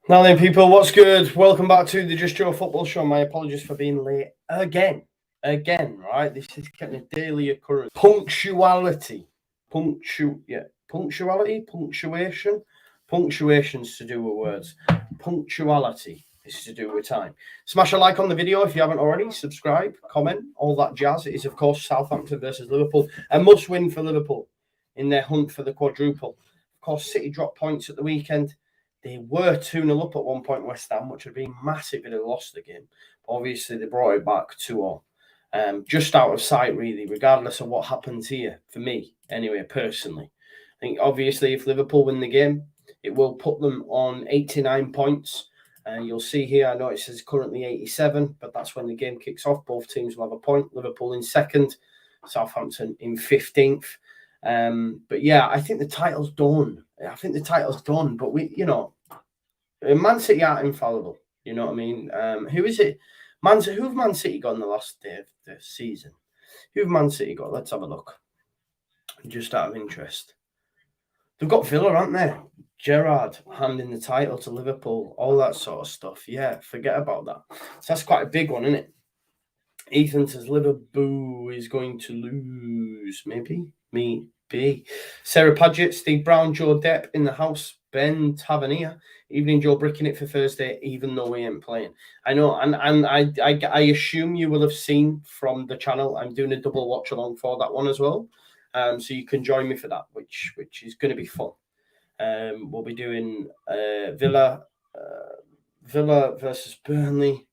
Now then, people, what's good? Welcome back to the Just Joe Football Show. My apologies for being late again, right? This is getting a daily occurrence. Punctuality. Punctuation's to do with words. Punctuality is to do with time. Smash a like on the video if you haven't already. Subscribe, comment, all that jazz. It is, of course, Southampton versus Liverpool. A must-win for Liverpool in their hunt for the quadruple. Of course, City dropped points at the weekend. They were 2-0 up at one point, West Ham, which would have been massive if they lost the game. But obviously, they brought it back 2-0. Just out of sight, really, regardless of what happens here, for me, anyway, personally. I think, obviously, if Liverpool win the game, it will put them on 89 points. And you'll see here, I know it says currently 87, but that's when the game kicks off. Both teams will have a point. Liverpool in second, Southampton in 15th. But yeah, I think the title's done. But Man City aren't infallible. You know what I mean? Who is it? Who've Man City got in the last day of the season? Who've Man City got? Let's have a look. Just out of interest. They've got Villa, aren't they? Gerrard handing the title to Liverpool, all that sort of stuff. Yeah, forget about that. So that's quite a big one, isn't it? Ethan says Liverpool is going to lose. Maybe. Sarah Paget, Steve Brown, Joe Depp in the house, Ben Tavernier. Evening Joe bricking it for Thursday, even though we ain't playing. I know, and I assume you will have seen from the channel, I'm doing a double watch along for that one as well. So you can join me for that, which is going to be fun. We'll be doing Villa versus Burnley,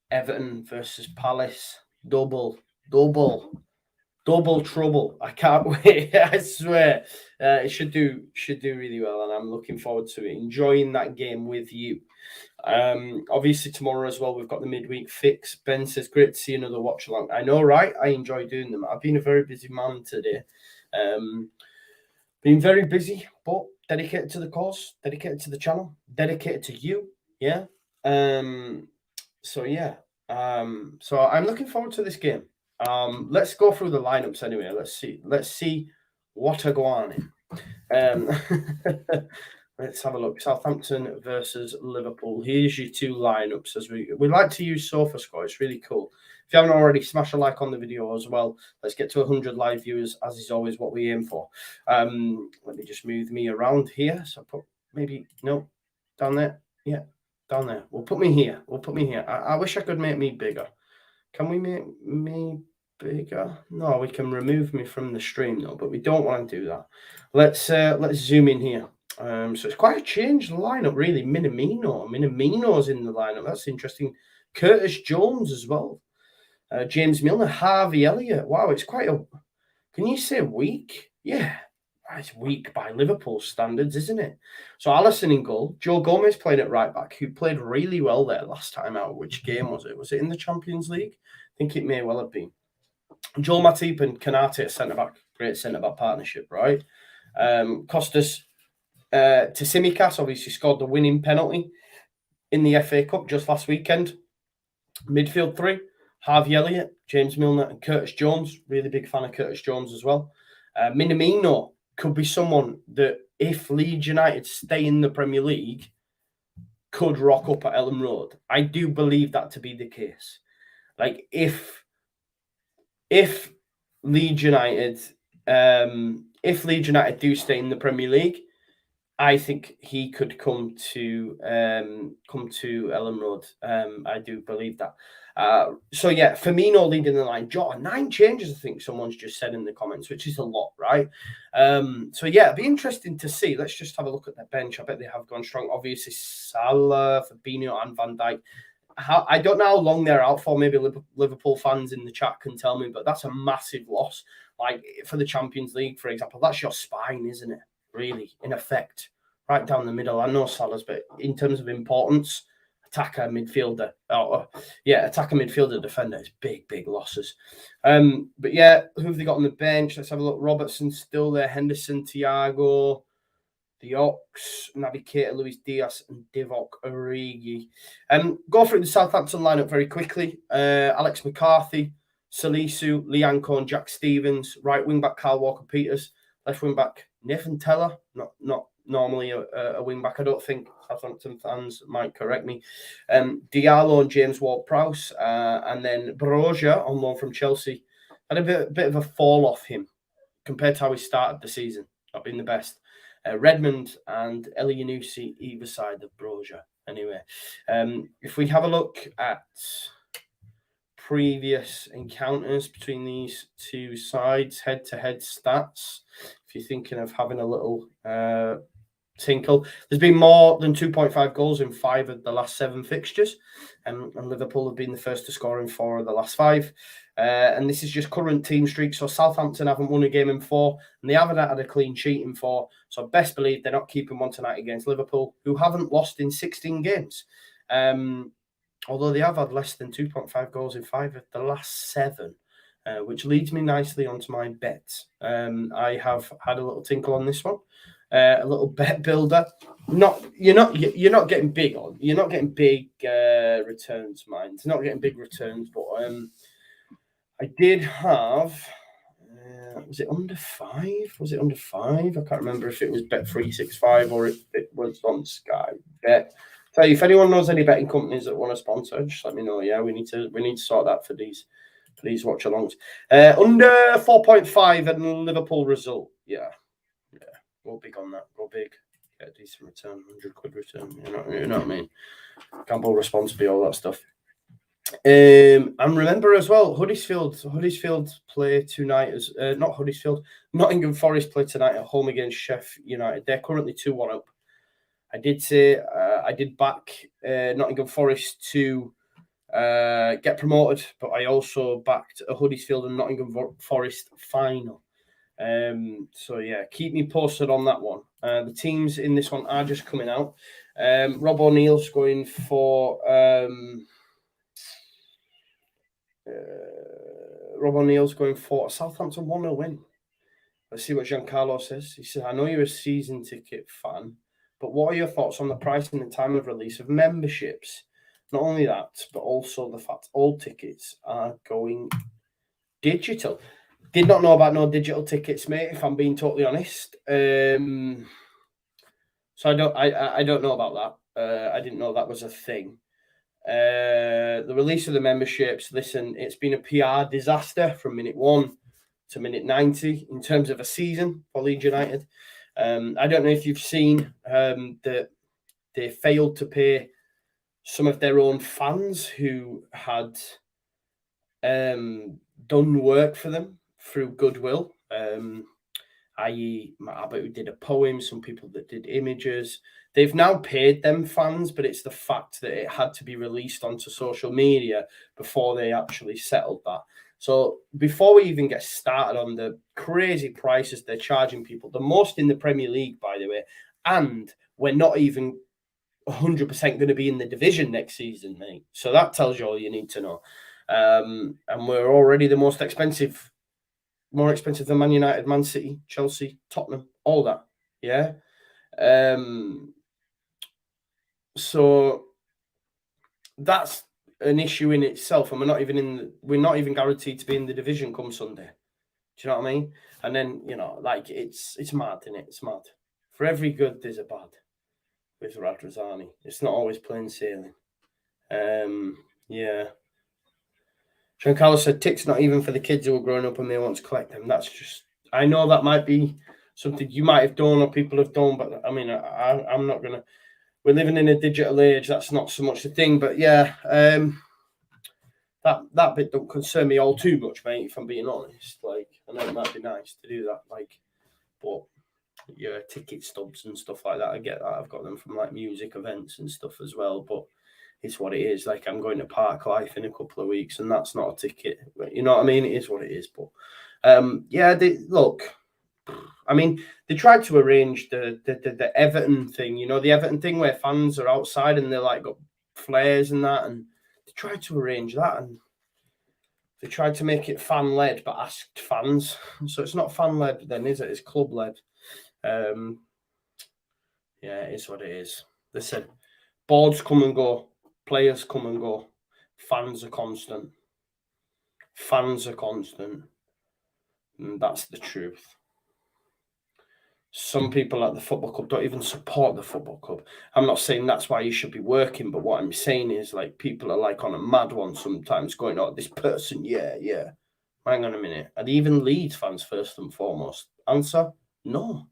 Everton versus Palace, double trouble. I can't wait. I swear. It should do really well, and I'm looking forward to it. Enjoying that game with you. Obviously tomorrow as well, we've got the midweek fix. Ben says, great to see another watch along. I know, right? I enjoy doing them. I've been a very busy man today. Been very busy, but dedicated to the cause, dedicated to the channel, dedicated to you. Yeah. So I'm looking forward to this game. Let's go through the lineups anyway. Let's see what are going on. Let's have a look. Southampton versus Liverpool. Here's your two lineups. As we like to use SofaScore. It's really cool. If you haven't already, smash a like on the video as well. Let's get to 100 live viewers, as is always what we aim for. Let me just move me around here. So put down there. Yeah, down there. We'll put me here. I wish I could make me bigger. Can we make me bigger? No, we can remove me from the stream though, but we don't want to do that. Let's zoom in here. So it's quite a changed lineup, really. Minamino's in the lineup. That's interesting. Curtis Jones as well. James Milner, Harvey Elliott. Wow, it's quite a. Can you say weak? Yeah, it's weak by Liverpool standards, isn't it? So Alisson in goal. Joe Gomez playing at right back, who played really well there last time out. Which game was it? Was it in the Champions League? I think it may well have been. Joel Matip and Kanate at centre back. Great centre back partnership, right? Costas Tsimikas obviously scored the winning penalty in the FA Cup just last weekend. Midfield three: Harvey Elliott, James Milner, and Curtis Jones. Really big fan of Curtis Jones as well. Minamino could be someone that, if Leeds United stay in the Premier League, could rock up at Elland Road. I do believe that to be the case. Like if Leeds United do stay in the Premier League, I think he could come to Elland Road. I do believe that. So yeah, Firmino leading the line. Jota, 9 changes, I think someone's just said in the comments, which is a lot, right? So yeah, it'd be interesting to see. Let's just have a look at their bench. I bet they have gone strong. Obviously, Salah, Fabinho, and Van Dijk. I don't know how long they're out for. Maybe Liverpool fans in the chat can tell me, but that's a massive loss. Like for the Champions League, for example, that's your spine, isn't it? Really, in effect, right down the middle. I know Salah's, but in terms of importance, attacker, midfielder, defender is big losses. But yeah, who have they got on the bench? Let's have a look. Robertson still there. Henderson, Thiago, Diox, Naby Keita, Luis Diaz, and Divock Origi. Go through the Southampton lineup very quickly. Alex McCarthy, Salisu, Lianco, and Jack Stevens. Right wing back Kyle Walker-Peters. Left wing back Nathan Teller, not normally a wing back. I don't think Southampton fans might correct me. Diallo and James Ward-Prowse, and then Broja on loan from Chelsea. Had a bit of a fall off him compared to how he started the season. Not been the best. Redmond and Elianusi either side of Broja. Anyway, if we have a look at previous encounters between these two sides, head-to-head stats, if you're thinking of having a little tinkle, there's been more than 2.5 goals in 5 of the last 7 fixtures, and Liverpool have been the first to score in 4 of the last 5. And this is just current team streak. So Southampton haven't won a game in 4, and they haven't had a clean sheet in 4. So best believe they're not keeping one tonight against Liverpool, who haven't lost in 16 games. Although they have had less than 2.5 goals in 5 of the last 7, which leads me nicely onto my bet. I have had a little tinkle on this one, a little bet builder. You're not getting big on. You're not getting big returns, mind. It's not getting big returns, but I did have. Was it under 5? Was it under 5? I can't remember if it was Bet365 or if it was on Sky Bet. So if anyone knows any betting companies that want to sponsor, just let me know. Yeah, we need to sort that for these watch-alongs. Under 4.5 and Liverpool result. Yeah. Go big on that. Go big. Get a decent return. £100 return. You know what I mean? Gamble responsibly, all that stuff. And remember as well, Huddersfield play tonight as not Huddersfield, Nottingham Forest play tonight at home against Sheffield United. They're currently 2-1 up. I did say I did back Nottingham Forest to get promoted, but I also backed a Huddersfield and Nottingham Forest final. So yeah, keep me posted on that one. The teams in this one are just coming out. Rob O'Neill's going for Southampton 1-0 win. Let's see what Giancarlo says. He said, I know you're a season ticket fan, but what are your thoughts on the pricing and time of release of memberships? Not only that, but also the fact all tickets are going digital. Did not know about no digital tickets, mate, if I'm being totally honest. So I don't know about that. I didn't know that was a thing. The release of the memberships, listen, it's been a PR disaster from minute 1 to minute 90 in terms of a season for Leeds United. I don't know if you've seen that they failed to pay some of their own fans who had done work for them through goodwill, i.e. Matt Abbott, who did a poem, some people that did images. They've now paid them fans, but it's the fact that it had to be released onto social media before they actually settled that. So before we even get started on the crazy prices they're charging people, the most in the Premier League, by the way, and we're not even 100% going to be in the division next season, mate. So that tells you all you need to know. And we're already the most expensive, more expensive than Man United, Man City, Chelsea, Tottenham, all that. Yeah. So that's an issue in itself, and we're not even guaranteed to be in the division come Sunday. Do you know what I mean? And then it's mad, isn't it? It's mad. For every good, there's a bad. With Radrazani, it's not always plain sailing. Yeah. Giancarlo said, "Tick's not even for the kids who are growing up and they want to collect them." That's just. I know that might be something you might have done or people have done, but I mean, I'm not gonna. We're living in a digital age. That's not so much the thing, but yeah, that bit don't concern me all too much, mate. If I'm being honest, I know it might be nice to do that, but yeah, ticket stubs and stuff like that. I get that. I've got them from music events and stuff as well, but it's what it is. I'm going to Park Life in a couple of weeks, and that's not a ticket. You know what I mean? It is what it is. But yeah, they tried to arrange the Everton thing, the Everton thing where fans are outside and they're got flares and that, and they tried to arrange that, and they tried to make it fan-led but asked fans. So it's not fan-led then, is it? It's club-led. Yeah, it is what it is. They said boards come and go, players come and go, fans are constant. And that's the truth. Some people at the football club don't even support the football club. I'm not saying that's why you should be working, but what I'm saying is, like, people are like on a mad one sometimes, going, "Oh, this person, yeah. Hang on a minute. Are they even Leeds fans first and foremost?" Answer: no.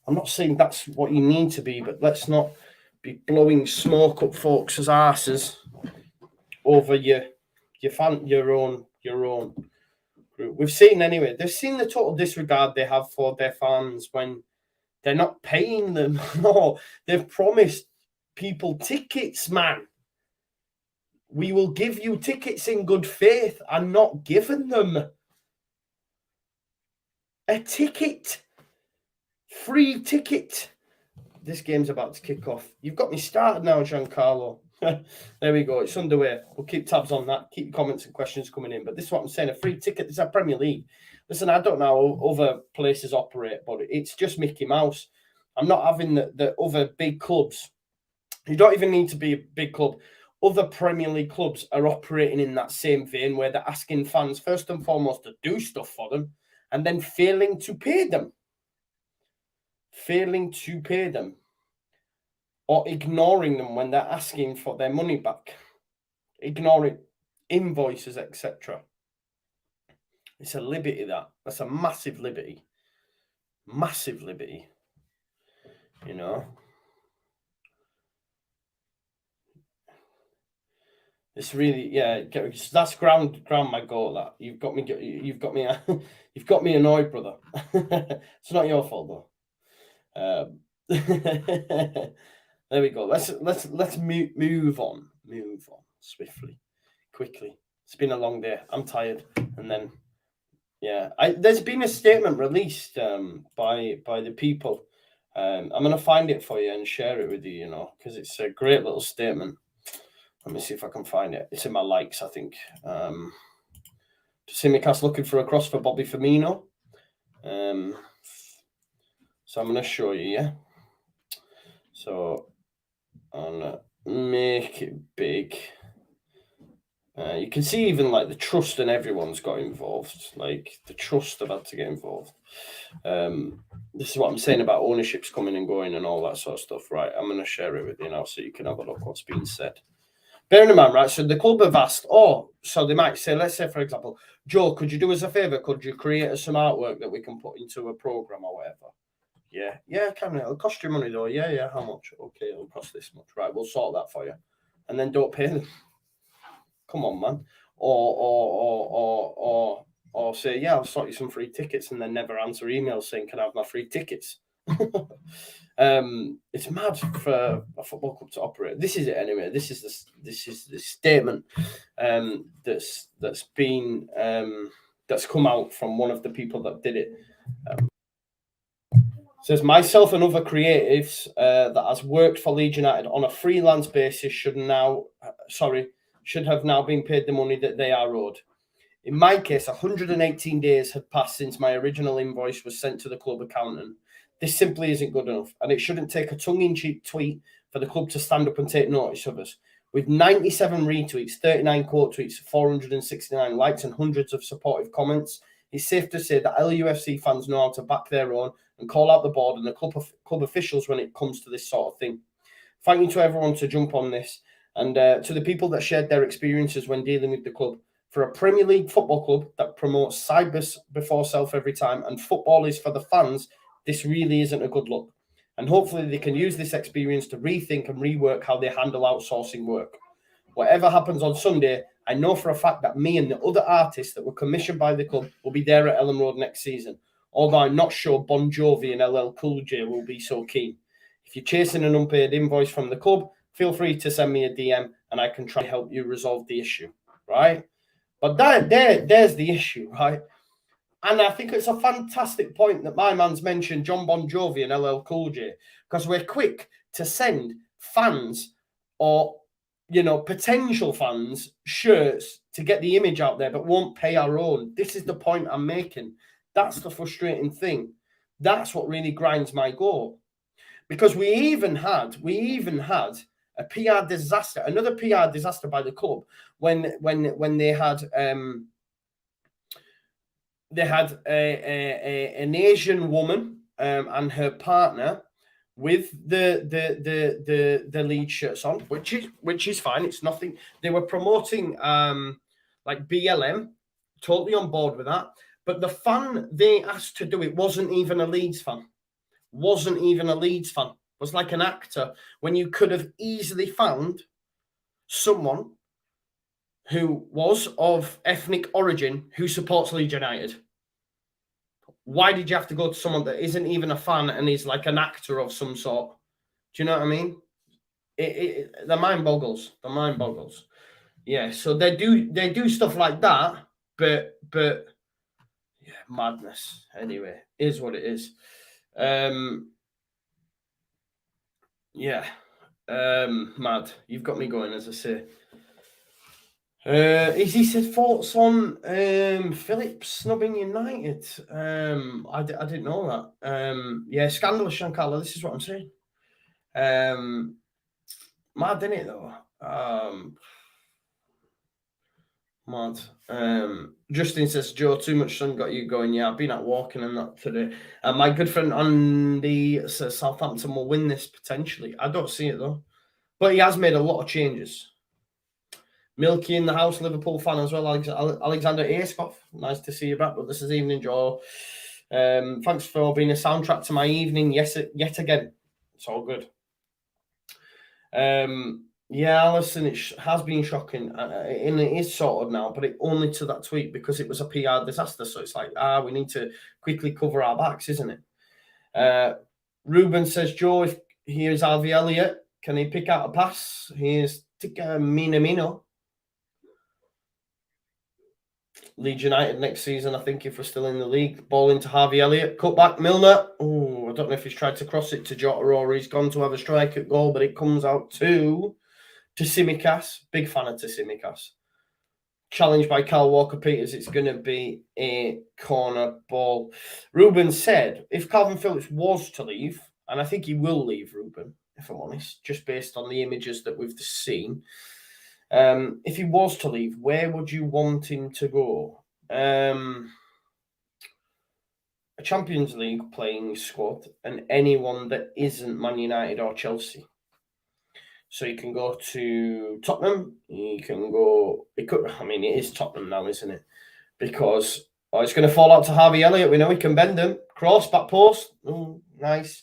I'm not saying that's what you need to be, but let's not be blowing smoke up folks' arses over your own group. We've seen anyway. They've seen the total disregard they have for their fans when they're not paying them. No, they've promised people tickets, man. We will give you tickets in good faith, and not given them a ticket. Free ticket. This game's about to kick off. You've got me started now, Giancarlo. There we go. It's underway. We'll keep tabs on that. Keep comments and questions coming in. But this is what I'm saying. A free ticket. This is our Premier League. Listen, I don't know how other places operate, but it's just Mickey Mouse. I'm not having the other big clubs. You don't even need to be a big club. Other Premier League clubs are operating in that same vein, where they're asking fans, first and foremost, to do stuff for them, and then failing to pay them. Or ignoring them when they're asking for their money back, ignoring invoices, etc. It's a liberty. That's a massive liberty. You know, it's really, yeah. That's ground my goal. That you've got me annoyed, brother. It's not your fault though. There we go. Let's move on swiftly, quickly. It's been a long day. I'm tired. And then, yeah, there's been a statement released by the people. I'm gonna find it for you and share it with you. You know, because it's a great little statement. Let me see if I can find it. It's in my likes, I think. Simicast looking for a cross for Bobby Firmino. So I'm gonna show you. Yeah. So I'm gonna make it big. You can see even like the trust and everyone's got involved. Like the trust have had to get involved. This is what I'm saying about ownerships coming and going and all that sort of stuff. Right, I'm going to share it with you now so you can have a look what's being said. Bearing in mind, right, so the club have asked, so they might say, let's say, for example, Joe, could you do us a favour? Could you create some artwork that we can put into a programme or whatever? Yeah, can it? It'll cost you money though. Yeah, how much? Okay, it'll cost this much. Right, we'll sort that for you. And then don't pay them. Come on, man. Or say, yeah, I'll sort you some free tickets, and then never answer emails saying, can I have my free tickets? It's mad for a football club to operate. This is it anyway. This is the statement that's come out from one of the people that did it. Says, myself and other creatives that has worked for Leeds United on a freelance basis should have now been paid the money that they are owed. In my case, 118 days had passed since my original invoice was sent to the club accountant. This simply isn't good enough, and it shouldn't take a tongue-in-cheek tweet for the club to stand up and take notice of us. With 97 retweets, 39 quote tweets, 469 likes, and hundreds of supportive comments, it's safe to say that LUFC fans know how to back their own and call out the board and the club officials when it comes to this sort of thing. Thank you to everyone to jump on this, and to the people that shared their experiences when dealing with the club. For a Premier League football club that promotes side before self every time and football is for the fans, this really isn't a good look. And hopefully they can use this experience to rethink and rework how they handle outsourcing work. Whatever happens on Sunday, I know for a fact that me and the other artists that were commissioned by the club will be there at Ellen Road next season. Although I'm not sure Bon Jovi and LL Cool J will be so keen. If you're chasing an unpaid invoice from the club, feel free to send me a DM and I can try to help you resolve the issue, right? But there's the issue, right? And I think it's a fantastic point that my man's mentioned John Bon Jovi and LL Cool J, because we're quick to send fans or, potential fans shirts to get the image out there, but won't pay our own. This is the point I'm making. That's the frustrating thing. That's what really grinds my goal. Because we even had a PR disaster, another PR disaster by the club when they had an Asian woman and her partner with the lead shirts on, which is fine. It's nothing. They were promoting like BLM, totally on board with that. But the fan they asked to do it wasn't even a Leeds fan. Wasn't even a Leeds fan. Was like an actor, when you could have easily found someone who was of ethnic origin who supports Leeds United. Why did you have to go to someone that isn't even a fan and is like an actor of some sort? Do you know what I mean? The mind boggles. The mind boggles. Yeah, so they do stuff like that, but yeah, madness. Anyway, is what it is. Yeah, mad. You've got me going, as I say. Izzy said thoughts on Phillips snubbing United. I didn't know that. Yeah, scandalous, Shankala. This is what I'm saying. Mad, isn't it though? Mad. Justin says, Joe, too much sun got you going. Yeah, I've been out walking and that today. My good friend Andy says Southampton will win this potentially. I don't see it though, but he has made a lot of changes. Milky in the house, Liverpool fan as well. Alexander Askoff, nice to see you back. But this is evening, Joe. Thanks for being a soundtrack to my evening. Yes, yet again. It's all good. Yeah, Alison, it has been shocking, and it is sorted now, but only to that tweet because it was a PR disaster. So it's like, we need to quickly cover our backs, isn't it? Ruben says, Joe, if here's Harvey Elliott, can he pick out a pass? Here's Minamino. Leeds United next season, I think, if we're still in the league. Ball into Harvey Elliott. Cut back, Milner. Oh, I don't know if he's tried to cross it to Jota or he's gone to have a strike at goal, but it comes out to Tsimikas. Big fan of Tsimikas. Challenged by Kyle Walker-Peters. It's going to be a corner ball. Ruben said, if Calvin Phillips was to leave, and I think he will leave, Ruben, if I'm honest, just based on the images that we've seen, if he was to leave, where would you want him to go? A Champions League playing squad and anyone that isn't Man United or Chelsea. So you can go to Tottenham. You can go. It is Tottenham now, isn't it? Because it's going to fall out to Harvey Elliott. We know he can bend him. Cross, back post. Oh, nice.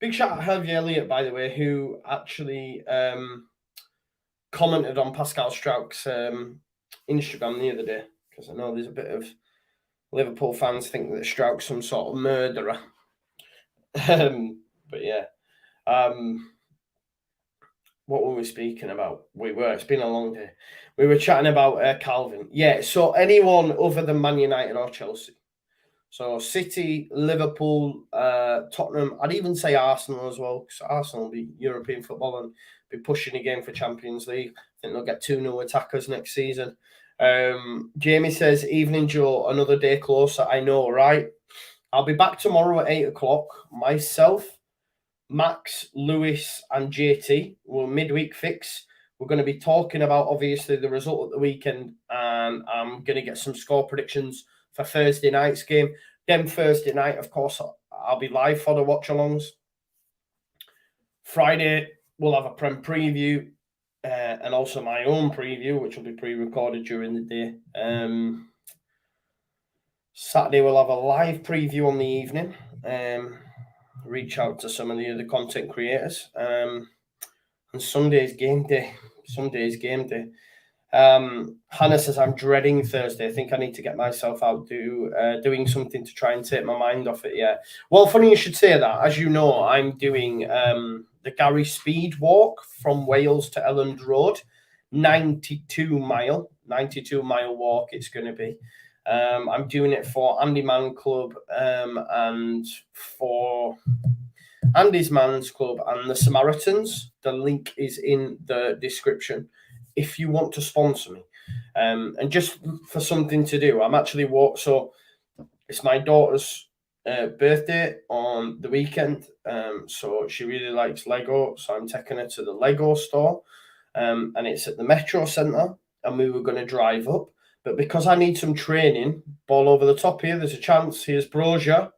Big shout out to Harvey Elliott, by the way, who actually commented on Pascal Strauch's Instagram the other day, because I know there's a bit of Liverpool fans think that Strauch's some sort of murderer. But yeah, what were we speaking about? It's been a long day. We were chatting about Calvin. Yeah, so anyone other than Man United or Chelsea. So City, Liverpool, Tottenham. I'd even say Arsenal as well, because Arsenal will be European football and be pushing again for Champions League. I think they'll get 2 new attackers next season. Jamie says, evening, Joe, another day closer. I know, right? I'll be back tomorrow at 8 o'clock. Myself, Max, Lewis, and JT will midweek fix. We're going to be talking about, obviously, the result of the weekend, and I'm going to get some score predictions for Thursday night's game. Then Thursday night, of course, I'll be live for the watch-alongs. Friday, we'll have a Prem preview and also my own preview, which will be pre-recorded during the day. Saturday, we'll have a live preview on the evening. Reach out to some of the other content creators. And Sunday's game day. Hannah says, I'm dreading Thursday. I think I need to get myself out doing something to try and take my mind off it. Yeah. Well, funny you should say that. As you know, I'm doing the Gary Speed walk from Wales to Elland Road. 92 mile walk it's going to be. I'm doing it for Andy Man Club and for Andy's Man's Club and the Samaritans. The link is in the description if you want to sponsor me. And just for something to do, I'm actually so it's my daughter's birthday on the weekend. So she really likes Lego. So I'm taking her to the Lego store. And it's at the Metro Centre. And we were going to drive up. But because I need some training, ball over the top here, there's a chance. Here's Brozier.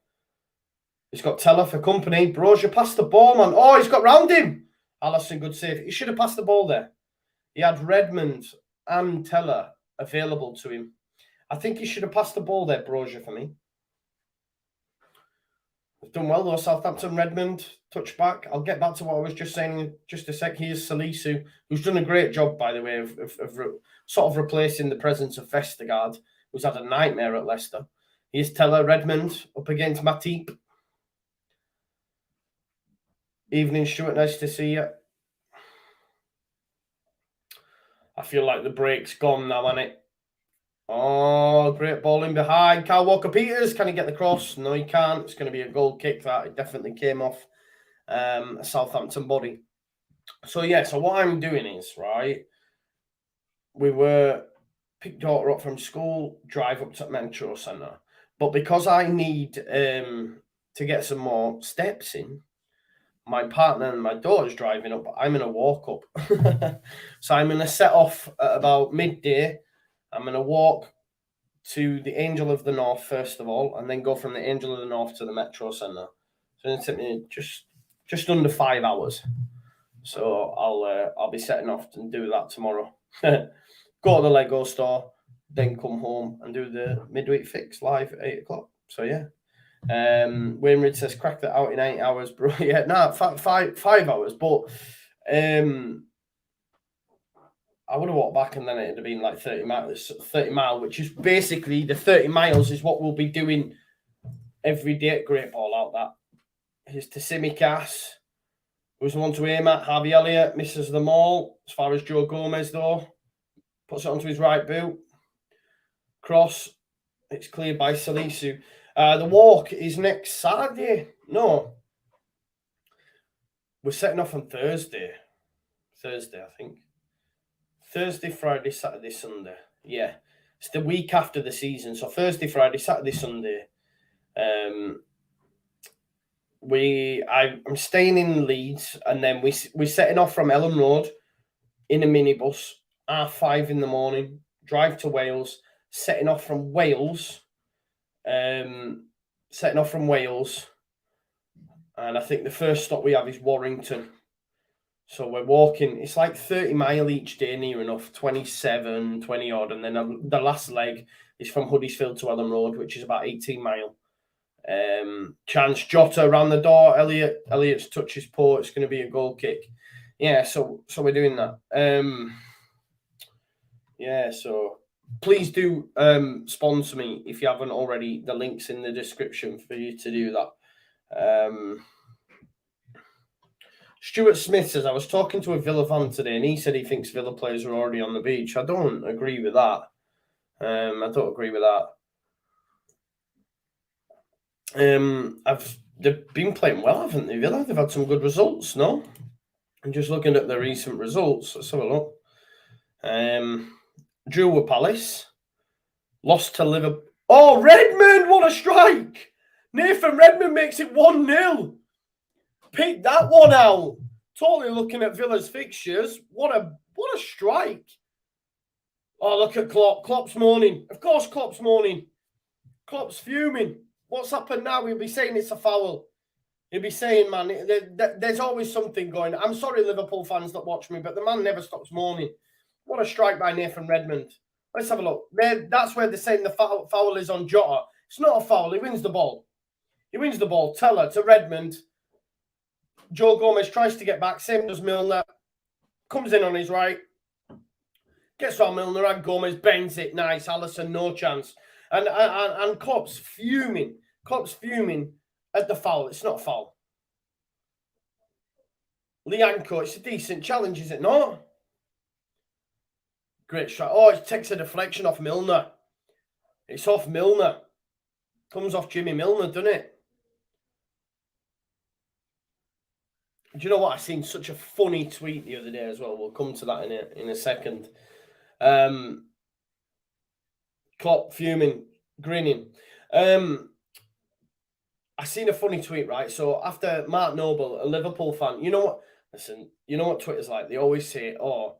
He's got Teller for company. Brozier passed the ball, man. Oh, he's got round him. Allison, good save. He should have passed the ball there. He had Redmond and Teller available to him. I think he should have passed the ball there, Brozier, for me. He's done well, though. Southampton, Redmond, touchback. I'll get back to what I was just saying in just a sec. Here's Salisu, who's done a great job, by the way, of sort of replacing the presence of Vestergaard, who's had a nightmare at Leicester. Here's Teller, Redmond, up against Matip. Evening, Stuart. Nice to see you. I feel like the break's gone now, hasn't it? Oh, great ball in behind. Kyle Walker-Peters. Can he get the cross? No, he can't. It's going to be a goal kick. That it definitely came off a Southampton body. So, yeah. So, what I'm doing is, right, we were pick daughter up from school, drive up to Metro Centre. But because I need to get some more steps in, my partner and my daughter's driving up, but I'm going to walk up. So I'm going to set off at about midday. I'm going to walk to the Angel of the North, first of all, and then go from the Angel of the North to the Metro Centre. So it's going to take me just under 5 hours. So I'll be setting off and do that tomorrow. Go to the Lego store, then come home and do the midweek fix live at 8 o'clock. So yeah. Wainwright says crack that out in 8 hours, bro. Yeah, no, 5 hours, but I would have walked back and then it'd have been like 30 miles, which is basically the 30 miles is what we'll be doing every day at Great Ball out that. Here's to Simicas, who's the one to aim at. Harvey Elliott misses them all. As far as Joe Gomez, though, puts it onto his right boot. Cross, it's cleared by Salisu. The walk is next Saturday. No. We're setting off on Thursday. I think. Thursday, Friday, Saturday, Sunday. Yeah. It's the week after the season. So Thursday, Friday, Saturday, Sunday. I'm staying in Leeds, and then we're setting off from Elland Road in a minibus, 5:30 in the morning, drive to Wales, setting off from Wales, and I think the first stop we have is Warrington. So we're walking, it's like 30 mile each day, near enough, 27, 20 odd, and then the last leg is from Huddersfield to Elland Road, which is about 18 mile. Chance Jota around the door. Elliott's touch his paw. It's going to be a goal kick. Yeah, so we're doing that. Yeah, so please do sponsor me if you haven't already. The link's in the description for you to do that. Stuart Smith says, I was talking to a Villa fan today and he said he thinks Villa players are already on the beach. I don't agree with that. They've been playing well, haven't they, Villa? They've had some good results, no? I'm just looking at the recent results. Let's have a look. Drew with Palace. Lost to Liverpool. Oh, Redmond, what a strike! Nathan Redmond makes it 1-0. Pick that one out. Totally looking at Villa's fixtures. What a strike. Oh, look at Klopp. Klopp's moaning. Of course Klopp's moaning. Klopp's fuming. What's happened now? He'll be saying it's a foul. He'll be saying, man, there's always something going. I'm sorry, Liverpool fans that watch me, but the man never stops moaning. What a strike by Nathan Redmond. Let's have a look. That's where they're saying the foul is on Jota. It's not a foul. He wins the ball. Teller to Redmond. Joe Gomez tries to get back. Same does Milner. Comes in on his right. Gets on Milner and Gomez bends it. Nice. Allison, no chance. And Klopp's fuming. At the foul. It's not a foul. Lianco, it's a decent challenge, is it not? Great shot. Oh, it takes a deflection off Milner. It's off Milner. Comes off Jimmy Milner, doesn't it? Do you know what? I seen such a funny tweet the other day as well. We'll come to that in a second. Klopp fuming, grinning. I seen a funny tweet, right? So after Mark Noble, a Liverpool fan, you know what? Listen, you know what Twitter's like? They always say, "Oh,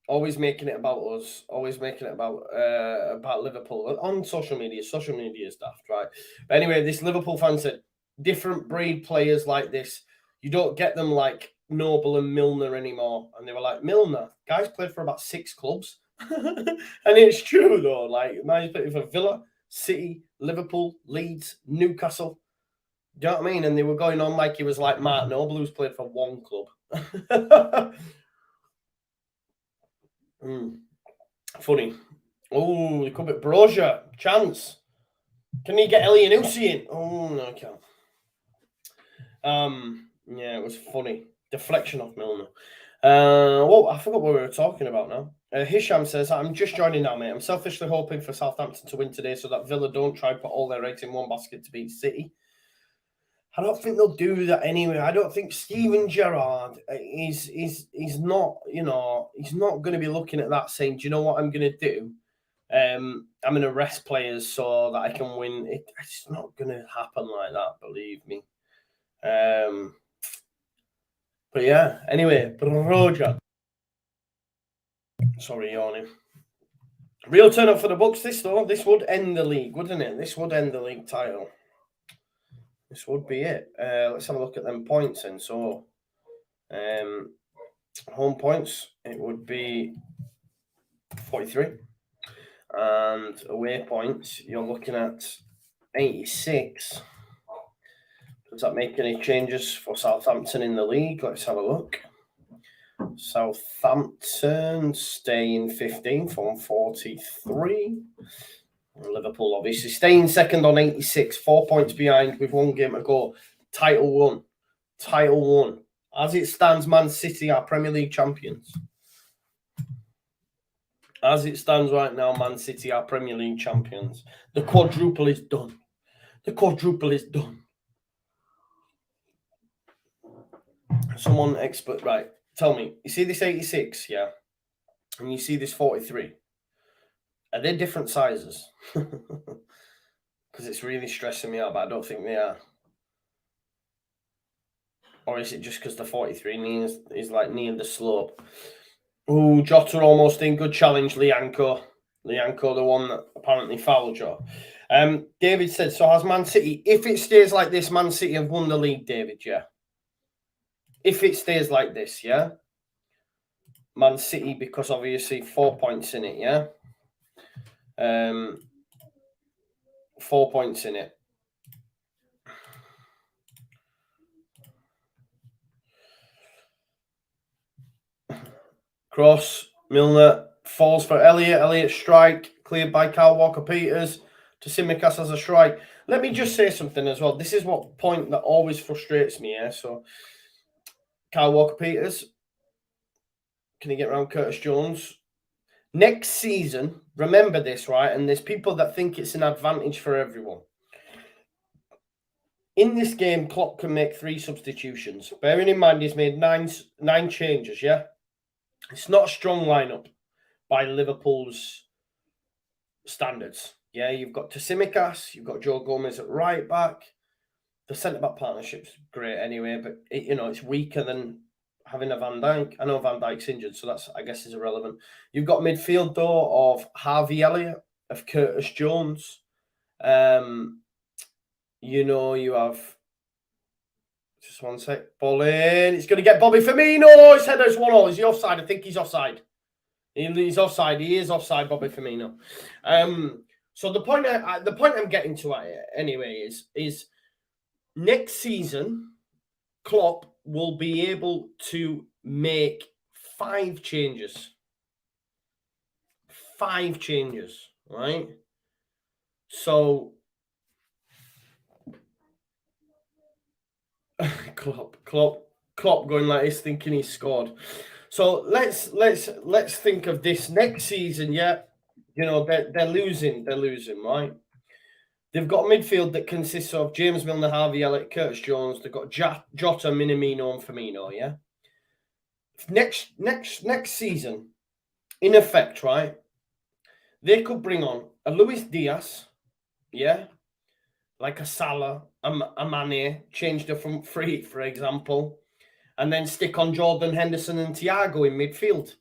always making it about us, always making it about Liverpool on social media." Social media is daft, right? But anyway, this Liverpool fan said, different breed players like this. You don't get them like Noble and Milner anymore. And they were like, Milner, guys played for about 6 clubs. And it's true though. Like, man, played for Villa, City, Liverpool, Leeds, Newcastle. Do you know what I mean? And they were going on like he was like Mark Noble, who's played for 1 club. Funny. Oh, it could be Brozier. Chance. Can he get Elianusi in? Oh, no, I can't. Yeah, it was funny. Deflection off Milner. Well, I forgot what we were talking about now. Hisham says, I'm just joining now, mate. I'm selfishly hoping for Southampton to win today so that Villa don't try and put all their eggs in one basket to beat City. I don't think they'll do that anyway. I don't think Steven Gerrard is not, you know, he's not going to be looking at that saying, do you know what I'm going to do? I'm going to rest players so that I can win. It's not going to happen like that, believe me. But yeah, anyway, Broja. Sorry, yawning. Real turn up for the Bucks, this though. This would end the league, wouldn't it? This would end the league title. This would be it. Let's have a look at them points then. So, home points, it would be 43. And away points, you're looking at 86. Does that make any changes for Southampton in the league? Let's have a look. Southampton staying 15th on 43. Liverpool obviously staying second on 86, 4 points behind with 1 game to go. Title won. As it stands, Man City are Premier League champions. As it stands right now, Man City are Premier League champions. The quadruple is done. Someone expert, right? Tell me, you see this 86, yeah? And you see this 43. Are they different sizes? Because it's really stressing me out, but I don't think they are. Or is it just because the 43 is like near the slope? Oh, Jota almost in. Good challenge, Lianco. Lianco, the one that apparently fouled Jota. David said, so has Man City, if it stays like this, Man City have won the league, David, yeah? If it stays like this, yeah? Man City, because obviously 4 points in it, yeah? 4 points in it. Cross, Milner falls for Elliott. Elliott strike, cleared by Kyle Walker-Peters. Tsimikas has a strike. Let me just say something as well. This is what point that always frustrates me, yeah? So, Kyle Walker-Peters, can he get around Curtis Jones? Next season, remember this, right? And there's people that think it's an advantage for everyone. In this game, Klopp can make 3 substitutions. Bearing in mind he's made nine changes, yeah? It's not a strong lineup by Liverpool's standards. Yeah, you've got Tsimikas, you've got Joe Gomez at right back. The centre-back partnership's great anyway, but it's weaker than having a Van Dijk. I know Van Dijk's injured, so that's, I guess, is irrelevant. You've got midfield, though, of Harvey Elliott, of Curtis Jones. You have... Just one sec. Ball in. It's going to get Bobby Firmino. His header's 1-0. Is he offside? I think he's offside. He's offside. He is offside, Bobby Firmino. So the point I'm getting to anyway is next season, Klopp will be able to make 5 changes. 5 changes, right? So Klopp going like this, thinking he's scored. So let's think of this next season. Yeah, they're losing, right? They've got a midfield that consists of James Milner, Harvey Elliott, Curtis Jones. They've got Jota, Minamino, and Firmino. Yeah. Next season, in effect, right? They could bring on a Luis Diaz, yeah, like a Salah, a Mane, change the front 3, for example, and then stick on Jordan Henderson and Thiago in midfield.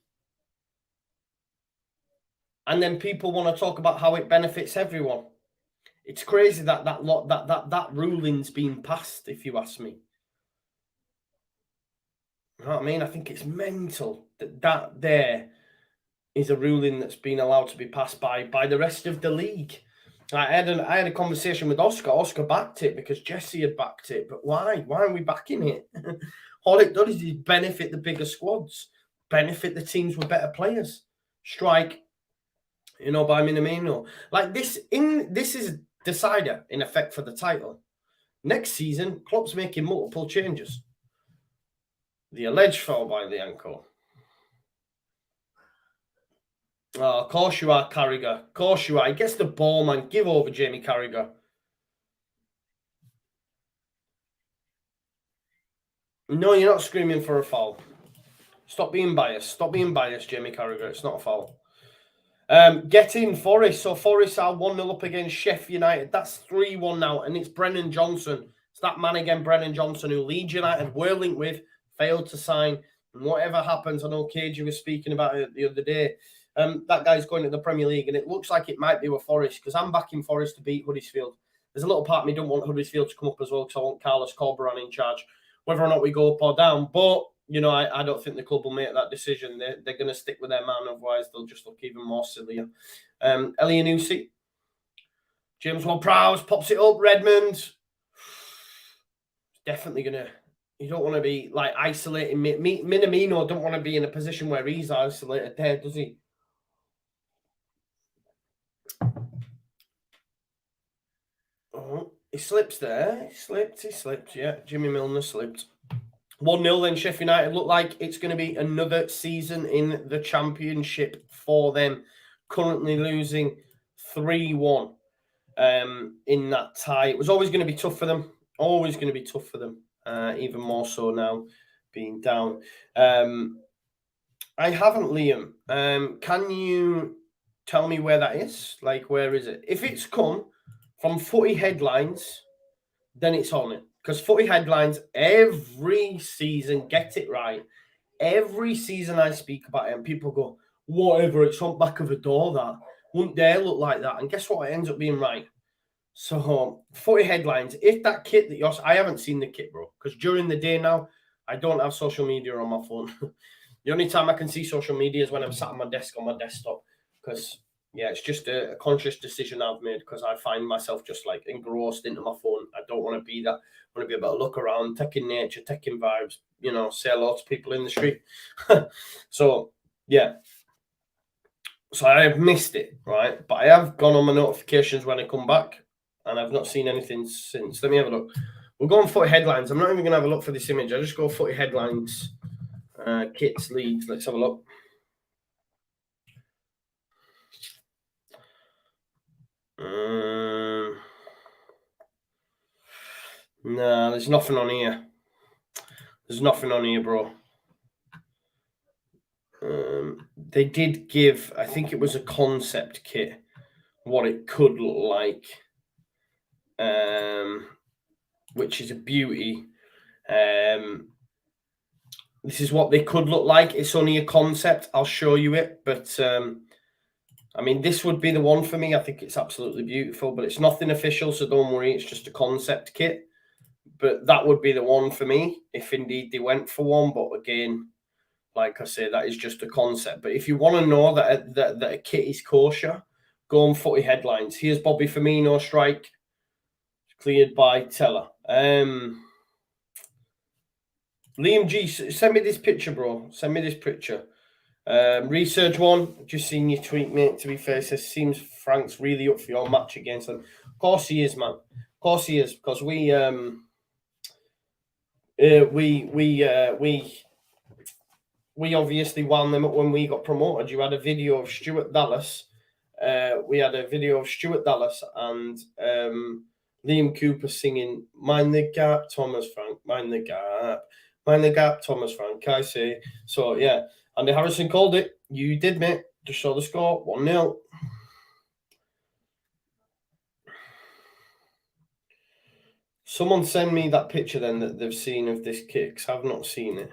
And then people want to talk about how it benefits everyone. It's crazy that ruling's been passed, if you ask me. You know what I mean? I think it's mental that there is a ruling that's been allowed to be passed by the rest of the league. I had a conversation with Oscar. Oscar backed it because Jesse had backed it. But why? Why are we backing it? All it does is benefit the bigger squads, benefit the teams with better players. Strike, by Minamino. Like this is a decider in effect for the title. Next season, Klopp's making multiple changes. The alleged foul by the ankle. Oh, of course you are, Carragher. Of course you are. He gets the ball, man. Give over, Jamie Carragher. No, you're not screaming for a foul. Stop being biased. Stop being biased, Jamie Carragher. It's not a foul. Get in, Forest. So Forest are 1-0 up against Sheffield United. That's 3-1 now, and it's Brennan Johnson. It's that man again, Brennan Johnson, who Leeds United were linked with, failed to sign. And whatever happens, I know KG was speaking about it the other day. That guy's going to the Premier League, and it looks like it might be with Forest, because I'm backing Forest to beat Huddersfield. There's a little part of me don't want Huddersfield to come up as well, because I want Carlos Corberan in charge, whether or not we go up or down. But I don't think the club will make that decision. They're going to stick with their man, otherwise they'll just look even more sillier. Elianusi. James Ward-Prowse pops it up. Redmond. Definitely going to... You don't want to be like isolating. Minamino don't want to be in a position where he's isolated there, does he? Oh, he slips there. He slipped. Yeah, Jimmy Milner slipped. 1-0 then Sheffield United. Look like it's going to be another season in the Championship for them. Currently losing 3-1 in that tie. It was always going to be tough for them. Always going to be tough for them. Even more so now being down. I haven't, Liam. Can you tell me where that is? Like, where is it? If it's come from Footy Headlines, then it's on it. Because Footy Headlines, every season, get it right. Every season I speak about it, and people go, whatever, it's on back of a door, that. Wouldn't dare look like that. And guess what? It ends up being right. So, Footy Headlines, if that kit that you're... I haven't seen the kit, bro. Because during the day now, I don't have social media on my phone. The only time I can see social media is when I'm sat on my desk on my desktop. Because... yeah, it's just a conscious decision I've made, because I find myself just like engrossed into my phone. I don't want to be that. I want to be able to look around, taking nature, taking vibes, say hello to people in the street. So, yeah. So I have missed it, right? But I have gone on my notifications when I come back, and I've not seen anything since. Let me have a look. We'll go on Footy Headlines. I'm not even going to have a look for this image. I'll just go Footy Headlines, kits, leads. Let's have a look. No, there's nothing on here. There's nothing on here, bro. They did give, I think it was a concept kit, what it could look like, which is a beauty. This is what they could look like. It's only a concept. I'll show you it. But, I mean, this would be the one for me. I think it's absolutely beautiful, but it's nothing official, so don't worry. It's just a concept kit. But that would be the one for me, if indeed they went for one. But again, like I say, that is just a concept. But if you want to know that a kit is kosher, go on Footy Headlines. Here's Bobby Firmino strike, cleared by Teller. Liam G, send me this picture, bro. Send me this picture. Research one, just seen your tweet, mate. To be fair, it says, seems Frank's really up for your match against them. Of course he is, man. Of course he is, because we obviously wound them up when we got promoted. You had a video of Stuart Dallas. We had a video of Stuart Dallas and Liam Cooper singing "Mind the Gap, Thomas Frank, Mind the Gap, Mind the Gap, Thomas Frank." I say so, yeah. Andy Harrison called it. You did, mate. Just saw the score, 1-0. Someone send me that picture then that they've seen of this kit, because I've not seen it.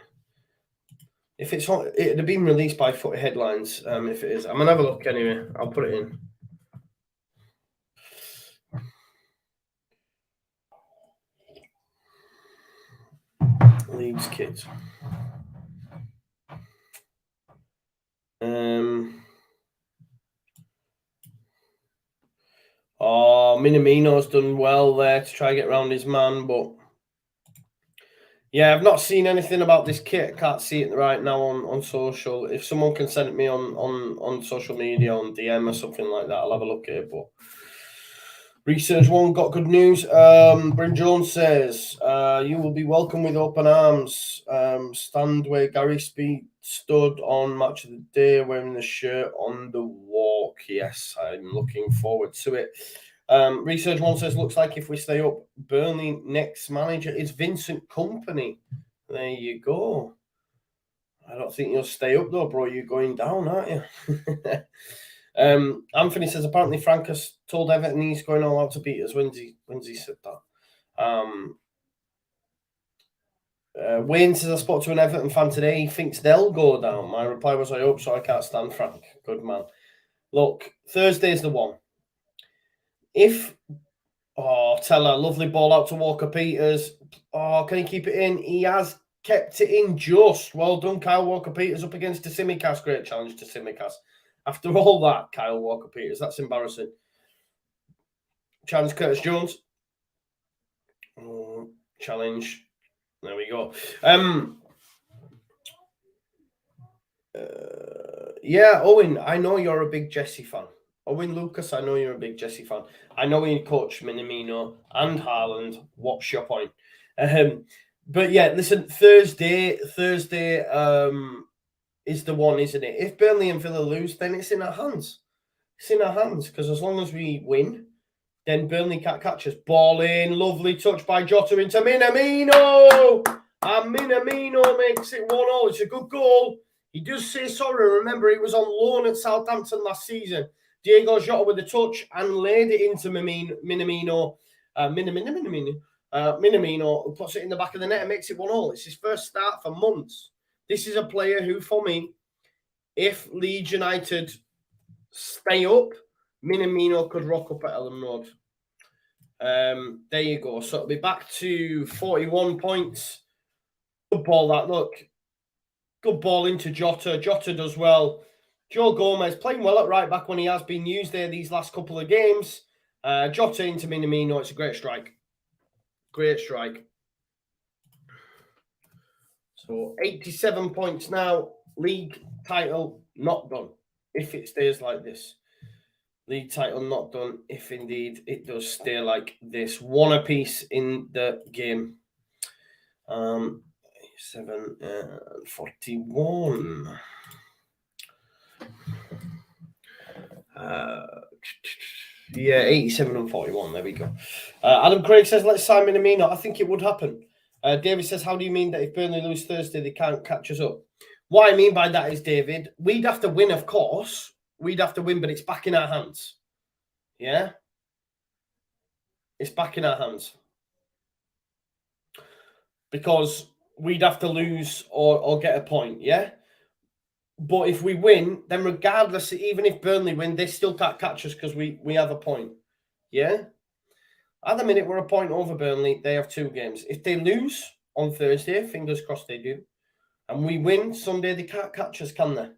If it's on, it'd have been released by Footy Headlines. If it is, I'm gonna have a look anyway. I'll put it in. Leeds kit. Minamino's done well there to try and get around his man, but yeah, I've not seen anything about this kit. I can't see it right now on social. If someone can send it me on social media, on DM or something like that, I'll have a look at it. But Research One got good news. Bryn Jones says, you will be welcome with open arms. Stand where Gary Speed stood on Match of the Day wearing the shirt on the walk. Yes, I'm looking forward to it. Research One says, looks like if we stay up, Burnley next manager is Vincent Kompany. There you go. I don't think you'll stay up though, bro. You're going down, aren't you? Anthony says, apparently Frank has told Everton he's going all out to beat us. When's he said that? Wayne says, I spoke to an Everton fan today. He thinks they'll go down. My reply was, I hope so. I can't stand Frank. Good man. Look, Thursday's the one. Teller, lovely ball out to Walker Peters. Can he keep it in? He has kept it in just. Well done, Kyle Walker Peters up against Tsimikas. Great challenge to Tsimikas. After all that, Kyle Walker Peters, that's embarrassing. Challenge Curtis Jones. Challenge. There we go. Yeah, Owen, I know you're a big Jesse fan. Owen Lucas, I know you're a big Jesse fan. I know you coach Minamino and Haaland. What's your point? But yeah, listen, Thursday is the one, isn't it? If Burnley and Villa lose, then it's in our hands. It's in our hands, because as long as we win, then Burnley can't catch us. Ball in, lovely touch by Jota into Minamino! And Minamino makes it 1-0. It's a good goal. He does say sorry. Remember, he was on loan at Southampton last season. Diego Jota with a touch and laid it into Minamino. Minamino, who puts it in the back of the net and makes it 1-0. It's his first start for months. This is a player who, for me, if Leeds United stay up, Minamino could rock up at Ellen Road. There you go. So it'll be back to 41 points. Good ball, that. Look. Good ball into Jota. Jota does well. Joe Gomez playing well at right back when he has been used there these last couple of games. Jota into Minamino. It's a great strike. Great strike. So 87 points now. League title not done. If it stays like this. League title not done. If indeed it does stay like this. One apiece in the game. 41. Yeah, 87 and 41. There we go. Adam Craig says, let's sign Minamino. I think it would happen. David says, how do you mean that if Burnley lose Thursday, they can't catch us up? What I mean by that is, David, we'd have to win, of course. We'd have to win, but it's back in our hands. Yeah? It's back in our hands. Because we'd have to lose or get a point, yeah? But if we win, then regardless, even if Burnley win, they still can't catch us because we have a point. Yeah? At the minute, we're a point over Burnley. They have 2 games. If they lose on Thursday, fingers crossed they do, and we win Sunday, they can't catch us, can they?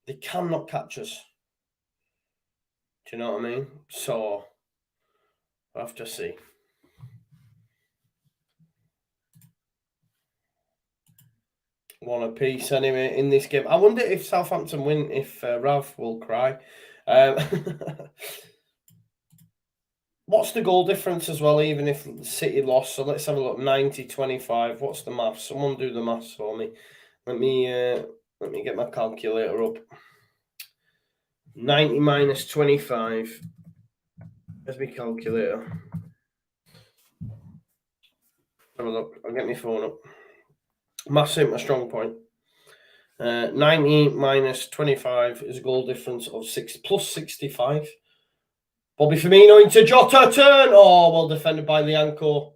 They cannot catch us. Do you know what I mean? So, we'll have to see. One apiece anyway in this game. I wonder if Southampton win, if Ralph will cry. What's the goal difference as well, even if City lost? So let's have a look. 90-25. What's the maths? Someone do the maths for me. Let me get my calculator up. 90 minus 25. Where's my calculator? Have a look. I'll get my phone up. Maths ain't my strong point. 90 minus 25 is a goal difference of 6 plus 65. Bobby Firmino into Jota, turn. Oh, well defended by Lianco.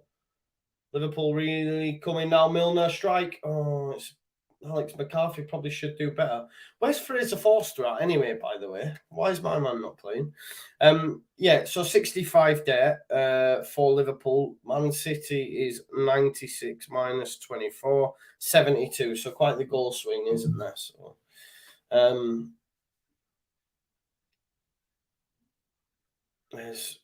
Liverpool really coming now. Milner strike. Oh, it's Alex McCarthy probably should do better. Where's Fraser Forster at anyway, by the way? Why is my man not playing? Yeah, so 65 there for Liverpool. Man City is 96 minus 24, 72. So quite the goal swing, isn't there? So, is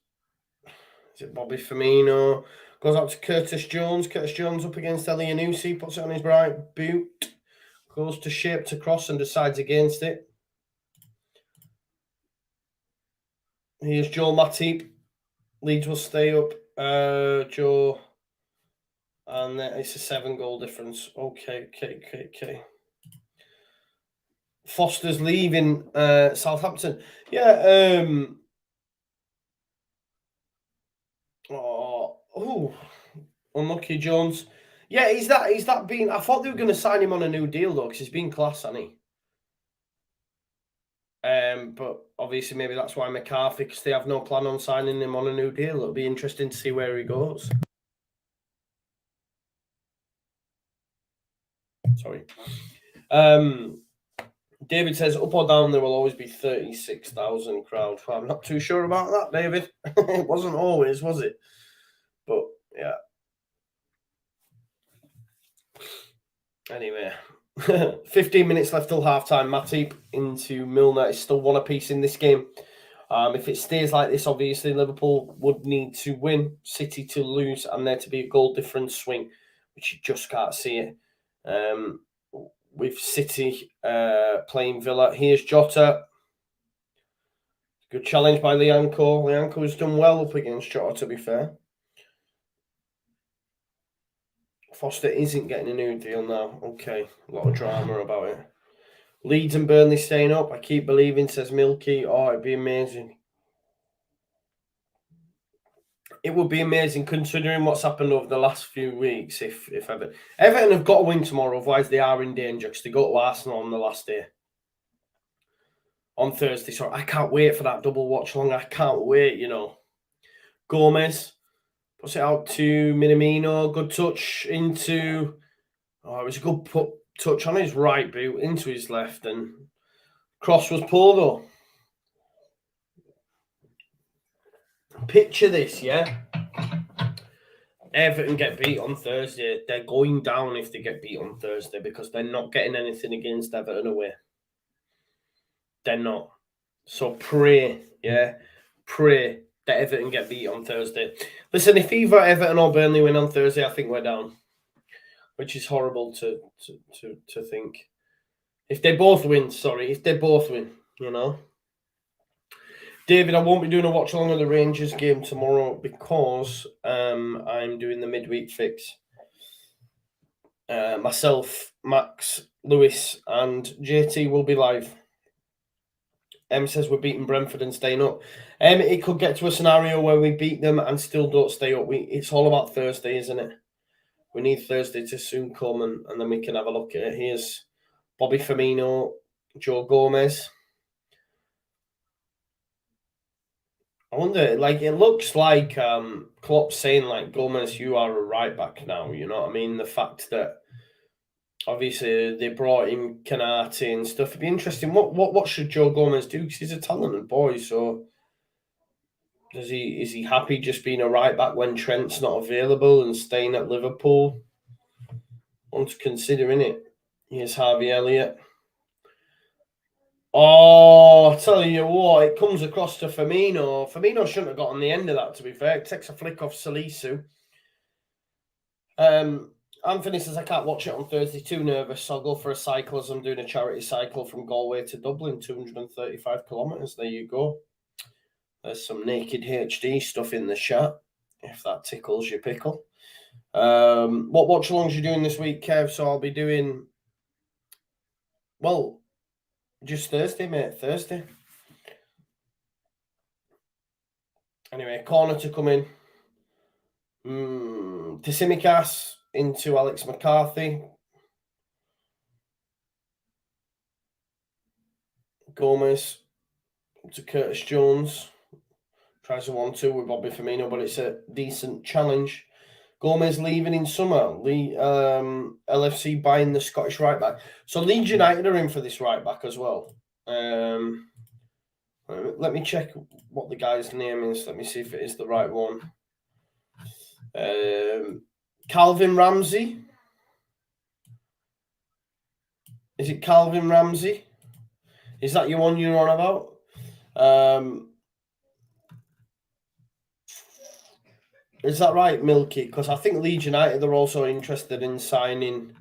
it Bobby Firmino? Goes out to Curtis Jones. Curtis Jones up against Elianusi, puts it on his right boot. Goes to shape to cross and decides against it. Here's Joe Matip. Leeds will stay up. Joe. And it's a 7-goal difference. Okay. Foster's leaving Southampton. Yeah. Unlucky Jones. Yeah, he's that been. I thought they were going to sign him on a new deal though, because he's been class, hasn't he? But obviously maybe that's why McCarthy, because they have no plan on signing him on a new deal. It'll be interesting to see where he goes. Sorry. David says, up or down, there will always be 36,000 crowd. Well, I'm not too sure about that, David. It wasn't always, was it? But yeah. Anyway, 15 minutes left till half-time. Matip into Milner. It's still one apiece in this game. If it stays like this, obviously, Liverpool would need to win, City to lose, and there to be a goal difference swing, which you just can't see it. With City playing Villa. Here's Jota. Good challenge by Lianco. Lianco's done well up against Jota, to be fair. Foster isn't getting a new deal now. Okay, a lot of drama about it. Leeds and Burnley staying up. I keep believing, says Milky. Oh, it'd be amazing. It would be amazing considering what's happened over the last few weeks. If Everton have got to win tomorrow, otherwise they are in danger because they go to Arsenal on the last day. On Thursday, so I can't wait for that double watch long. I can't wait, Gomez puts it out to Minamino. Good touch into. Oh, it was a good touch on his right boot into his left, and cross was poor though. Picture this, yeah. Everton get beat on Thursday. They're going down if they get beat on Thursday because they're not getting anything against Everton away. They're not. So pray that Everton get beat on Thursday. Listen, if either Everton or Burnley win on Thursday, I think we're down, which is horrible to think. If they both win, David, I won't be doing a watch along of the Rangers game tomorrow because I'm doing the midweek fix. Myself, Max, Lewis, and JT will be live. Says we're beating Brentford and staying up. It could get to a scenario where we beat them and still don't stay up. It's all about Thursday, isn't it? We need Thursday to soon come and then we can have a look at it. Here's Bobby Firmino, Joe Gomez. I wonder, it looks like Klopp's saying, Gomez, you are a right back now. You know what I mean? The fact that obviously they brought in Canate and stuff. It'd be interesting. What should Joe Gomez do? Because he's a talented boy. So is he happy just being a right back when Trent's not available and staying at Liverpool? Want to consider, innit? Here's Harvey Elliott. Oh, I tell you what, it comes across to Firmino. Firmino shouldn't have got on the end of that, to be fair. It takes a flick off Salisu. Anthony says, I can't watch it on Thursday, too nervous. I'll go for a cycle as I'm doing a charity cycle from Galway to Dublin, 235 kilometres. There you go. There's some naked HD stuff in the chat, if that tickles your pickle. What watch-alongs you doing this week, Kev? So I'll be doing, just Thursday, mate. Thursday. Anyway, corner to come in. Tsimikas into Alex McCarthy. Gomez to Curtis Jones. Tries a 1-2 with Bobby Firmino, but it's a decent challenge. Gomez leaving in summer. LFC buying the Scottish right back. So Leeds United are in for this right back as well. Let me check what the guy's name is. Let me see if it is the right one. Calvin Ramsey. Is it Calvin Ramsey? Is that your one you're on about? Is that right, Milky? Because I think Leeds United are also interested in signing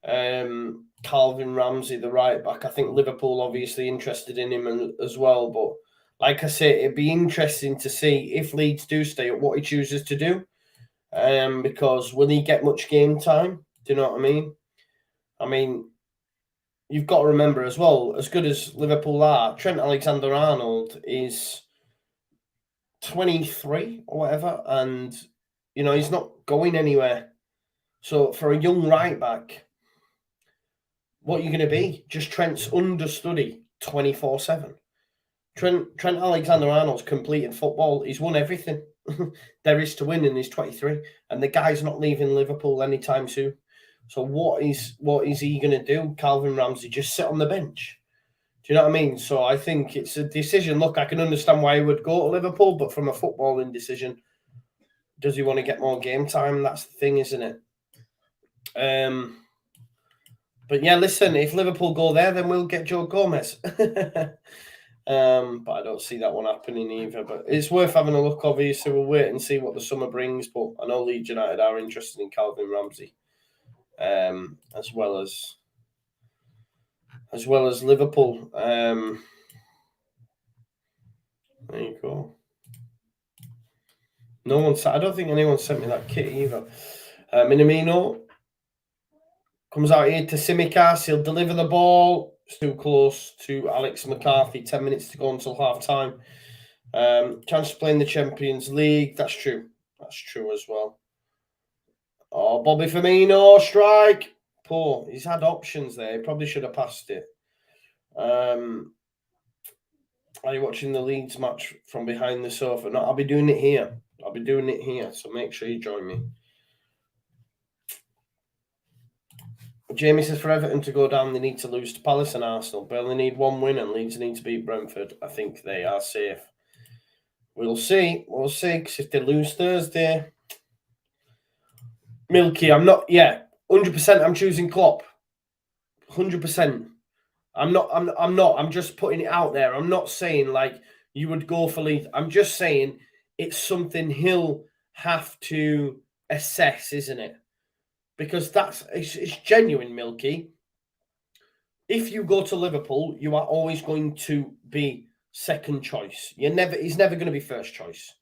Calvin Ramsey, the right back. I think Liverpool obviously interested in him as well. But like I say, it'd be interesting to see if Leeds do stay up, what he chooses to do. Because will he get much game time? Do you know what I mean? I mean, you've got to remember as well, as good as Liverpool are, Trent Alexander-Arnold is 23 or whatever, and he's not going anywhere. So for a young right back, what are you going to be? Just Trent's understudy 24/7. Trent Alexander-Arnold's completed football. He's won everything there is to win, and he's 23, and the guy's not leaving Liverpool anytime soon. So what is he going to do? Calvin Ramsey just sit on the bench? Do you know what I mean? So I think it's a decision. Look, I can understand why he would go to Liverpool, but from a footballing decision, does he want to get more game time? That's the thing, isn't it? But yeah, listen, if Liverpool go there, then we'll get Joe Gomez. But I don't see that one happening either. But it's worth having a look, obviously. We'll wait and see what the summer brings. But I know Leeds United are interested in Calvin Ramsey, as well as Liverpool. There you go. I don't think anyone sent me that kit either. Minamino comes out here to Tsimikas. He'll deliver the ball. It's too close to Alex McCarthy. 10 minutes to go until half time. Chance to play in the Champions League. That's true. That's true as well. Oh, Bobby Firmino, strike. Poor. He's had options there. He probably should have passed it. Are you watching the Leeds match from behind the sofa? No, I'll be doing it here. So make sure you join me. Jamie says for Everton to go down, they need to lose to Palace and Arsenal. Burnley need one win and Leeds need to beat Brentford. I think they are safe. We'll see. Because if they lose Thursday, Milky, I'm not. Yeah, 100%. I'm choosing Klopp. 100%. I'm not. I'm just putting it out there. I'm not saying like you would go for Leeds. I'm just saying it's something he'll have to assess, isn't it? Because it's genuine, Milky. If you go to Liverpool, you are always going to be second choice. He's never going to be first choice,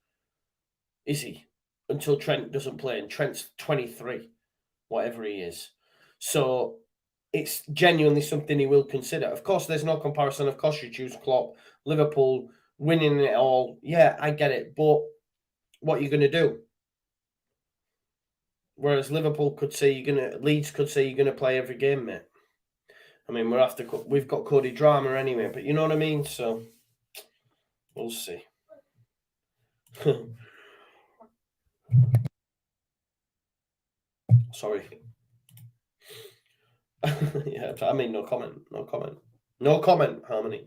is he? Until Trent doesn't play, and Trent's 23, whatever he is. So it's genuinely something he will consider. Of course, there's no comparison. Of course, you choose Klopp, Liverpool, winning it all. Yeah, I get it. But what are you going to do? Whereas Liverpool could say Leeds could say you're going to play every game, mate. I mean, we've got Cody Drama anyway, but you know what I mean? So we'll see. Sorry. Yeah, I mean, no comment, Harmony.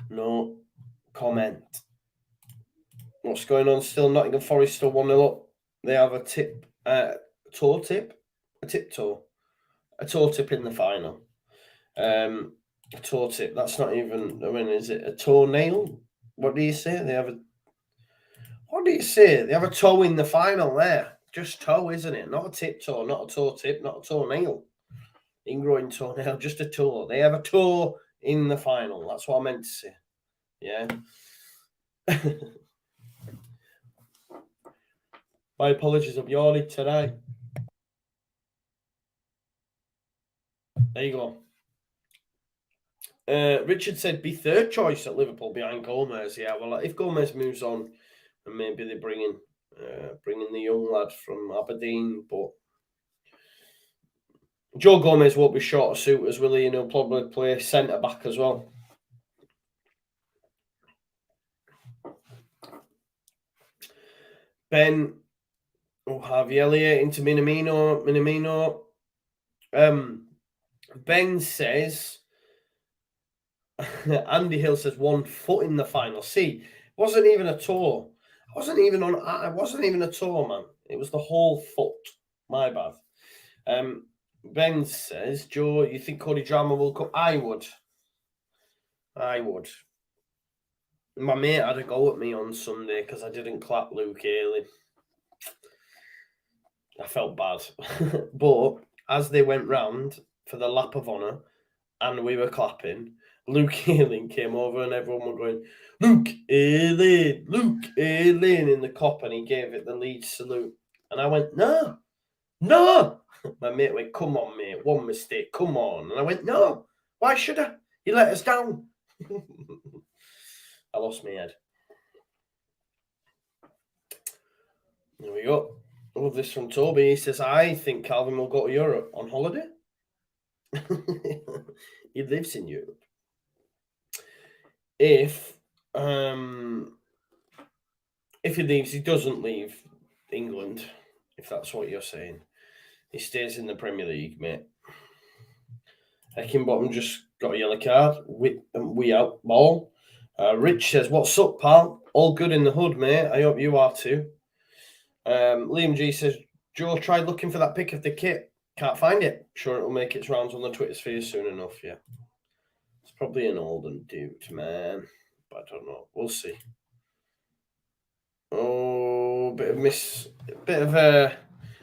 No comment. What's going on still? Nottingham Forest still 1-0 up. They have a toe tip in the final. A toe tip. That's not even. I mean, is it a toenail? What do you say? They have a toe in the final there. Just toe, isn't it? Not a tip toe, not a toe tip, not a toenail. Ingrowing toenail, just a toe. They have a toe in the final. That's what I meant to say. Yeah. My apologies, I'm yawning today. There you go. Richard said be third choice at Liverpool behind Gomez. Yeah, well, if Gomez moves on, and maybe they bring in the young lad from Aberdeen, but Joe Gomez won't be short of suitors, will he? And he'll probably play centre back as well. Ben Oh, Harvey Elliott into Minamino. Ben says, Andy Hill says 1 foot in the final. See, it wasn't even a toe. I wasn't even a toe, man. It was the whole foot. My bad. Ben says, Joe, you think Cody Drama will come? I would. My mate had a go at me on Sunday because I didn't clap Luke Haley. I felt bad. But as they went round for the lap of honour and we were clapping, Luke Ayling came over and everyone were going, Luke Ayling in the cop, and he gave it the lead salute. And I went, no. My mate went, come on, mate, one mistake, come on. And I went, no, why should I? You let us down. I lost my head. There we go. I love this from Toby. He says, I think Calvin will go to Europe on holiday. He lives in Europe. If he leaves, he doesn't leave England, if that's what you're saying. He stays in the Premier League, mate. Heckingbottom just got a yellow card. We out ball. Rich says, what's up, pal? All good in the hood, mate. I hope you are too. Liam G says, Joe tried looking for that pic of the kit. Can't find it. Sure it'll make its rounds on the Twitter sphere soon enough, yeah. It's probably an olden dude, man. But I don't know. We'll see. Oh, bit of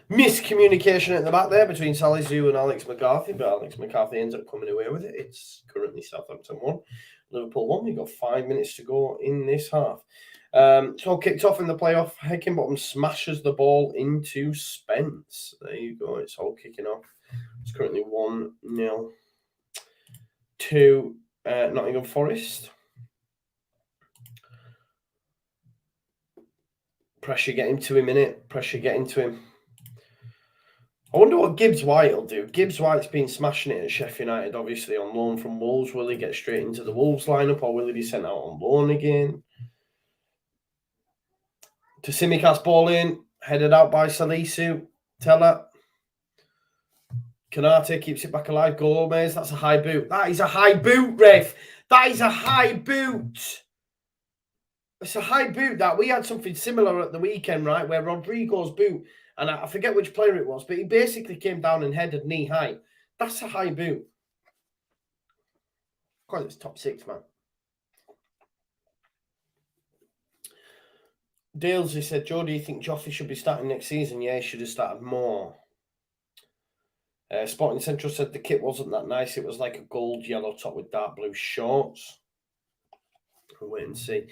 miscommunication at the back there between Sally Zoo and Alex McCarthy, but Alex McCarthy ends up coming away with it. It's currently Southampton 1, Liverpool 1. We've got 5 minutes to go in this half. It's all kicked off in the playoff. Heckingbottom smashes the ball into Spence. There you go. It's all kicking off. It's currently 1-0 to Nottingham Forest. Pressure getting to him, innit? Pressure getting to him. I wonder what Gibbs White will do. Gibbs White's been smashing it at Sheffield United, obviously on loan from Wolves. Will he get straight into the Wolves lineup, or will he be sent out on loan again? To Tsimikas ball in, headed out by Salisu. Teller. Kanate keeps it back alive. Gomez, that's a high boot. That is a high boot, ref. That is a high boot. It's a high boot that. We had something similar at the weekend, right, where Rodrigo's boot, and I forget which player it was, but he basically came down and headed knee high. That's a high boot. God, it's top 6, man. Dales, he said, Joe, do you think Joffrey should be starting next season? Yeah, he should have started more. Sporting Central said the kit wasn't that nice. It was like a gold yellow top with dark blue shorts. We'll wait and see.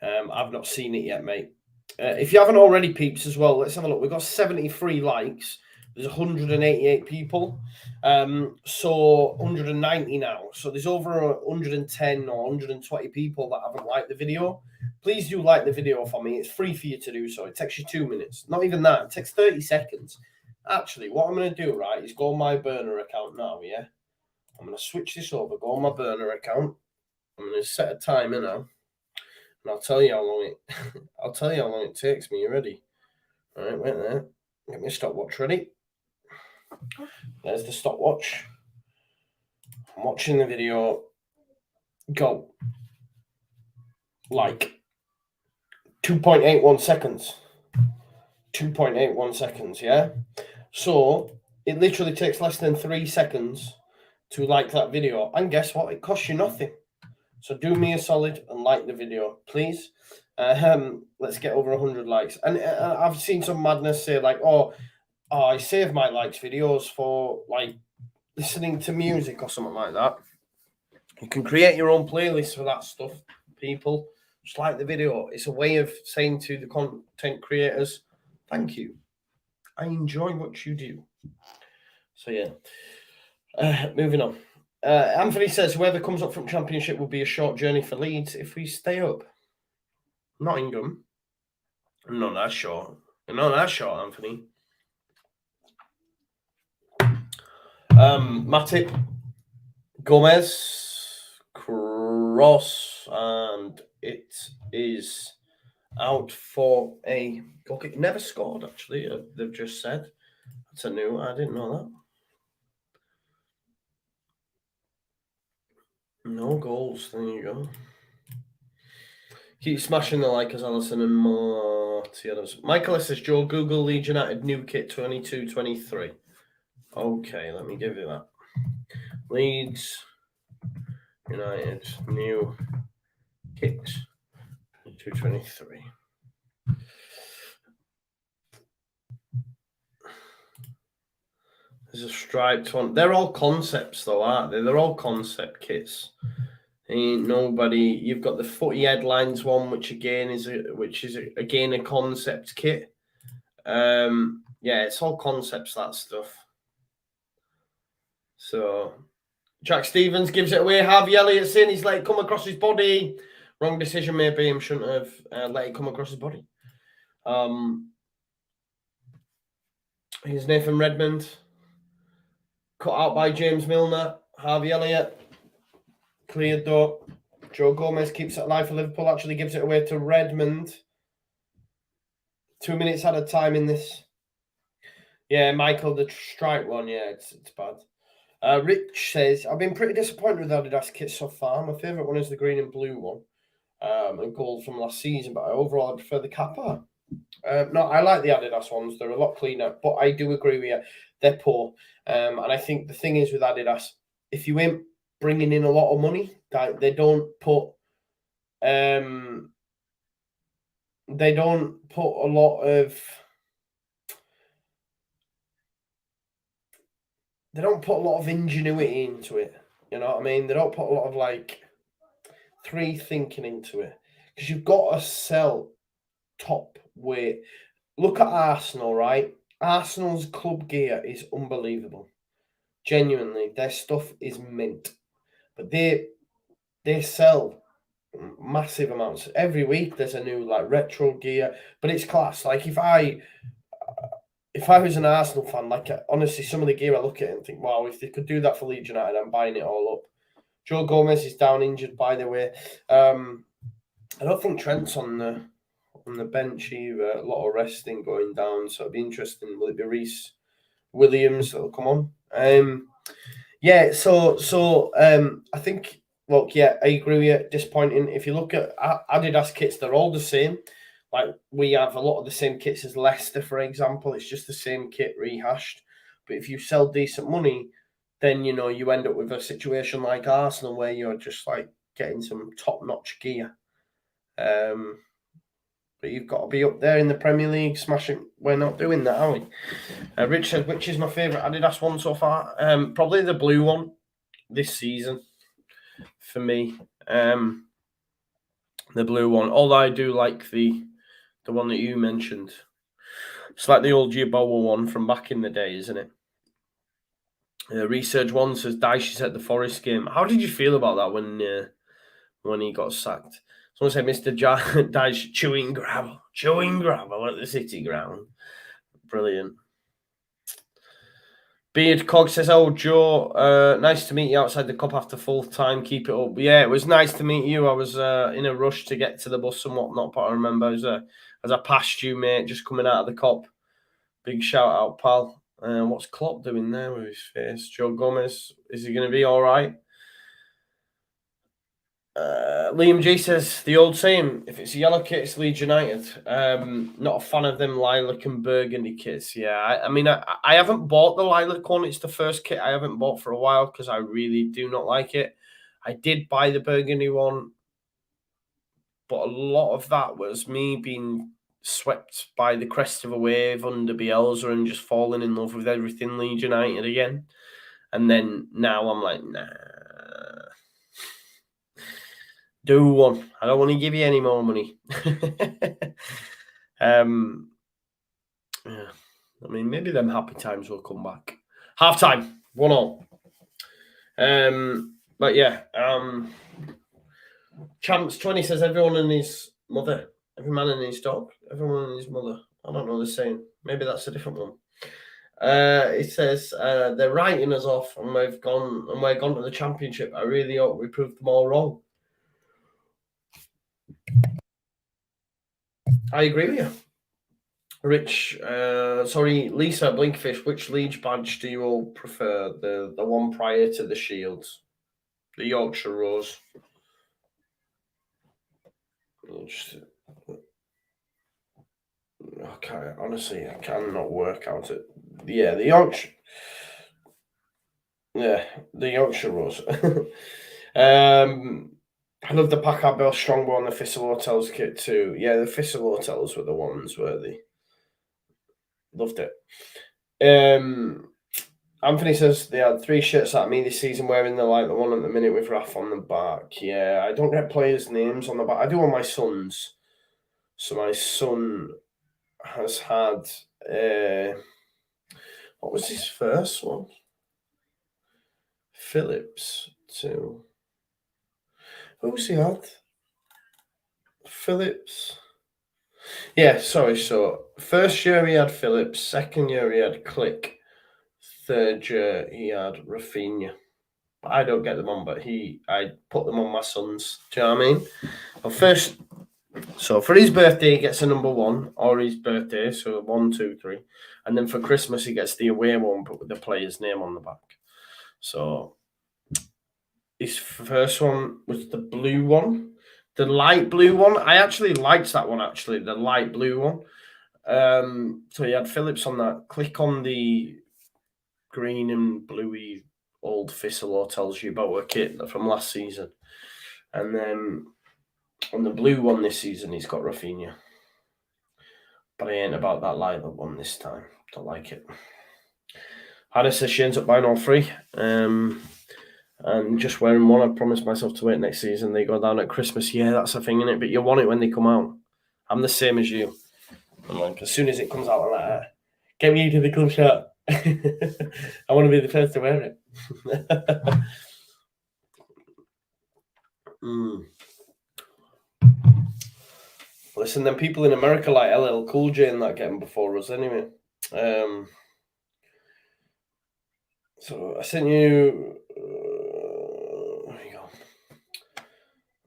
I've not seen it yet, mate. If you haven't already, peeps, as well, let's have a look. We've got 73 likes. There's 188 people. So 190 now. So there's over 110 or 120 people that haven't liked the video. Please do like the video for me. It's free for you to do so. It takes you 2 minutes. Not even that. It takes 30 seconds. Actually, what I'm going to do, right, is go on my burner account now, yeah? I'm going to switch this over, go on my burner account. I'm going to set a timer now. And I'll tell you how long it takes me. You ready? All right, wait there. Get my stopwatch ready. There's the stopwatch. I'm watching the video. Go. Like 2.81 seconds. 2.81 seconds, yeah? So it literally takes less than 3 seconds to like that video. And guess what? It costs you nothing. So do me a solid and like the video, please. Let's get over 100 likes. And I've seen some madness say like, oh, I save my likes videos for like listening to music or something like that. You can create your own playlist for that stuff, people. Just like the video. It's a way of saying to the content creators, thank you. I enjoy what you do. So yeah. Moving on. Anthony says, whoever comes up from Championship will be a short journey for Leeds if we stay up. Nottingham. Not that short. Not that short, Anthony. Matip, Gomez, Cross, and it is out for a goal kick. Never scored, actually, they've just said. That's a new, I didn't know that. No goals, there you go. Keep smashing the like as Alison and Marty others. Michael says, Joe, Google Leeds United new kit 22-23. Okay, let me give you that. Leeds United new kit 22-23. There's a striped one. They're all concepts, though, aren't they? They're all concept kits. Ain't nobody. You've got the footy headlines one, which is again a concept kit. Yeah, it's all concepts, that stuff. So Jack Stevens gives it away. Harvey Elliott's in. He's let it come across his body. Wrong decision, maybe. Him shouldn't have let it come across his body. Here's Nathan Redmond. Cut out by James Milner. Harvey Elliott. Cleared though. Joe Gomez keeps it alive for Liverpool. Actually gives it away to Redmond. 2 minutes at a time in this. Yeah, Michael, the strike one. Yeah, it's bad. Rich says, I've been pretty disappointed with Adidas kits so far. My favourite one is the green and blue one. And gold from last season, but overall I prefer the Kappa. No, I like the Adidas ones. They're a lot cleaner, but I do agree with you. They're poor. And I think the thing is with Adidas, if you ain't bringing in a lot of money, they don't put a lot of... They don't put a lot of ingenuity into it. You know what I mean? They don't put a lot of, like, thinking into it. Because you've got to sell top weight. Look at Arsenal, right? Arsenal's club gear is unbelievable. Genuinely, their stuff is mint. But they sell massive amounts. Every week there's a new, like, retro gear. But it's class. Like, if I was an Arsenal fan, like, honestly, some of the gear I look at it and think, wow, if they could do that for Leeds United, I'm buying it all up. Joe Gomez is down injured, by the way. I don't think Trent's on the bench either. A lot of resting going down, so it'll be interesting. Will it be Reece Williams that'll come on? Yeah, so I think, look, yeah, I agree with you. Disappointing. If you look at Adidas kits, they're all the same. Like, we have a lot of the same kits as Leicester, for example. It's just the same kit rehashed. But if you sell decent money, then, you know, you end up with a situation like Arsenal where you're just, like, getting some top-notch gear. But you've got to be up there in the Premier League smashing. We're not doing that, are we? Rich says, which is my favourite Adidas one so far? Probably the blue one this season for me. The blue one. Although I do like the one that you mentioned. It's like the old Giaboa one from back in the day, isn't it? Research one says Dyche at the Forest game. How did you feel about that when he got sacked? Someone said Mr. Dyche chewing gravel at the City ground. Brilliant. Beard Cog says, oh, Joe, nice to meet you outside the cup after full time. Keep it up. Yeah, it was nice to meet you. I was in a rush to get to the bus and whatnot, but I remember as I passed you, mate, just coming out of the cup. Big shout out, pal. What's Klopp doing there with his face? Joe Gomez, is he going to be all right? Liam G says, the old saying, if it's a yellow kit, it's Leeds United. Not a fan of them lilac and burgundy kits. Yeah, I mean, I haven't bought the lilac one. It's the first kit I haven't bought for a while because I really do not like it. I did buy the burgundy one, but a lot of that was me being swept by the crest of a wave under Bielsa and just falling in love with everything Leeds United again. And then now I'm like, nah. Do one. I don't want to give you any more money. Yeah. I mean, maybe them happy times will come back. Half time, 1-1. But yeah, Champs 20 says everyone and his mother, every man and his dog, everyone and his mother. I don't know the saying. Maybe that's a different one. It says they're writing us off and we're gone to the Championship. I really hope we proved them all wrong. I agree with you. Rich, Lisa Blinkfish, which Leeds badge do you all prefer? The one prior to the Shields? The Yorkshire Rose? Okay, honestly, I cannot work out it. Yeah, the Yorkshire. Yeah, the Yorkshire Rose. I love the Packard Bell Strongbow and the Thistle Hotels kit too. Yeah, the Thistle Hotels were the ones, were they? Loved it. Anthony says they had 3 shirts at me this season wearing the one at the minute with Raf on the back. Yeah, I don't get players' names on the back. I do on my son's. So my son has had what was his first one? Phillips too. Who's he had? Phillips. Yeah, sorry. So first year he had Phillips, second year he had Click, third year he had Rafinha. I don't get them on, but I put them on my sons. Do you know what I mean? Well, first, so for his birthday he gets a number 1, or his birthday, so 1, 2, 3, and then for Christmas he gets the away one, but with the player's name on the back. So his first one was the blue one. The light blue one, I actually liked that one, the light blue one. So he had Phillips on that. Click on the green and bluey old Thistle Hotels Yeboah kit from last season. And then on the blue one this season, he's got Rafinha. But I ain't about that lilac one this time. Don't like it. Hannah says she ends up buying all 3. And just wearing one, I promised myself to wait next season. They go down at Christmas. Yeah, that's a thing, innit? But you want it when they come out. I'm the same as you. I'm like, as soon as it comes out, I'm like, get me into the club shirt. I want to be the first to wear it. Listen, then people in America like LL Cool J and that getting before us anyway. So I sent you. There you go.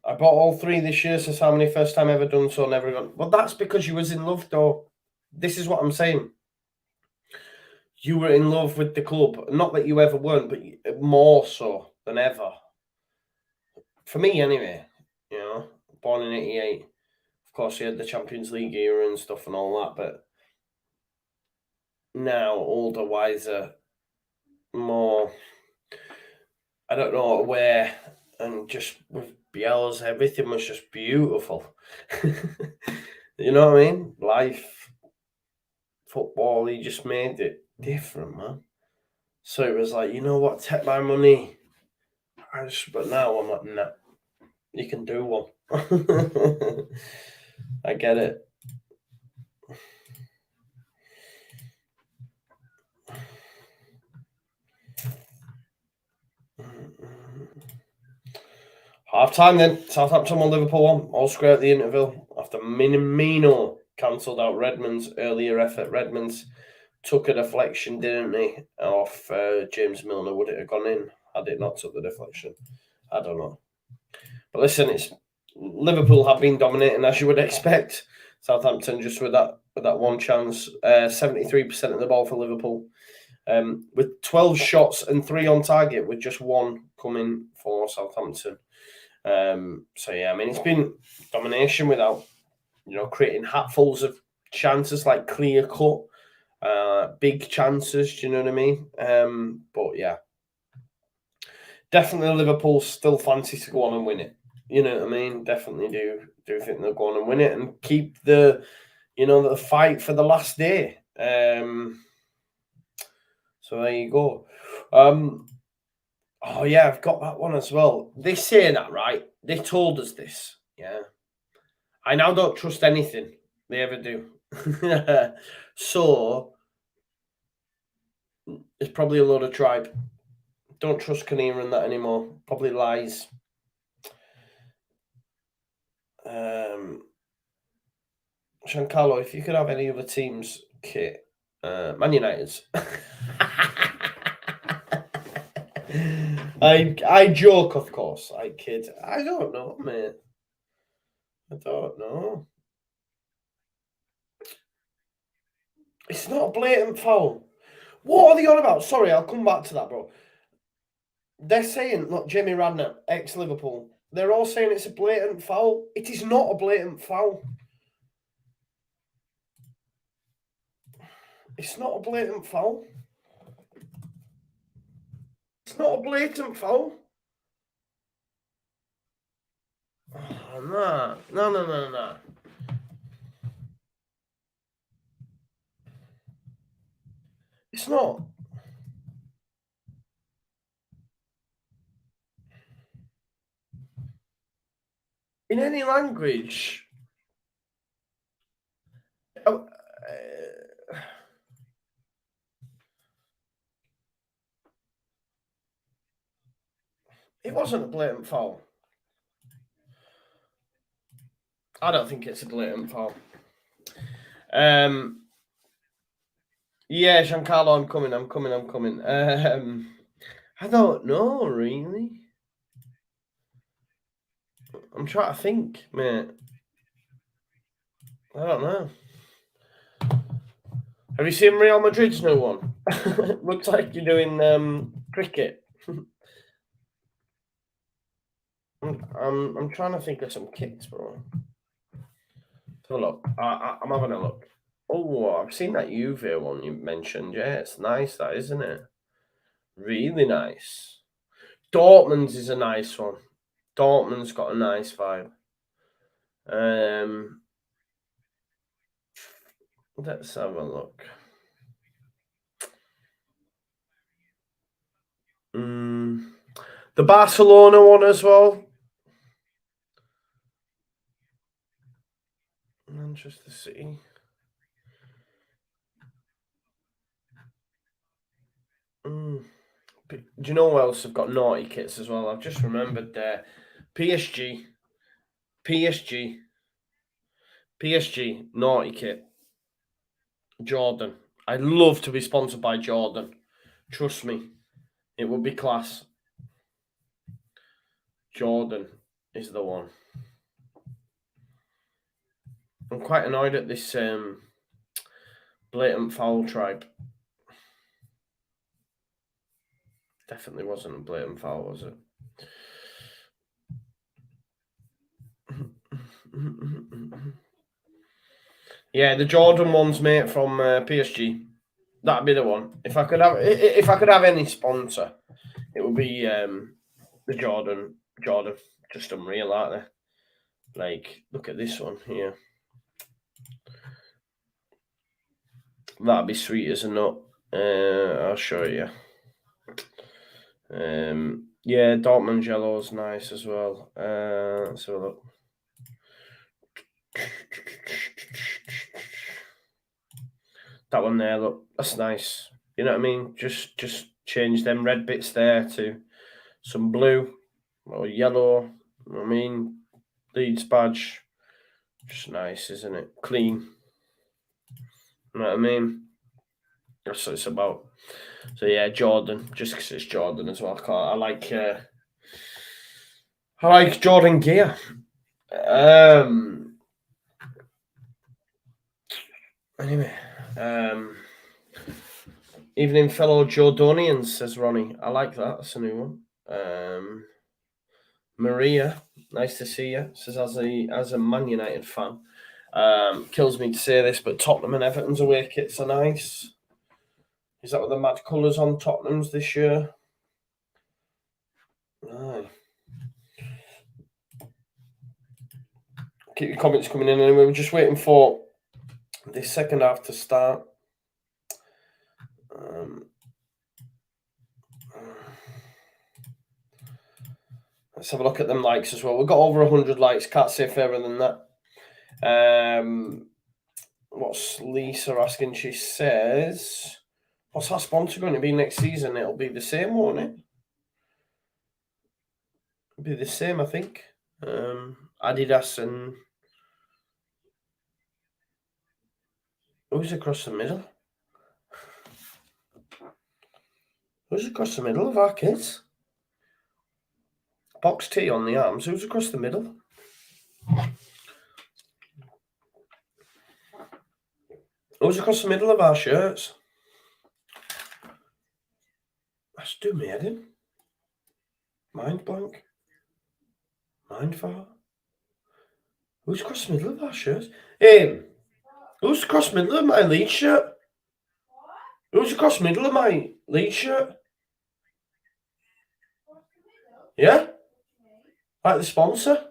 I bought all 3 this year, says how many first time ever done so, never gone. Well, that's because you was in love, though. This is what I'm saying. You were in love with the club. Not that you ever weren't, but more so than ever. For me, anyway. You know, born in 88. Of course, he had the Champions League era and stuff and all that, but now, older, wiser, more, I don't know, aware, and just with Biel's, everything was just beautiful. You know what I mean? Life, football, he just made it different, man. So it was like, you know what, take my money. But now I'm like, nah, you can do one. I get it. Half time then. Southampton 1, Liverpool 1. All square at the interval after Minamino cancelled out Redmond's earlier effort. Redmond's took a deflection, didn't he, off James Milner? Would it have gone in had it not took the deflection? I don't know. But listen, it's Liverpool have been dominating as you would expect. Southampton just with that one chance, 73% of the ball for Liverpool, with 12 shots and 3 on target, with just 1 coming for Southampton. So yeah, I mean it's been domination without, creating hatfuls of chances, like clear cut, big chances. Do you know what I mean? But yeah, definitely Liverpool still fancy to go on and win it. You know what I mean? Definitely do think they'll go on and win it and keep the fight for the last day. So there you go. Oh yeah, I've got that one as well. They say that, right? They told us this. Yeah. I now don't trust anything they ever do. So it's probably a load of tripe. Don't trust Kinnear and that anymore. Probably lies. Giancarlo, if you could have any other team's kit, Man United's. I joke, of course. I kid. I don't know, mate. I don't know. It's not a blatant foul. What are they on about? Sorry, I'll come back to that, bro. They're saying, look, Jamie Radner, ex-Liverpool, they're all saying it's a blatant foul. It is not a blatant foul. It's not a blatant foul. It's not a blatant foul. Oh, nah. No. It's not. In any language. It wasn't a blatant foul. I don't think it's a blatant foul. Yeah, Giancarlo, I'm coming. I don't know, really. I'm trying to think, mate. I don't know. Have you seen Real Madrid's new one? Looks like you're doing cricket. I'm trying to think of some kicks, bro. Have a look. I'm having a look. Oh, I've seen that Juve one you mentioned. Yeah, it's nice, that, isn't it? Really nice. Dortmund's is a nice one. Dortmund's got a nice vibe. Let's have a look. The Barcelona one as well. Manchester City. Do you know who else have got naughty kits as well? I've just remembered there. PSG, naughty kit. Jordan. I'd love to be sponsored by Jordan. Trust me, it would be class. Jordan is the one. I'm quite annoyed at this blatant foul tribe. Definitely wasn't a blatant foul, was it? Yeah, the Jordan ones, mate, from PSG. That'd be the one. If I could have any sponsor, it would be the Jordan. Just unreal, aren't they? Like, look at this one here. That'd be sweet as a nut. I'll show you. Yeah, Dortmund yellow's nice as well. Let's have a look. That one there, look, that's nice. You know what I mean? Just change them red bits there to some blue or yellow. You know what I mean? Leeds badge. Just nice, isn't it? Clean. You know what I mean? That's what it's about. So yeah, Jordan, just because it's Jordan as well. I like Jordan gear. Anyway, evening, fellow Jordanians, says Ronnie. I like that. That's a new one. Maria, nice to see you. Says as a Man United fan, kills me to say this, but Tottenham and Everton's away kits are nice. Is that with the mad colours on Tottenham's this year? Aye. Keep your comments coming in anyway. We're just waiting for this second half to start. Let's have a look at them likes as well. We've got over 100 likes. Can't say fairer than that. What's Lisa asking? She says, what's our sponsor going to be next season? It'll be the same, won't it? It'll be the same, I think. Adidas and... Who's across the middle? Who's across the middle of our kids? Box T on the arms. Who's across the middle? Who's across the middle of our shirts? That's do me head in. Mind blank. Mind fart. Who's across the middle of our shirts? Who's across the middle of my Leeds shirt? Who's across the middle of my Leeds shirt? Yeah? Like the sponsor?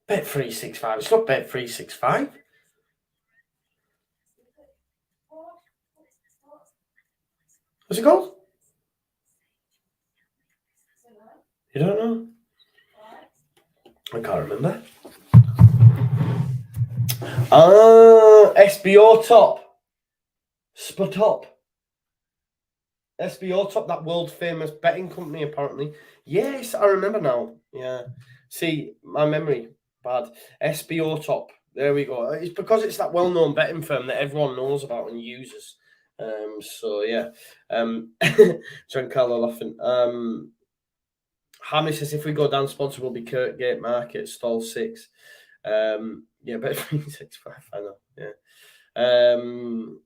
Bet365. It's not Bet365. What's it called? You don't know? I can't remember. SBO Top. Spotop. SBO Top, that world famous betting company, apparently. Yes, I remember now. Yeah. See, my memory bad. SBO Top. There we go. It's because it's that well-known betting firm that everyone knows about and uses. So yeah. Giancarlo laughing. Hammy says if we go down, sponsor will be Kirkgate Market, stall 6. Yeah, bet 365. I know. Yeah.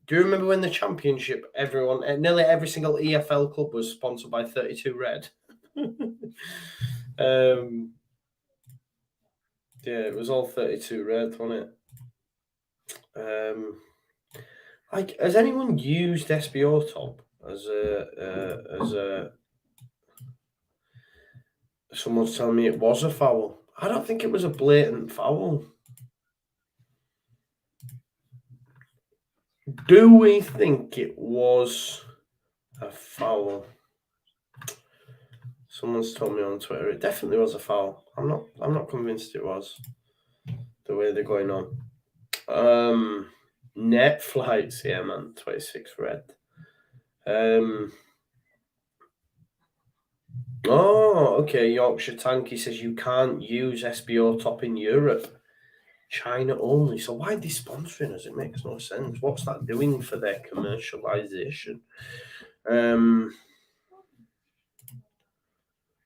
Do you remember when the championship, nearly every single EFL club was sponsored by 32 Red? Yeah, it was all 32 Red, wasn't it? Like, has anyone used SBO Top as a? Someone's telling me it was a foul. I don't think it was a blatant foul. Do we think it was a foul? Someone's told me on Twitter it definitely was a foul. I'm not convinced it was. The way they're going on. Net flights, yeah, man. 26 Red. Oh, okay. Yorkshire Tanky says you can't use SBO Top in Europe. China only. So why are they sponsoring us? It makes no sense. What's that doing for their commercialization?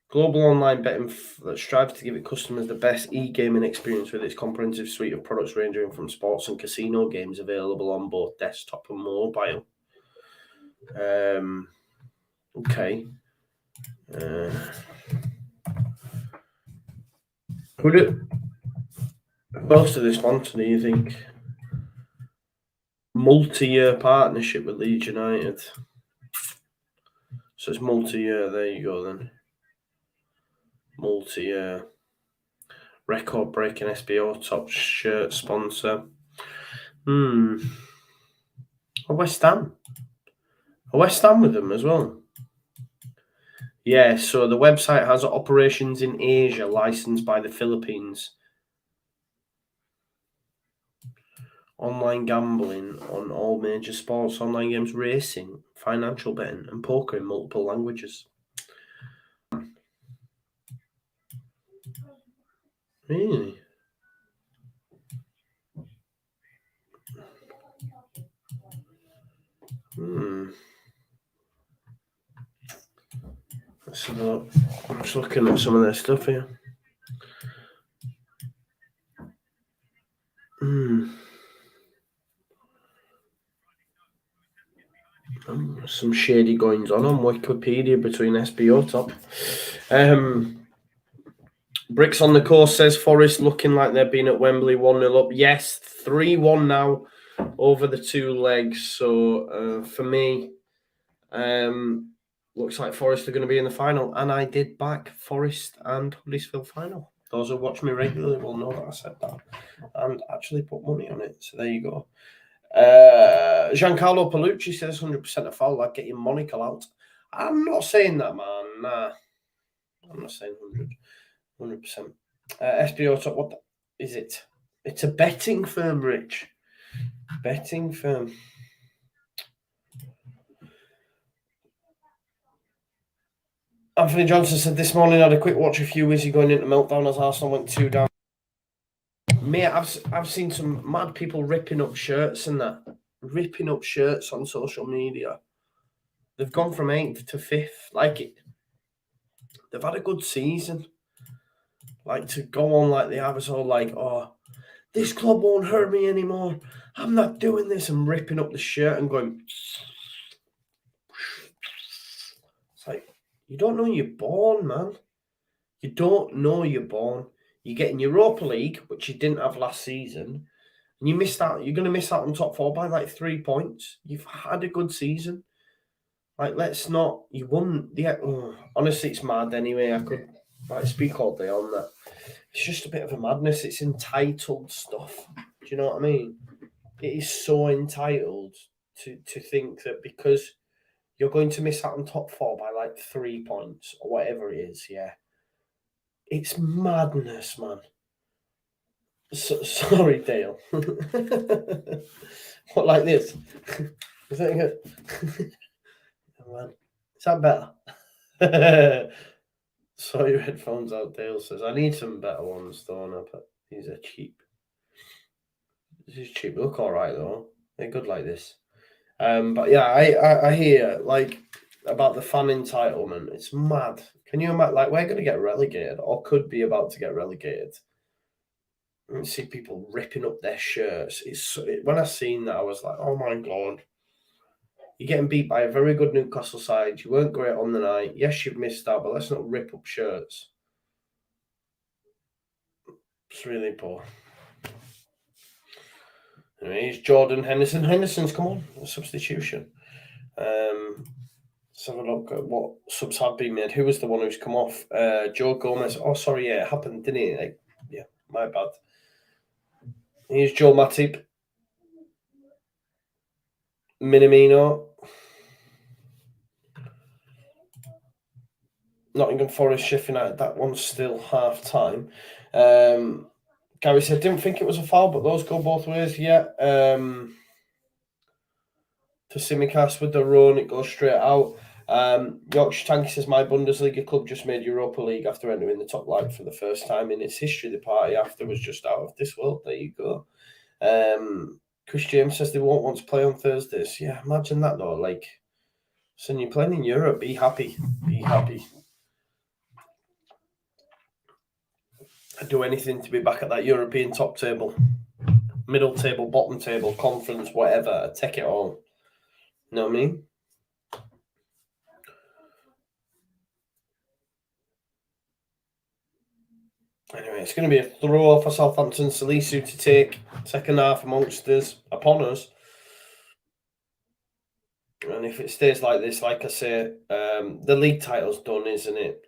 Global online betting that strives to give its customers the best e-gaming experience with its comprehensive suite of products ranging from sports and casino games available on both desktop and mobile. Okay. Who else do they sponsor, do you think? Multi-year partnership with Leeds United. So it's multi-year. There you go then. Multi-year. Record-breaking SBO Top shirt sponsor. A West Ham. A West Ham with them as well. Yeah, so the website has operations in Asia licensed by the Philippines. Online gambling on all major sports, online games, racing, financial betting, and poker in multiple languages. Really? Let's have a look. I'm just looking at some of their stuff here. Some shady goings on Wikipedia between SBO Top. Bricks on the Course says Forest looking like they've been at Wembley 1-0 up. Yes, 3-1 now over the two legs. So for me, looks like Forest are going to be in the final. And I did back Forest and Huddersfield final. Those who watch me regularly will know that I said that and actually put money on it. So there you go. Giancarlo Palucci says 100% a foul, like getting Monaco out. I'm not saying that, man. Nah, I'm not saying 100%. SBO Top, what is it? It's a betting firm, Rich. Betting firm. Anthony Johnson said this morning I had a quick watch a few weeks ago going into meltdown as Arsenal went 2 down. Mate, I've seen some mad people ripping up shirts and that. Ripping up shirts on social media. They've gone from 8th to 5th. Like it. They've had a good season. Like to go on like they have, it's all like, oh, this club won't hurt me anymore. I'm not doing this. I'm ripping up the shirt and going. It's like, you don't know you're born, man. You don't know you're born. You're getting Europa League, which you didn't have last season, and you missed out. You're going to miss out on top four by like 3 points. You've had a good season. Like, let's not. You won. Yeah. Honestly, it's mad. Anyway, I could speak all day on that. It's just a bit of a madness. It's entitled stuff. Do you know what I mean? It is so entitled to think that because you're going to miss out on top four by like 3 points or whatever it is. Yeah. It's madness, man. Sorry, Dale. What, like this? Is that good? Is that better? Sorry, your headphones out, Dale says. I need some better ones, don't I? But these are cheap. This is cheap. They look all right, though. They're good like this. But yeah, I hear, like, about the fan entitlement. It's mad. Can you imagine? Like, we're going to get relegated or could be about to get relegated. And see people ripping up their shirts. When I seen that, I was like, oh my God. You're getting beat by a very good Newcastle side. You weren't great on the night. Yes, you've missed out, but let's not rip up shirts. It's really poor. Anyway, here's Jordan Henderson. Henderson's come on, a substitution. Let's have a look at what subs have been made. Who was the one who's come off? Joe Gomez. Oh, sorry, yeah, it happened, didn't it? Yeah, my bad. Here's Joe Matip. Minamino. Nottingham Forest, Sheffield United. That one's still half time. Gary said, didn't think it was a foul, but those go both ways. Yeah. To Simicast with the run, it goes straight out. Yorkshire Tanky says, my Bundesliga club just made Europa League after entering the top line for the first time in its history. The party after was just out of this world. There you go. Chris James says they won't want to play on Thursdays. Yeah, imagine that though. Like, so you're playing in Europe, be happy. Be happy. I'd do anything to be back at that European top table. Middle table, bottom table, conference, whatever. I'd take it all. You know what I mean? Anyway, it's going to be a throw for Southampton. Salisu to take second half amongst us, upon us. And if it stays like this, like I say, the league title's done, isn't it?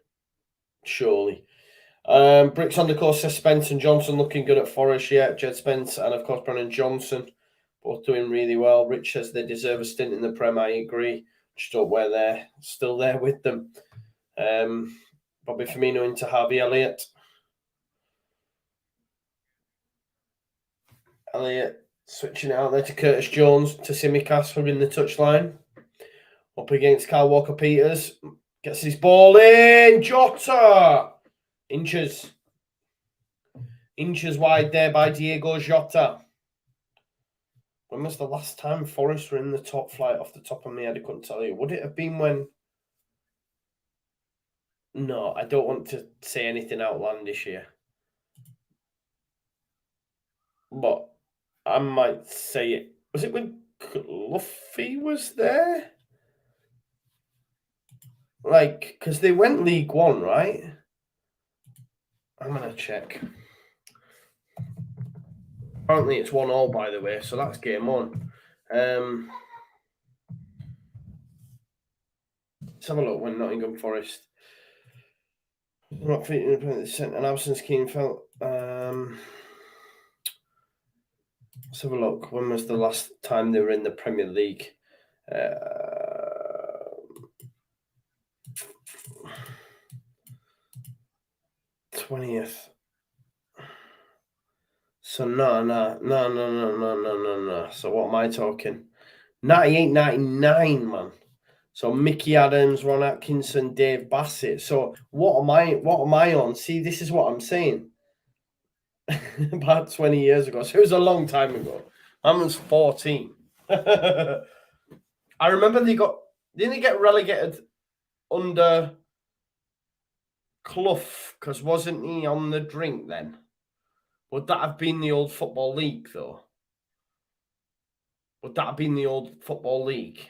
Surely. Bricks on the course says Spence and Johnson looking good at Forest. Yeah, Jed Spence and, of course, Brennan Johnson both doing really well. Rich says they deserve a stint in the Prem. I agree. Just hope we're there, still there with them. Bobby Firmino into Harvey Elliott. Elliott switching it out there to Curtis Jones, to Simicast, who in the touchline. Up against Kyle Walker-Peters. Gets his ball in. Jota! Inches wide there by Diego Jota. When was the last time Forest were in the top flight? Off the top of my head, I couldn't tell you. Would it have been when... No, I don't want to say anything outlandish here. But I might say it. Was it when Cluffy was there? Like, because they went League One, right? I'm going to check. Apparently it's 1-1, by the way, so that's game on. Let's have a look when Nottingham Forest. Not featuring an absence Keane felt. Let's have a look. When was the last time they were in the Premier League? 20th. So no. So what am I talking? 98, 99, man. So Mickey Adams, Ron Atkinson, Dave Bassett. So what am I on? See, this is what I'm saying. About 20 years ago. So it was a long time ago. I was 14. I remember didn't they get relegated under Clough? Because wasn't he on the drink then? Would that have been the old Football League though? Would that have been the old Football League?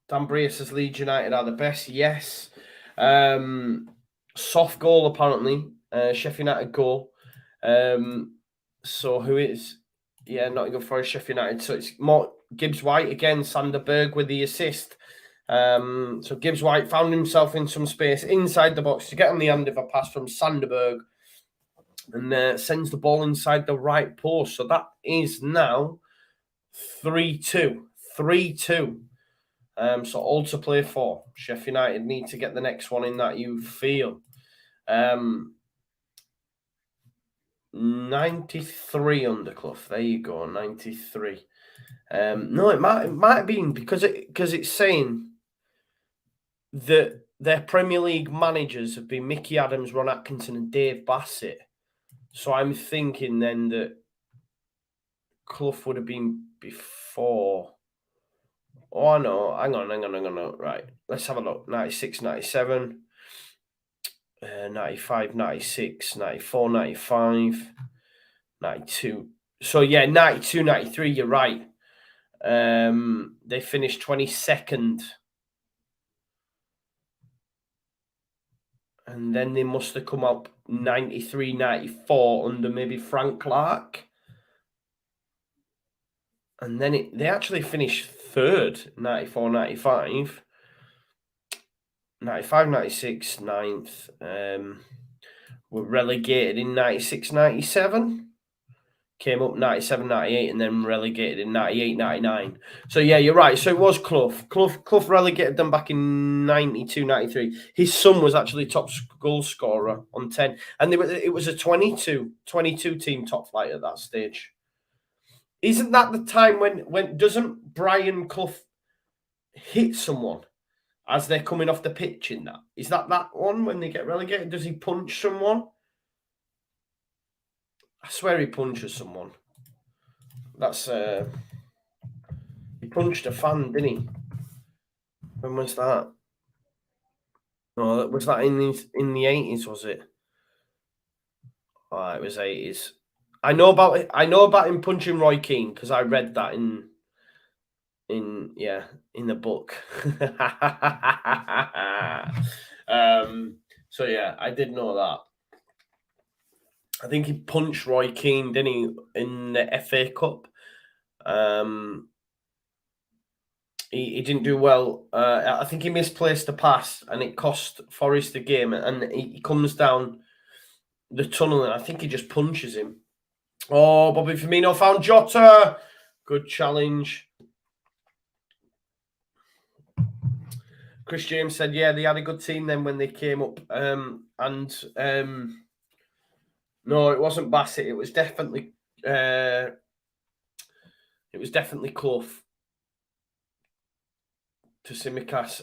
Dan Brea says Leeds United are the best. Yes. Soft goal, apparently. Sheffield United goal. So who is? Yeah, Nottingham Forest, Sheffield United. So it's more Gibbs White again, Sander Berg with the assist. So Gibbs White found himself in some space inside the box to get on the end of a pass from Sanderberg and sends the ball inside the right post. So that is now 3-2. 3-2. So all to play for. Sheffield United need to get the next one in that, you feel. 93 Underclough. There you go, 93. No, it might have been because it's saying that their Premier League managers have been Mickey Adams, Ron Atkinson, and Dave Bassett. So I'm thinking then that Clough would have been before. Oh no, hang on. Right, let's have a look. 96, 97, 95, 96, 94, 95, 92. So yeah, 92, 93, you're right. They finished 22nd. And then they must have come up 93, 94 under maybe Frank Clark. And then they actually finished third, 94, 95. 95, 96, 9th. Were relegated in 96, 97. Came up 97, 98, and then relegated in 98, 99. So, yeah, you're right. So it was Clough. Clough relegated them back in 92, 93. His son was actually top goal scorer on 10. And it was a 22 team top flight at that stage. Isn't that the time when doesn't Brian Clough hit someone as they're coming off the pitch in that? Is that one when they get relegated? Does he punch someone? I swear he punches someone. That's he punched a fan, didn't he? When was that? No, was that in the 80s? Was it? Oh, it was 80s. I know about him punching Roy Keane because I read that in the book. So yeah, I did know that. I think he punched Roy Keane, didn't he, in the FA Cup? He didn't do well. I think he misplaced the pass, and it cost Forest the game. And he comes down the tunnel, and I think he just punches him. Oh, Bobby Firmino found Jota. Good challenge. Chris James said, yeah, they had a good team then when they came up. No, it wasn't Bassett. It was definitely Clough to Simicast.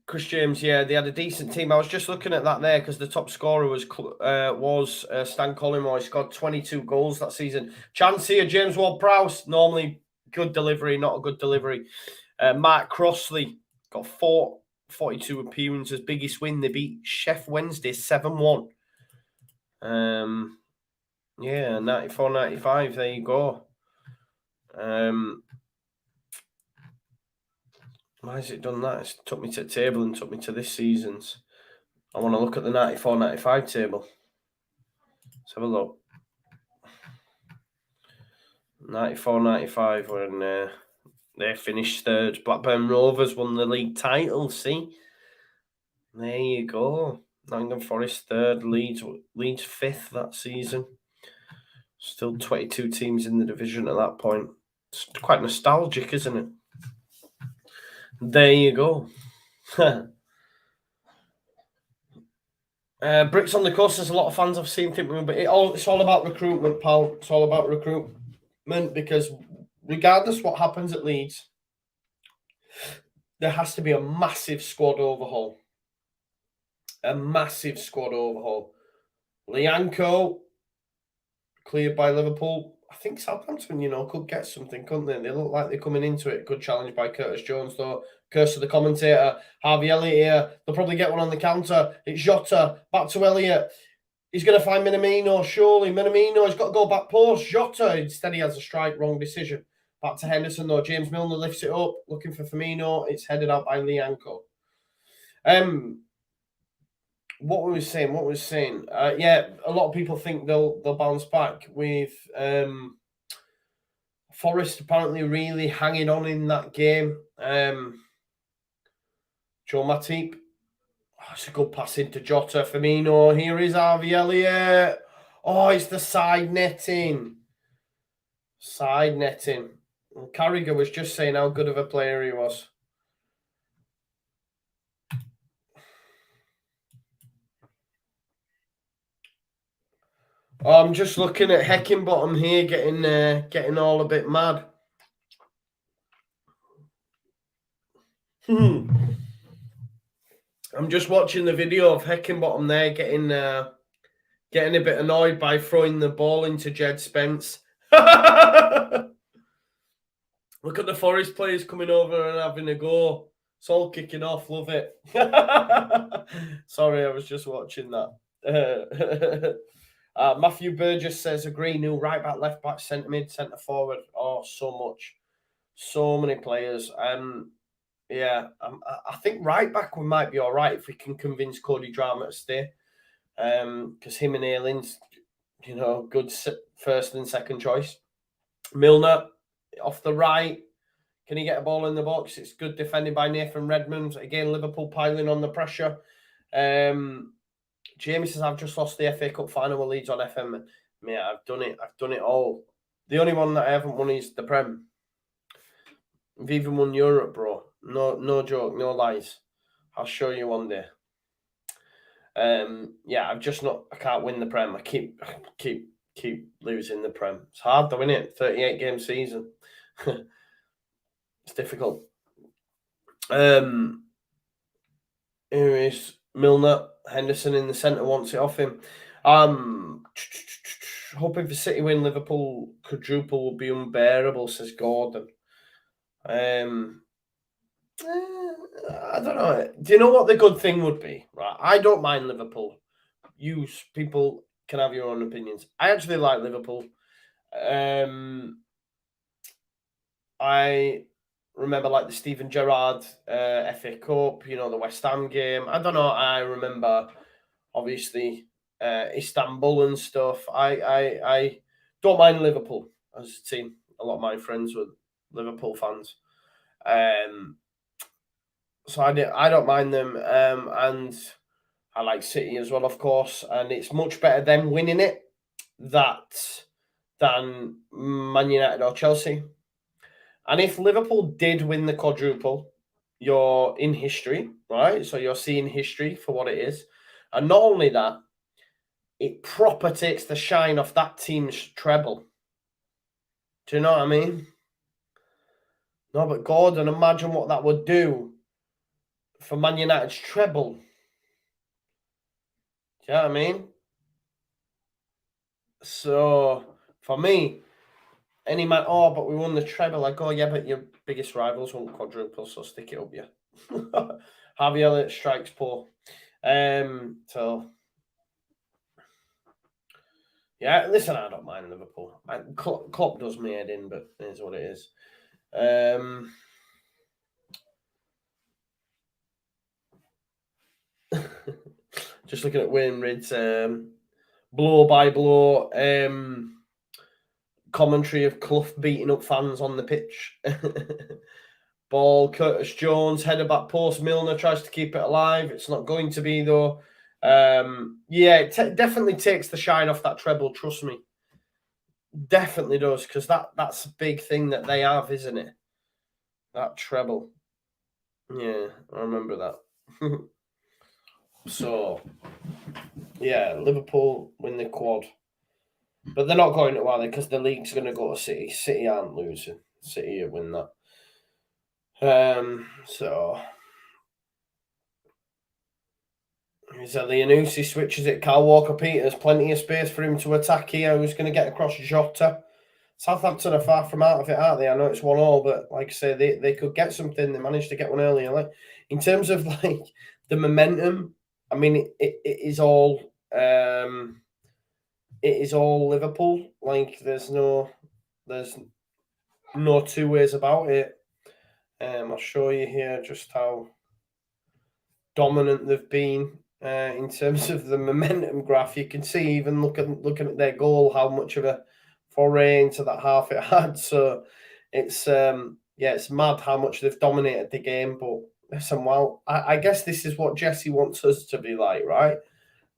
Chris James, yeah, they had a decent team. I was just looking at that there because the top scorer was Stan Collymore. He scored 22 goals that season. Chance here, James Ward-Prowse, normally good delivery, not a good delivery. Mark Crossley got 42 appearances. Biggest win, they beat Chef Wednesday 7-1. Yeah, 94, 95, there you go. Why has it done that? It's took me to the table and took me to this season's. I want to look at the 94, 95 table. Let's have a look. 94, 95 when they finished third. Blackburn Rovers won the league title, see? There you go. Nottingham Forest third, Leeds fifth that season. Still 22 teams in the division at that point. It's quite nostalgic, isn't it? There you go. Bricks on the Coast, there's a lot of fans I've seen think, but it's all about recruitment, pal. It's all about recruitment because regardless what happens at Leeds, there has to be a massive squad overhaul. A massive squad overhaul. Lianco, cleared by Liverpool. I think Southampton, could get something, couldn't they? They look like they're coming into it. Good challenge by Curtis Jones, though. Curse to the commentator. Harvey Elliott here. They'll probably get one on the counter. It's Jota. Back to Elliott. He's going to find Minamino, surely. Minamino has got to go back post. Jota, instead he has a strike, wrong decision. Back to Henderson, though. James Milner lifts it up, looking for Firmino. It's headed out by Lianco. What we were saying. Yeah, a lot of people think they'll bounce back with Forest apparently really hanging on in that game. Joe Matip. Oh, it's a good pass into Jota. Firmino. Here is Harvey Elliott. Oh, it's the side netting. Side netting. And Carragher was just saying how good of a player he was. Oh, I'm just looking at Heckingbottom here, getting all a bit mad. I'm just watching the video of Heckingbottom there, getting a bit annoyed by throwing the ball into Jed Spence. Look at the Forest players coming over and having a go. It's all kicking off. Love it. Sorry, I was just watching that. Matthew Burgess says, agree, new right back, left back, centre mid, centre forward. Oh, so much. So many players. Yeah, I think right back we might be all right if we can convince Cody Drama to stay. Because him and Ayling's, good first and second choice. Milner off the right. Can he get a ball in the box? It's good defending by Nathan Redmond. Again, Liverpool piling on the pressure. Jamie says, I've just lost the FA Cup final with Leeds on FM. Mate, I've done it. I've done it all. The only one that I haven't won is the Prem. I've even won Europe, bro. No joke, no lies. I'll show you one day. Yeah, I can't win the Prem. I keep losing the Prem. It's hard though, isn't it? 38 game season. It's difficult. Here is Milner. Henderson in the centre wants it off him. Hoping for City win. Liverpool quadruple will be unbearable, says Gordon. I don't know. Do you know what the good thing would be? Right, I don't mind Liverpool. You people can have your own opinions. I actually like Liverpool. I remember like the Steven Gerrard FA Cup, the West Ham game. I don't know. I remember obviously Istanbul and stuff. I don't mind Liverpool as a team. A lot of my friends were Liverpool fans. So I don't mind them. And I like City as well, of course. And it's much better them winning it than Man United or Chelsea. And if Liverpool did win the quadruple, you're in history, right? So you're seeing history for what it is. And not only that, it proper takes the shine off that team's treble. Do you know what I mean? No, but Gordon, imagine what that would do for Man United's treble. Do you know what I mean? So, for me, any man, but we won the treble. I go, yeah, but your biggest rivals won quadruple, so stick it up, yeah. Harvey Elliott strikes poor. So, yeah, listen, I don't mind Liverpool. Klopp does me head in, but it is what it is. Just looking at Wayne Reid's blow by blow commentary of Clough beating up fans on the pitch. Ball, Curtis Jones, header back post. Milner tries to keep it alive. It's not going to be, though. Yeah, it definitely takes the shine off that treble, trust me. Definitely does, because that's a big thing that they have, isn't it? That treble. Yeah, I remember that. So, yeah, Liverpool win the quad. But they're not going to, are they? Because the league's going to go to City. City aren't losing. City will win that. So, Lianusi switches it. Kyle Walker-Peters, plenty of space for him to attack here. Who's going to get across Jota? Southampton are far from out of it, aren't they? I know it's 1-1, but like I say, they could get something. They managed to get one earlier. Like in terms of like the momentum, I mean, it is all it is all Liverpool. Like there's no two ways about it. I'll show you here just how dominant they've been in terms of the momentum graph. You can see, even looking at their goal, how much of a foray into that half it had. So it's it's mad how much they've dominated the game. But listen, I guess this is what Jesse wants us to be like, right?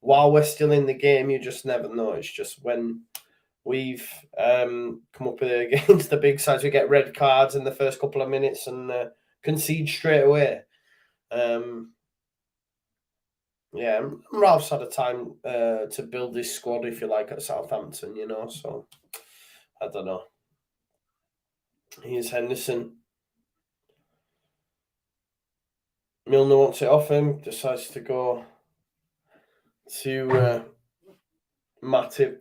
While we're still in the game, you just never know. It's just when we've come up against the big sides, we get red cards in the first couple of minutes and concede straight away. Ralph's had a time to build this squad, if you like, at Southampton, so I don't know. Here's Henderson. Milner wants it off him, decides to go to Matip.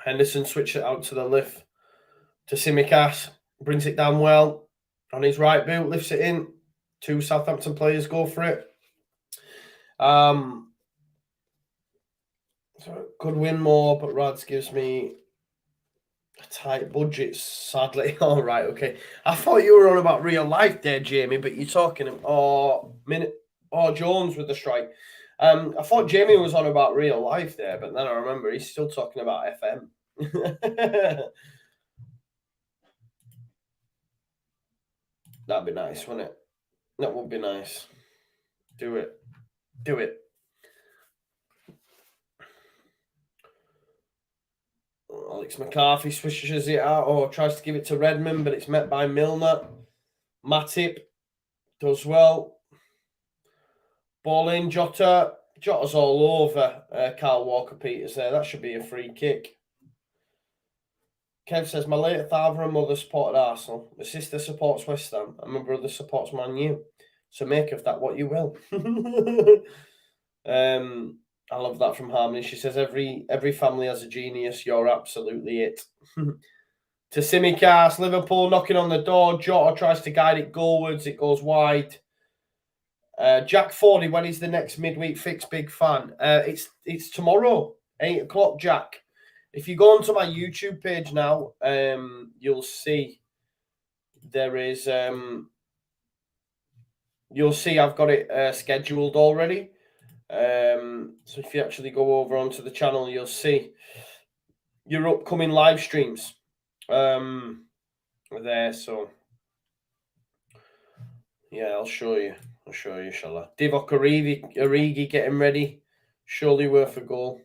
Henderson switches it out to the left to Tsimikas, brings it down well on his right boot, lifts it in. Two Southampton players go for it. So could win more, but Rads gives me a tight budget, sadly. All right, okay. I thought you were on about real life there, Jamie, but you're talking Jones with the strike. I thought Jamie was on about real life there, but then I remember he's still talking about FM. That'd be nice, wouldn't it? That would be nice. Do it. Alex McCarthy swishes it out or tries to give it to Redmond, but it's met by Milner. Matip does well. Ball in, Jota. Jota's all over Kyle Walker-Peters there. That should be a free kick. Kev says, my late father and mother supported Arsenal. My sister supports West Ham and my brother supports Man U. So make of that what you will. I love that from Harmony. She says, every family has a genius. You're absolutely it. To Tsimikas, Liverpool knocking on the door. Jota tries to guide it goalwards. It goes wide. Jack Fordy, when is the next midweek fix? Big fan. It's tomorrow, 8 o'clock, Jack. If you go onto my YouTube page now, you'll see there is... you'll see I've got it scheduled already. So if you actually go over onto the channel, you'll see your upcoming live streams there. So yeah, I'll show you, shall I? Divock Origi getting ready. Surely worth a goal.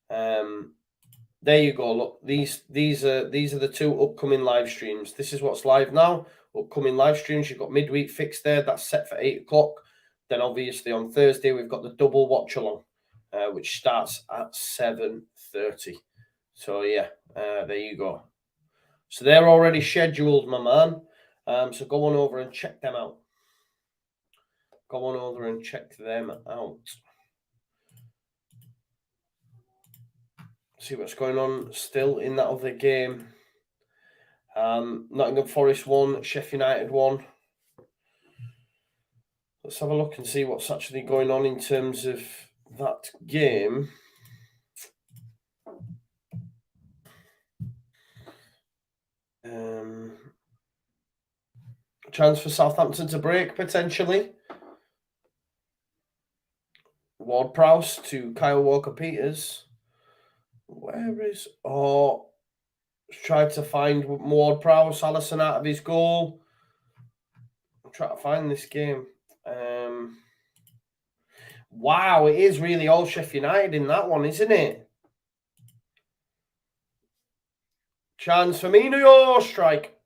There you go. Look, these are the two upcoming live streams. This is what's live now. Upcoming live streams. You've got midweek fixed there. That's set for 8 o'clock. Then obviously on Thursday we've got the double Watchalong, which starts at 7:30. So yeah, there you go. So they're already scheduled, my man. So go on over and check them out. See what's going on still in that other game. Nottingham Forest 1, Sheffield United 1. Let's have a look and see what's actually going on in terms of that game. Chance for Southampton to break, potentially. Ward-Prowse to Kyle Walker-Peters. Where is... Oh, tried to find Ward-Prowse. Alisson out of his goal. I'm trying to find this game. Wow, it is really all Sheffield United in that one, isn't it? Chance for Firmino, strike.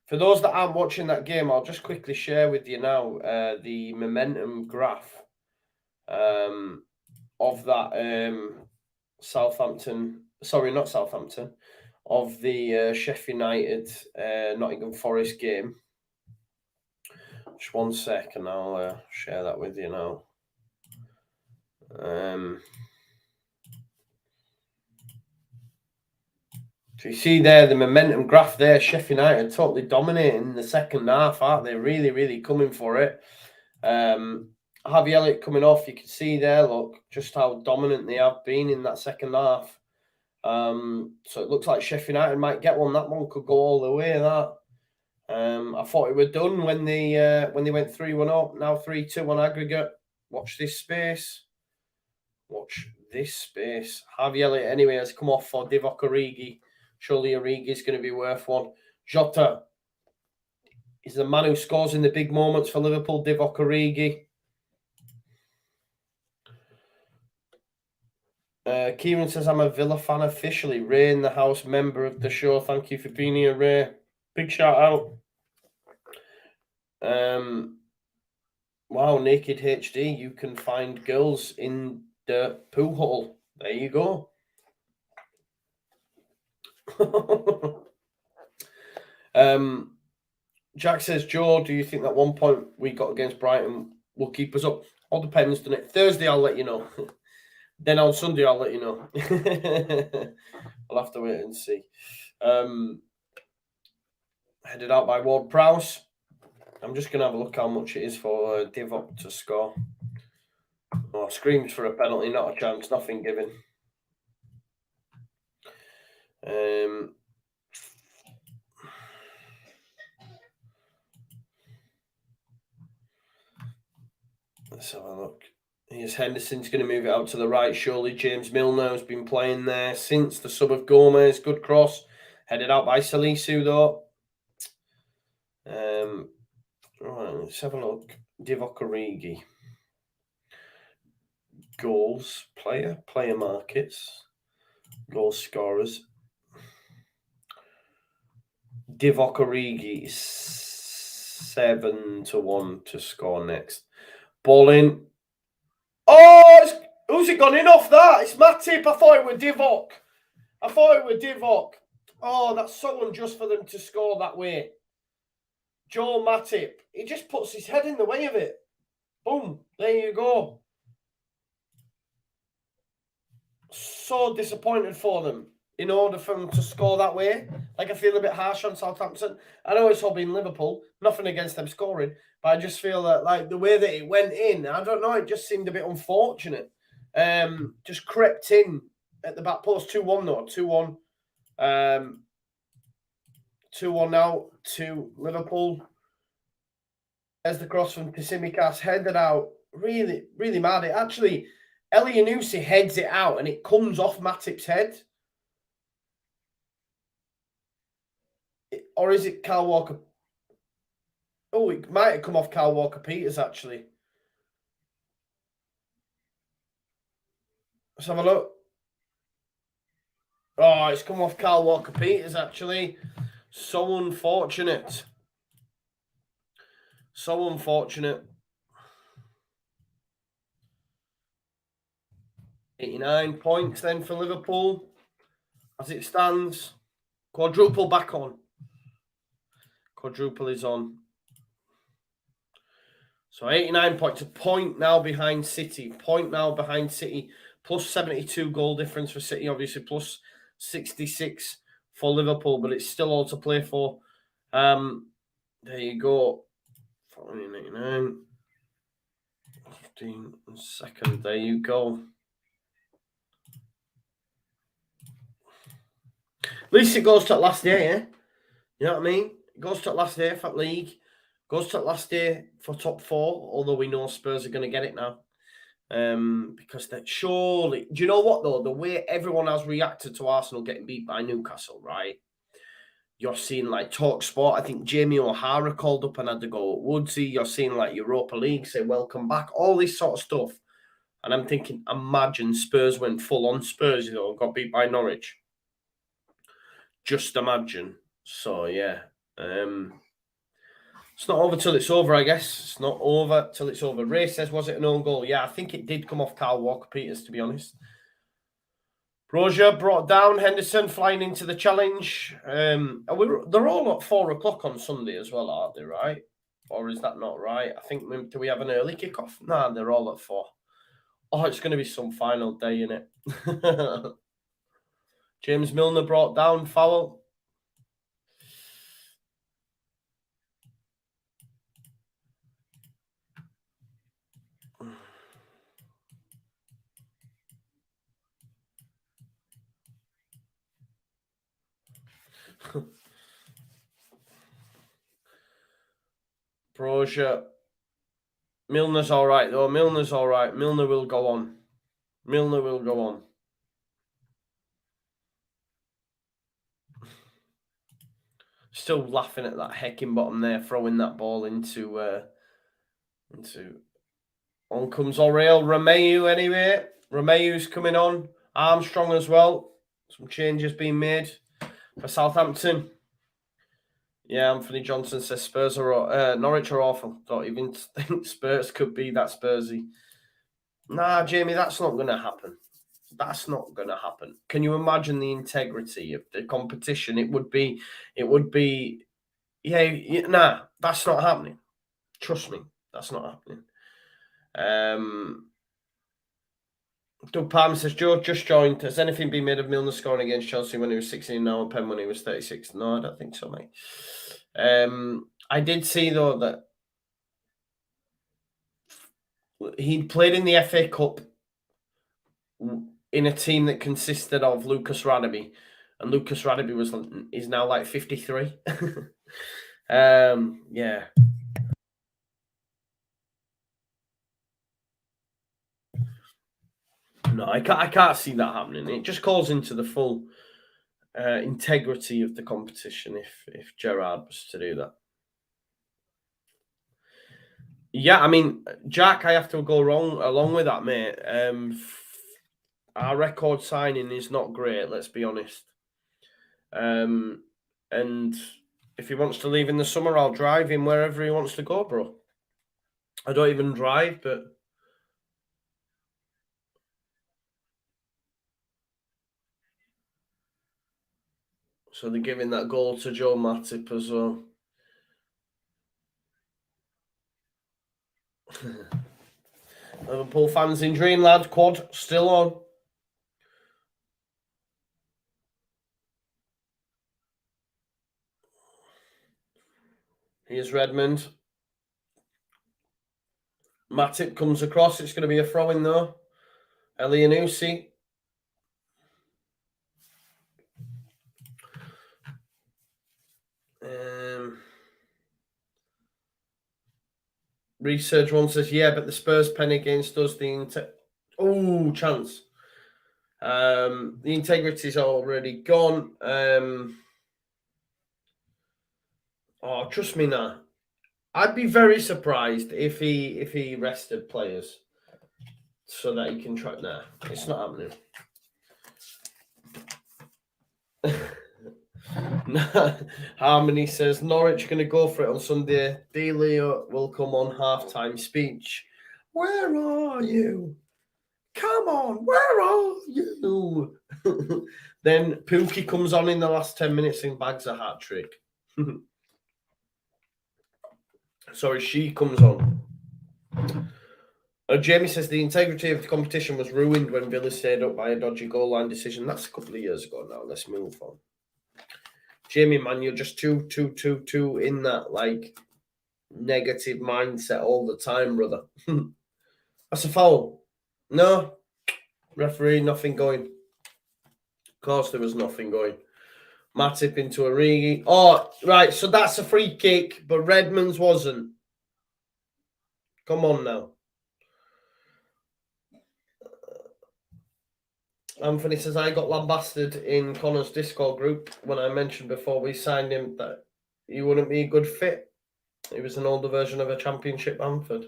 For those that aren't watching that game, I'll just quickly share with you now the momentum graph of that Southampton. Sorry, not Southampton. Of the Sheffield United Nottingham Forest game. Just 1 second, I'll share that with you now. So you see there the momentum graph there. Sheffield United totally dominating in the second half, aren't they? Really, really coming for it. Harvey Elliott coming off. You can see there, look, just how dominant they have been in that second half. So it looks like Sheffield United might get one. That one could go all the way. That I thought it were done when they went 3-1 up. Now 3-2 on aggregate. Watch this space. Watch this space. Harvey Elliott anyway has come off for Divock Origi. Surely Origi is going to be worth one. Jota is the man who scores in the big moments for Liverpool. Divock Origi. Kieran says, I'm a Villa fan officially. Ray in the house, member of the show. Thank you for being here, Ray. Big shout out. Wow, Naked HD. You can find girls in the poo hole. There you go. Jack says, Joe, do you think that 1 point we got against Brighton will keep us up? All depends, doesn't it? Thursday, I'll let you know. Then on Sunday, I'll let you know. I'll have to wait and see. Headed out by Ward Prowse. I'm just going to have a look how much it is for Divock to score. Oh, screams for a penalty, not a chance, nothing given. Let's have a look. Here's Henderson's going to move it out to the right. Surely James Milner has been playing there since the sub of Gomez. Good cross. Headed out by Salisu, though. Right, let's have a look. Divock Origi. Goals. Player markets. Goal scorers. Divock Origi is 7-1 to score next. Ball in. Oh, who's it gone in off that? It's Matip. I thought it were Divock. Oh, that's so unjust for them to score that way. Joe Matip. He just puts his head in the way of it. Boom. There you go. So disappointed for them in order for them to score that way. Like, I feel a bit harsh on Southampton. I know it's all been Liverpool. Nothing against them scoring. But I just feel that, like, the way that it went in, I don't know, it just seemed a bit unfortunate. Just crept in at the back post. 2-1 though. 2-1. 2-1 now to Liverpool. There's the cross from Tsimikas, headed out. Really, really mad. It actually, Elyounoussi heads it out and it comes off Matip's head. Or is it Kyle Walker? Oh, it might have come off Kyle Walker-Peters, actually. Let's have a look. Oh, it's come off Kyle Walker-Peters, actually. So unfortunate. So unfortunate. 89 points then for Liverpool. As it stands, quadruple back on. Quadruple is on. So 89 points, a point now behind City. Plus 72 goal difference for City, obviously, plus 66 for Liverpool, but it's still all to play for. There you go. 89. 15 seconds. There you go. At least it goes to the last day, eh? You know what I mean? It goes to the last day for that league. Goes to the last day for top four, although we know Spurs are going to get it now. Because that surely... Do you know what, though? The way everyone has reacted to Arsenal getting beat by Newcastle, right? You're seeing, like, TalkSport. I think Jamie O'Hara called up and had to go at Woodsy. You're seeing, like, Europa League say, welcome back. All this sort of stuff. And I'm thinking, imagine Spurs went full on Spurs, you know, got beat by Norwich. Just imagine. So, yeah. It's not over till it's over, I guess. It's not over till it's over. Ray says, was it an own goal? Yeah, I think it did come off Kyle Walker-Peters, to be honest. Brozier brought down. Henderson flying into the challenge. They're all at 4 o'clock on Sunday as well, aren't they, right? Or is that not right? I think, do we have an early kickoff? Nah, they're all at 4. Oh, it's going to be some final day, innit? James Milner brought down, foul. Brozier. Milner's all right, though. Milner's all right. Milner will go on. Milner will go on. Still laughing at that Heckingbottom there, throwing that ball into. On comes Oriel Romeu anyway. Romeu's coming on. Armstrong as well. Some changes being made for Southampton. Yeah, Anthony Johnson says Spurs are Norwich are awful. Don't even think Spurs could be that Spursy. Nah, Jamie, that's not going to happen. That's not going to happen. Can you imagine the integrity of the competition? It would be. Yeah, nah, that's not happening. Trust me, that's not happening. Doug Palmer says, Joe just joined. Has anything been made of Milner scoring against Chelsea when he was 16 now and Penn when he was 36? No, I don't think so, mate. I did see, though, that he played in the FA Cup in a team that consisted of Lucas Radebe, and Lucas Radebe is now like 53. Yeah. No, I can't see that happening. It just calls into the full integrity of the competition if Gerrard was to do that. Yeah, I mean, Jack, I have to go along with that, mate. Our record signing is not great, let's be honest. And if he wants to leave in the summer, I'll drive him wherever he wants to go, bro. I don't even drive, but so they're giving that goal to Joe Matip as well. Liverpool fans in Dreamland, quad still on. Here's Redmond. Matip comes across. It's going to be a throw-in, though. Elianusi. Research one says, yeah, but the Spurs pen against us, chance. The integrity's already gone. Trust me now. I'd be very surprised if he rested players so that he can try. Nah, it's not happening. Harmony says Norwich going to go for it on Sunday. Delio will come on halftime speech. Where are you? Come on, where are you? Then Pookie comes on in the last 10 minutes and bags a hat trick. Sorry, she comes on. Jamie says the integrity of the competition was ruined when Villa stayed up by a dodgy goal line decision. That's a couple of years ago now. Let's move on. Jamie, man, you're just too in that like negative mindset all the time, brother. That's a foul. No, referee, nothing going. Of course, there was nothing going. Matip into Origi. Oh, right. So that's a free kick, but Redmond's wasn't. Come on now. Anthony says, I got lambasted in Connor's Discord group when I mentioned before we signed him that he wouldn't be a good fit. He was an older version of a championship Bamford.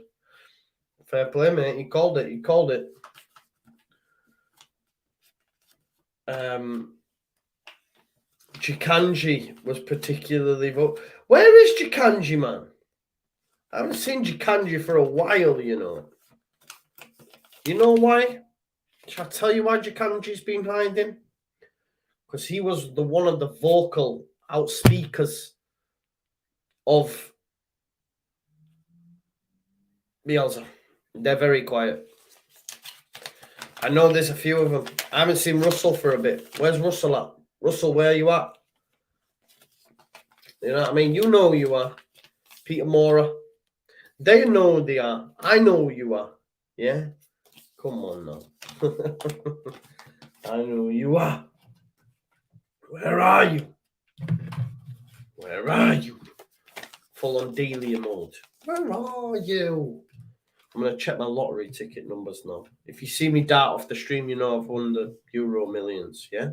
Fair play, mate. He called it. Jikanji was particularly... Where is Jikanji, man? I haven't seen Jikanji for a while, you know. You know why? Shall I tell you why Jikanji's been behind him? Because he was one of the vocal outspeakers of Bielsa. They're very quiet. I know there's a few of them. I haven't seen Russell for a bit. Where's Russell at? Russell, where are you at? You know what I mean? You know who you are. Peter Mora. They know who they are. I know who you are. Yeah? Come on now. I know who you are. Where are you? Where are you? Full on Delia mode. Where are you? I'm going to check my lottery ticket numbers now. If you see me dart off the stream, you know I've won the Euro Millions, yeah?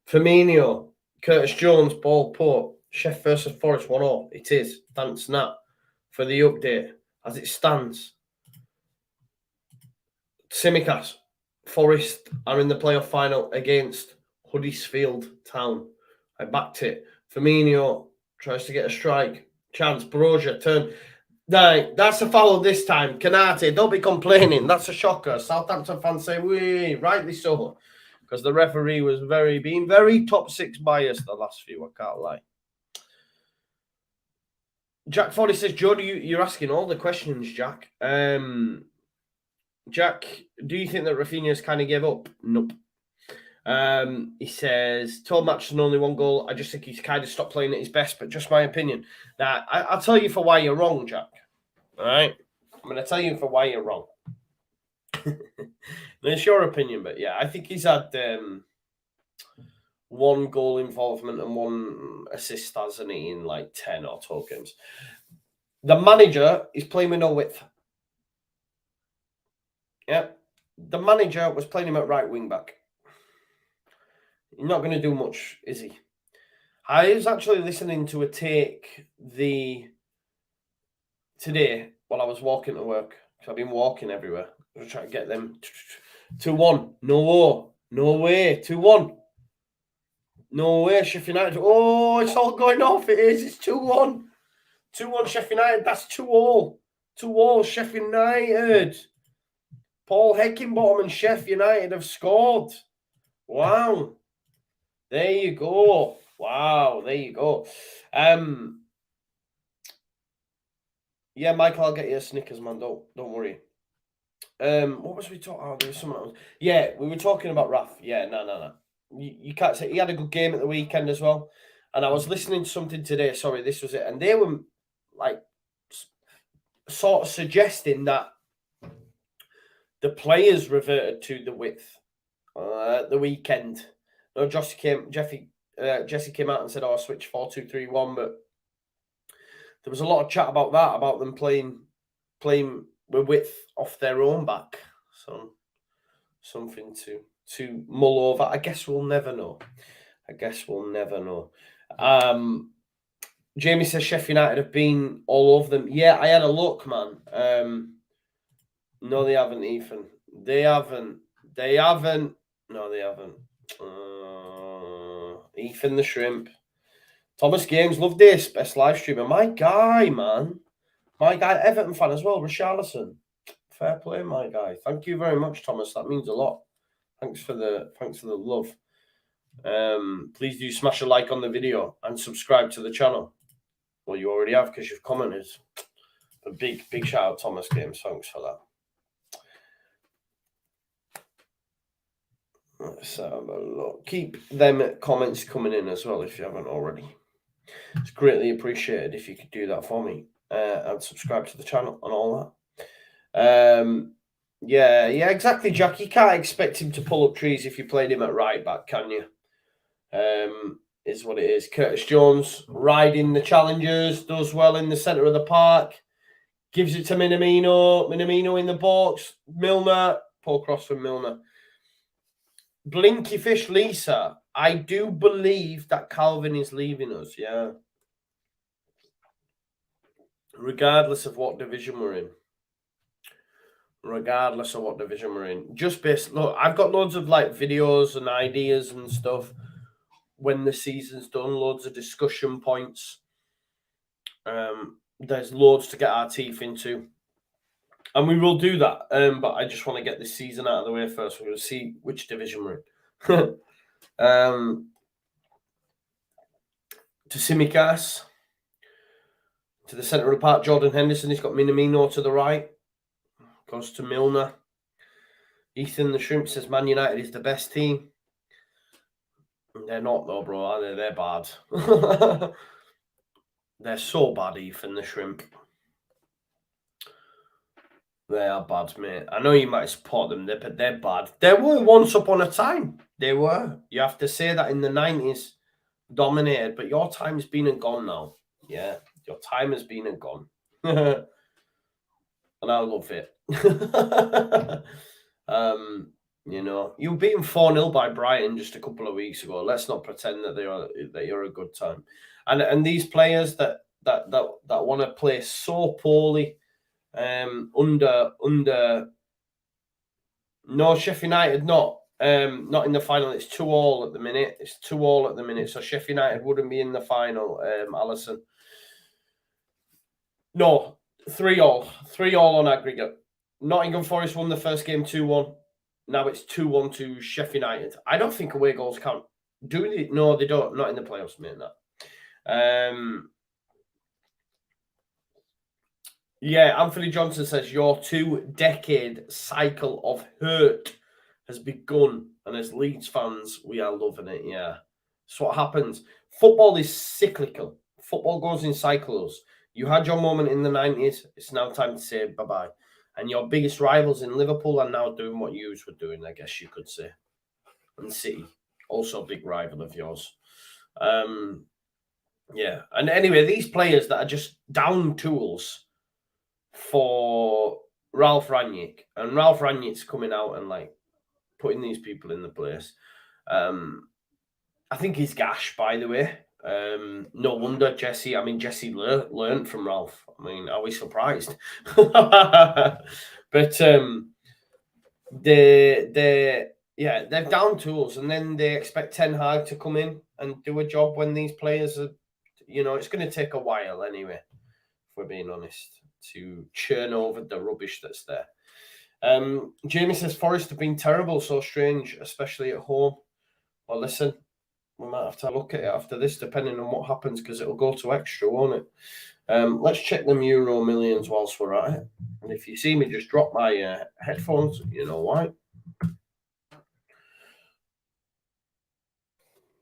Firmino, Curtis Jones, ball put. Chef versus Forest 1-0. It is. Thanks, Nat, for the update. As it stands, Tsimikas, Forest are in the playoff final against Huddersfield Town. I backed it. Firmino tries to get a strike. Chance. Broja turn. No, that's a foul this time. Canate, don't be complaining. That's a shocker. Southampton fans say, "We rightly so," because the referee was being very top six biased the last few. I can't lie. Jack Fordy says, "Joe, you're asking all the questions, Jack. Jack, do you think that Rafinha's kind of gave up? Nope. He says, told match and only one goal. I just think he's kind of stopped playing at his best, but just my opinion. Now, I'll tell you for why you're wrong, Jack. All right? I'm going to tell you for why you're wrong. It's your opinion, but yeah, I think he's had one goal involvement and one assist, hasn't he, in like 10 or 12 games. The manager is playing with no width. Yeah. The manager was playing him at right wing back. He's not going to do much, is he? I was actually listening to a take today while I was walking to work. So I've been walking everywhere. I'm trying to get them 2-1. No way. 2-1. No way, Sheffield United. Oh, it's all going off. It is. It's 2-1. 2-1 Sheffield United. That's 2-all. 2-all Sheffield United. Paul Heckingbottom and Sheffield United have scored. Wow. There you go. Wow, there you go. Yeah, Michael, I'll get you a Snickers, man. Don't worry. What was we talking about? There was someone else. Yeah, we were talking about Raf. Yeah, no. You can't say he had a good game at the weekend as well. And I was listening to something today. Sorry, this was it. And they were like sort of suggesting that the players reverted to the width at the weekend. No, Jesse came out and said, "Oh, switch 4-2-3-1," but there was a lot of chat about that, about them playing with width off their own back. So something to mull over. I guess we'll never know. Jamie says Sheffield United have been all over them. Yeah, I had a look, man. No, they haven't, Ethan. They haven't. No, they haven't. Ethan the Shrimp. Thomas Games, love this. Best live streamer. My guy, man. My guy, Everton fan as well, Richarlison. Fair play, my guy. Thank you very much, Thomas. That means a lot. Thanks for the love. Please do smash a like on the video and subscribe to the channel. Well, you already have because you've commented. A big shout out, Thomas Games. Thanks for that. Let's have a look. Keep them comments coming in as well if you haven't already. It's greatly appreciated if you could do that for me and subscribe to the channel and all that. Yeah, exactly, Jack. You can't expect him to pull up trees if you played him at right back, can you? Is what it is. Curtis Jones riding the challengers, does well in the centre of the park, gives it to Minamino in the box. Milner, pull cross from Milner. Blinky Fish Lisa, I do believe that Calvin is leaving us, yeah. Regardless of what division we're in. Just based, look, I've got loads of like videos and ideas and stuff when the season's done, loads of discussion points. There's loads to get our teeth into. And we will do that. But I just want to get this season out of the way first. We're going to see which division we're in. To Tsimikas. To the centre of the park, Jordan Henderson. He's got Minamino to the right. Goes to Milner. Ethan the Shrimp says Man United is the best team. They're not though, bro, are they? They're bad. They're so bad, Ethan the Shrimp. They are bad, mate. I know you might support them, but they're bad. They were once upon a time. They were. You have to say that in the 90s. dominated, but your time's been and gone now. Yeah, your time has been and gone. And I love it. You were beaten 4-0 by Brighton just a couple of weeks ago. Let's not pretend that you're a good time. And these players that want to play so poorly under no, Sheffield United not in the final. It's 2-2 at the minute. It's 2-2 at the minute. So Sheffield United wouldn't be in the final, Alison. No, 3-3 on aggregate. Nottingham Forest won the first game 2-1. Now it's 2-1 to Sheffield United. I don't think away goals count. Do they? No, they don't. Not in the playoffs, mate. That. Yeah, Anthony Johnson says your 2-decade cycle of hurt has begun, and as Leeds fans, we are loving it. Yeah, that's what happens. Football is cyclical. Football goes in cycles. You had your moment in the 90s. It's now time to say bye-bye. And your biggest rivals in Liverpool are now doing what you were doing, I guess you could say. And City, also a big rival of yours. Yeah. And anyway, these players that are just down tools for Ralph Rangnick. And Ralph Rangnick's coming out and like putting these people in the place. I think he's gash, by the way. No wonder Jesse. I mean, Jesse learned from Ralph. I mean, are we surprised? But they're down tools, and then they expect Ten Hag to come in and do a job when these players are. It's going to take a while anyway. If we're being honest, to churn over the rubbish that's there. Jamie says Forest have been terrible, so strange, especially at home. Well, listen. We might have to look at it after this, depending on what happens, because it'll go to extra, won't it? Let's check them Euro Millions whilst we're at it. And if you see me just drop my headphones, you know why.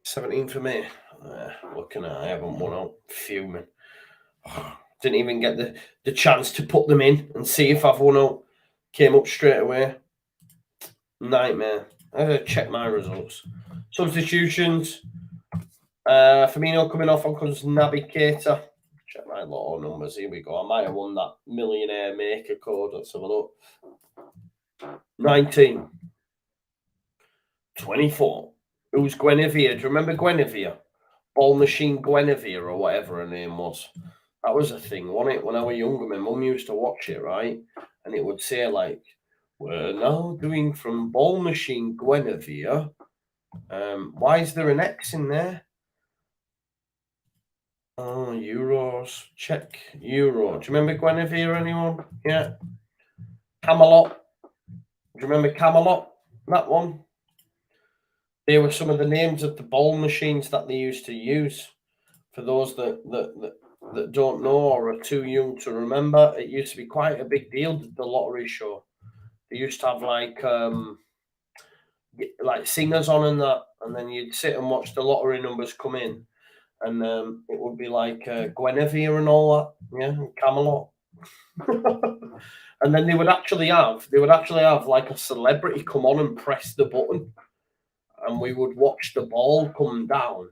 17th of May. Looking at it, I haven't won out. Fuming. Didn't even get the chance to put them in and see if I've won out. Came up straight away. Nightmare. I gotta check my results. Substitutions. Firmino coming off on comes Naby Keita. Check my lotto numbers. Here we go. I might have won that millionaire maker code. Let's have a look. 19. 24. Who's Guinevere? Do you remember Guinevere? Ball Machine Guinevere or whatever her name was. That was a thing, wasn't it? When I was younger, my mum used to watch it, right? And it would say like, we're now doing from Ball Machine Guinevere. Why is there an X in there? Oh, Euros. Check Euro. Do you remember Guinevere, anyone? Yeah. Camelot. Do you remember Camelot? That one. They were some of the names of the ball machines that they used to use. For those that don't know or are too young to remember, it used to be quite a big deal, the lottery show. They used to have like singers on and that, and then you'd sit and watch the lottery numbers come in, and it would be like Guinevere and all that, yeah, and Camelot. And then they would actually have like a celebrity come on and press the button, and we would watch the ball come down,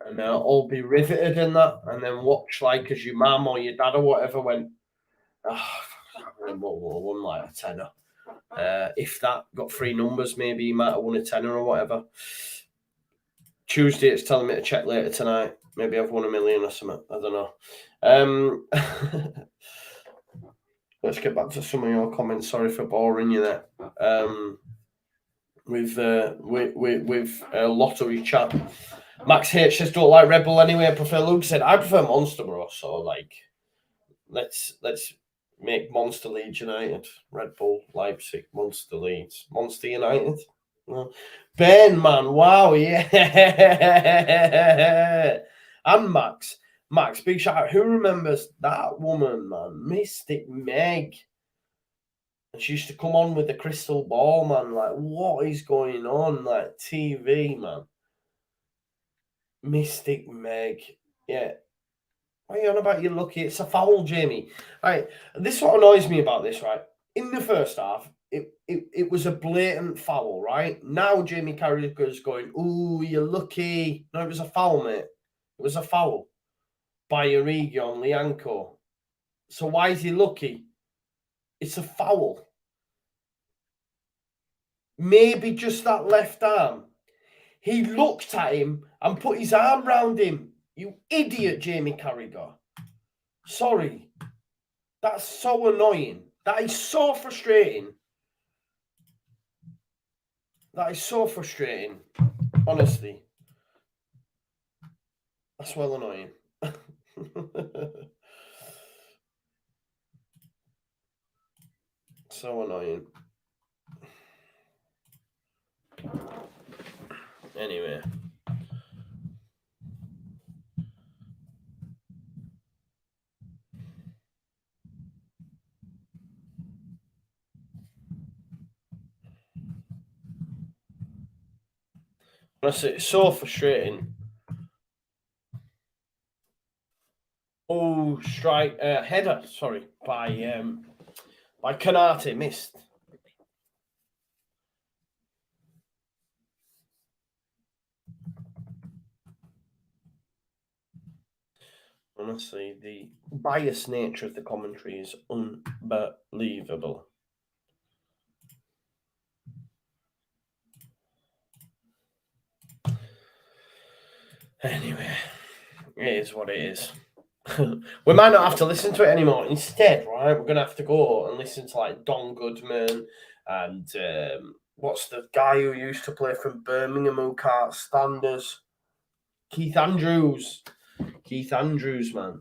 and all be riveted in that, and then watch like as your mum or your dad or whatever went, won like a tenner. If that got 3 numbers, maybe you might have won a tenner or whatever. Tuesday, it's telling me to check later tonight. Maybe I've won $1 million or something. I don't know. Let's get back to some of your comments. Sorry for boring you there. With lottery chat. Max H says don't like Red Bull anyway. I prefer Luke said I prefer Monster, bro. So like, let's make Monster Leeds United, Red Bull Leipzig, Monster Leeds, Monster United. Ben, man, wow, yeah. And Max, big shout out. Who remembers that woman, man? Mystic Meg. And she used to come on with the crystal ball, man. Like, what is going on? Like, TV, man. Mystic Meg. Yeah. What are you on about? You're lucky. It's a foul, Jamie. Right. This is what annoys me about this, right? In the first half, it was a blatant foul, right? Now Jamie Carragher's going, "Ooh, you're lucky." No, it was a foul, mate. It was a foul by Origi on Lianco. So why is he lucky? It's a foul. Maybe just that left arm. He looked at him and put his arm round him. You idiot, Jamie Carragher. Sorry. That's so annoying. That is so frustrating. That is so frustrating. Honestly. That's well annoying. So annoying. Anyway. Honestly, it's so frustrating. Oh, strike header, sorry, by Canate, missed. Honestly, the biased nature of the commentary is unbelievable. Anyway, it is what it is. We might not have to listen to it anymore. Instead, right, we're going to have to go and listen to like Don Goodman and what's the guy who used to play from Birmingham who can't stand us? Keith Andrews. Keith Andrews, man.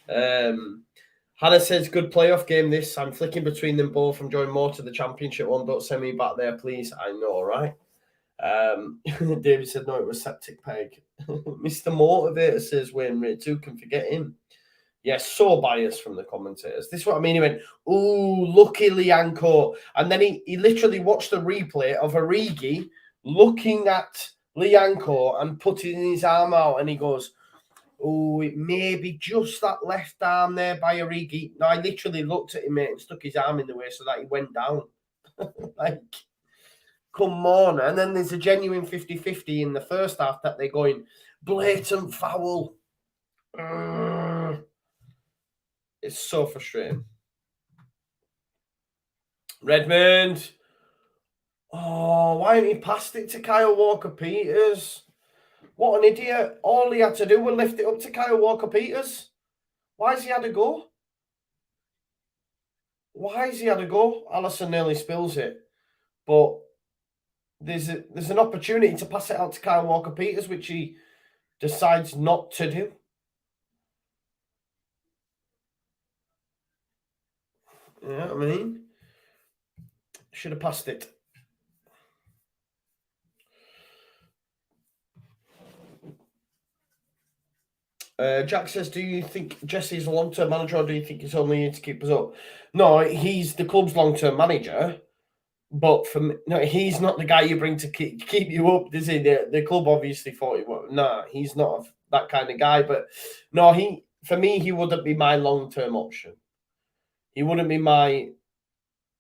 Hannah says, good playoff game this. I'm flicking between them both. I'm joining more to the championship one. Don't send me back there, please. I know, right? David said, no, it was Septic Peg. Mr. Motivator says, Wayne Ray 2 can forget him. Yes, so biased from the commentators. This is what I mean. He went, ooh, lucky Lianco. And then he literally watched the replay of Origi looking at Lianco and putting his arm out. And he goes, oh, it may be just that left arm there by Origi. No, I literally looked at him, mate, and stuck his arm in the way so that he went down. Like, come on. And then there's a genuine 50-50 in the first half that they're going, blatant foul. It's so frustrating. Redmond. Oh, why haven't he passed it to Kyle Walker-Peters? What an idiot. All he had to do was lift it up to Kyle Walker-Peters. Why has he had a go? Why has he had a go? Alisson nearly spills it. But there's an opportunity to pass it out to Kyle Walker-Peters, which he decides not to do. You know what I mean? Should have passed it. Jack says, do you think Jesse's a long-term manager or do you think he's only here to keep us up? No, he's the club's long-term manager. But for me, no, he's not the guy you bring to keep you up, is he? The club obviously thought he was. Nah, he's not that kind of guy. But no, for me, he wouldn't be my long-term option. He wouldn't be my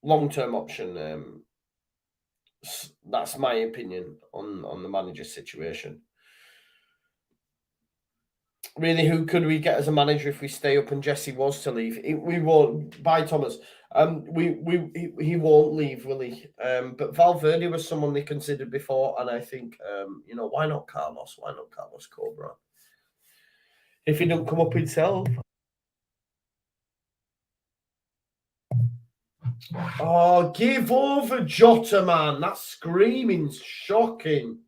long-term option. That's my opinion on the manager's situation. Really, who could we get as a manager if we stay up and Jesse was to leave? We won't. Bye, Thomas. He won't leave, will he? But Valverde was someone they considered before, and I think why not Carlos? Why not Carlos Cobra? If he don't come up himself. Oh, give over Jota, man. That screaming's shocking.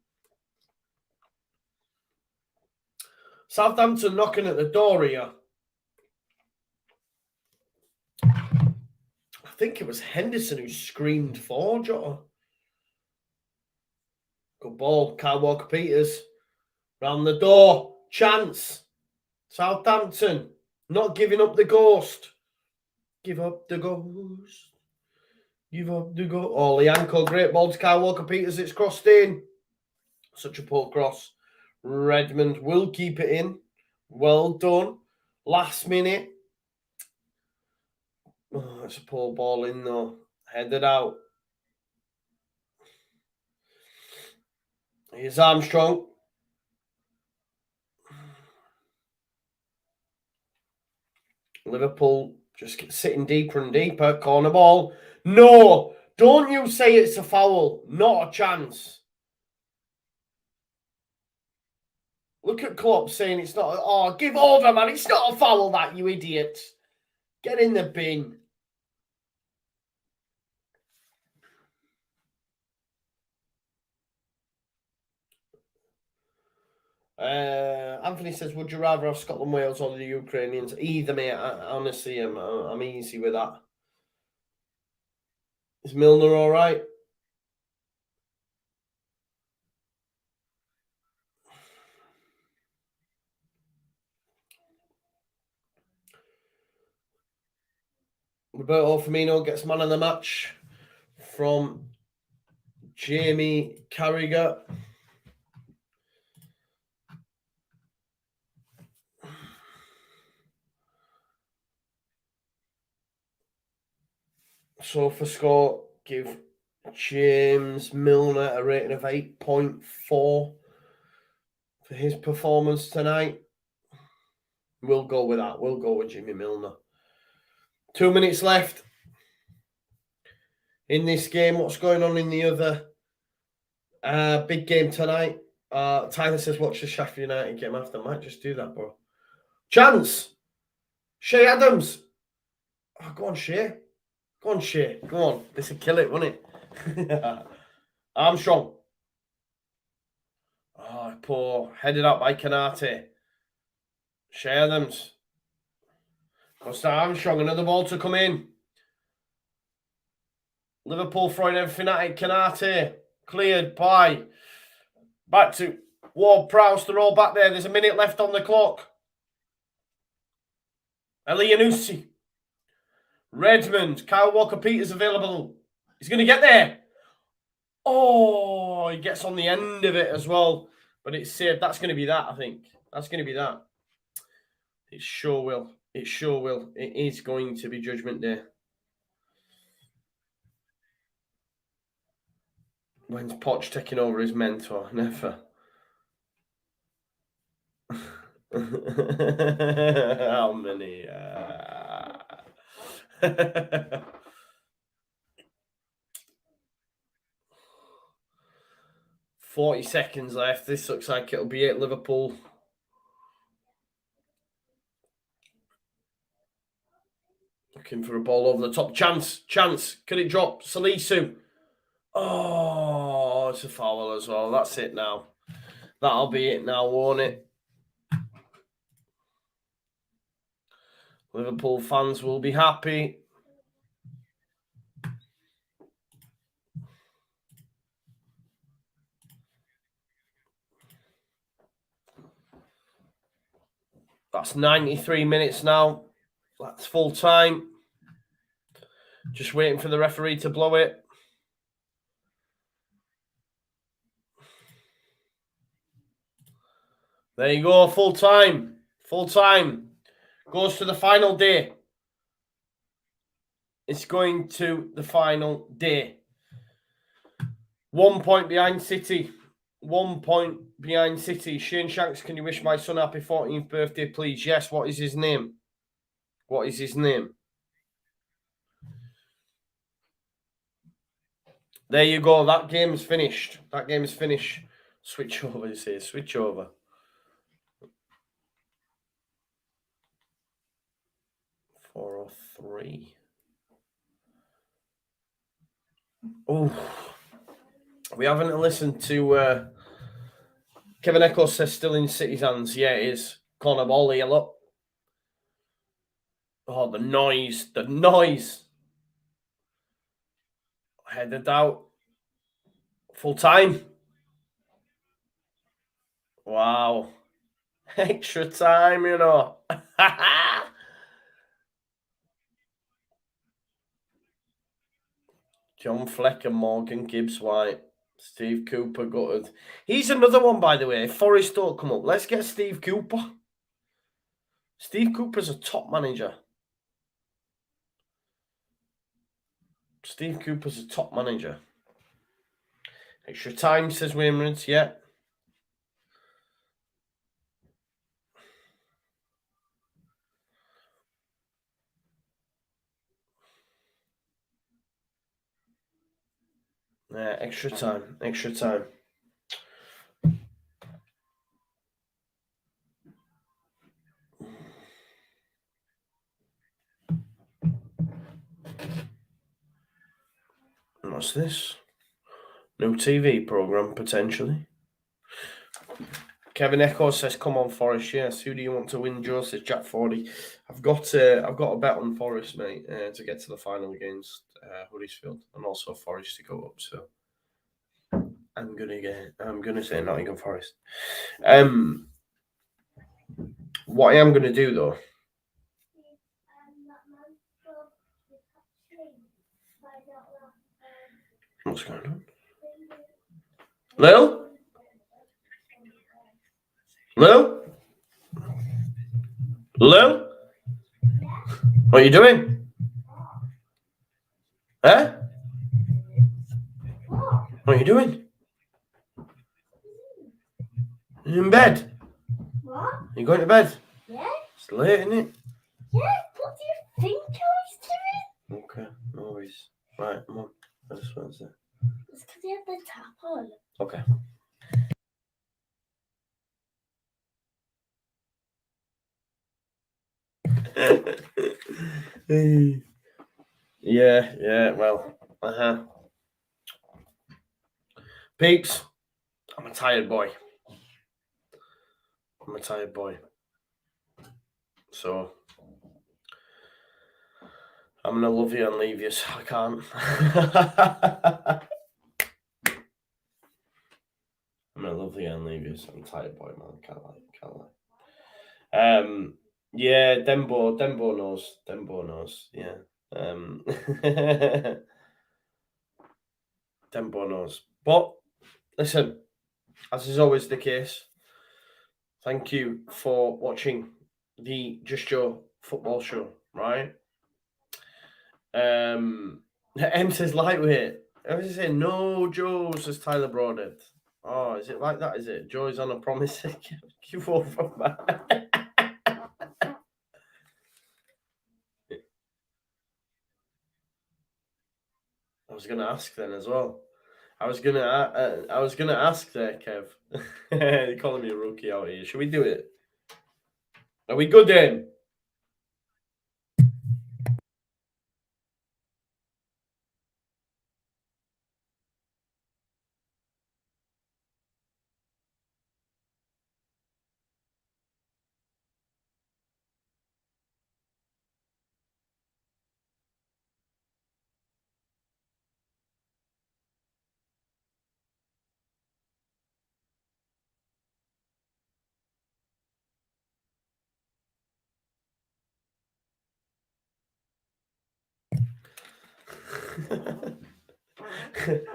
Southampton knocking at the door here. I think it was Henderson who screamed for Jota. Good ball. Kyle Walker-Peters. Round the door. Chance. Southampton. Not giving up the ghost. Give up the ghost. Give up the ghost. Oh, Lianco. Great ball to Kyle Walker-Peters. It's crossed in. Such a poor cross. Redmond will keep it in. Well done. Last minute. Oh, it's a poor ball in though. Headed out. Here's Armstrong. Liverpool just sitting deeper and deeper. Corner ball. No! Don't you say it's a foul. Not a chance. Look at Klopp saying it's not. Oh, give over, man. It's not a foul, that, you idiot. Get in the bin. Anthony says, would you rather have Scotland, Wales or the Ukrainians? Either, mate. Honestly, I'm easy with that. Is Milner all right? Roberto Firmino gets man of the match from Jamie Carragher. So for score, give James Milner a rating of 8.4 for his performance tonight. We'll go with that. We'll go with Jimmy Milner. 2 minutes left in this game. What's going on in the other big game tonight? Tyler says, watch the Sheffield United game after. Might just do that, bro. Chance! Shea Adams! Oh, go on, Shea. Go on, Shea. Go on. This would kill it, wouldn't it? Armstrong. Oh, poor. Headed up by Canate. Shea Adams. Goes to Armstrong. Another ball to come in. Liverpool throwing everything at it. Canate. Cleared by. Back to Ward-Prowse. They're all back there. There's a minute left on the clock. Elianusi. Redmond. Kyle Walker-Peters available. He's going to get there. Oh, he gets on the end of it as well. But it's saved. That's going to be that, I think. That's going to be that. It sure will. It sure will. It is going to be Judgment Day. When's Poch taking over his mentor? Never. How many? 40 seconds left. This looks like it'll be it, Liverpool. Looking for a ball over the top. Chance. Can it drop? Salisu. Oh, it's a foul as well. That's it now. That'll be it now, won't it? Liverpool fans will be happy. That's 93 minutes now. That's full time. Just waiting for the referee to blow it. There you go, full time. Full time. Goes to the final day. It's going to the final day. 1 point behind City. 1 point behind City. Shane Shanks, can you wish my son happy 14th birthday, please? Yes, what is his name? What is his name? There you go. That game's finished. That game's finished. Switch over, it says. Switch over. $403. Oh, we haven't listened to Kevin Echo says still in City's hands. Yeah, it is. Corner ball here, look. Oh, the noise. The noise. Headed out. Full time. Wow. Extra time, you know. John Flecker, Morgan Gibbs White, Steve Cooper gutted. He's another one, by the way. Forest don't come up. Let's get Steve Cooper. Steve Cooper's a top manager. Steve Cooper's a top manager. Extra time, says Wainwright. Yeah. Yeah, extra time. What's this? New TV program potentially. Kevin Echo says, "Come on, Forest." Yes. Who do you want to win, Joe? Says Jack 40. I've got a bet on Forest, mate, to get to the final against Huddersfield, and also Forest to go up. So I'm gonna say Nottingham Forest. What I am gonna do though. What's going on? Lil? Lil? Lil? What are you doing? Huh? What are you doing? You're in bed? What? You going to bed? Yeah? It's late, isn't it? Yeah, what do you think I was doing? Okay, no worries. Right, come on. I just want to say. It's because you had the tap on. Okay. Yeah, well, Peeps, I'm a tired boy. So, I'm going to love you and leave you. I can't. I'm going to love you and leave you. I'm a tired boy, man. Can't lie. Yeah, Dembo knows. Yeah. Dembo knows. But listen, as is always the case, thank you for watching the Just Joe football show, right? M says lightweight. I was saying no Joe, says Tyler Broadhead. Oh, is it like that? Is it? Joe's on a promise. Give over, man. I was gonna ask then as well. I was gonna ask there, Kev. You're calling me a rookie out here. Should we do it? Are we good then?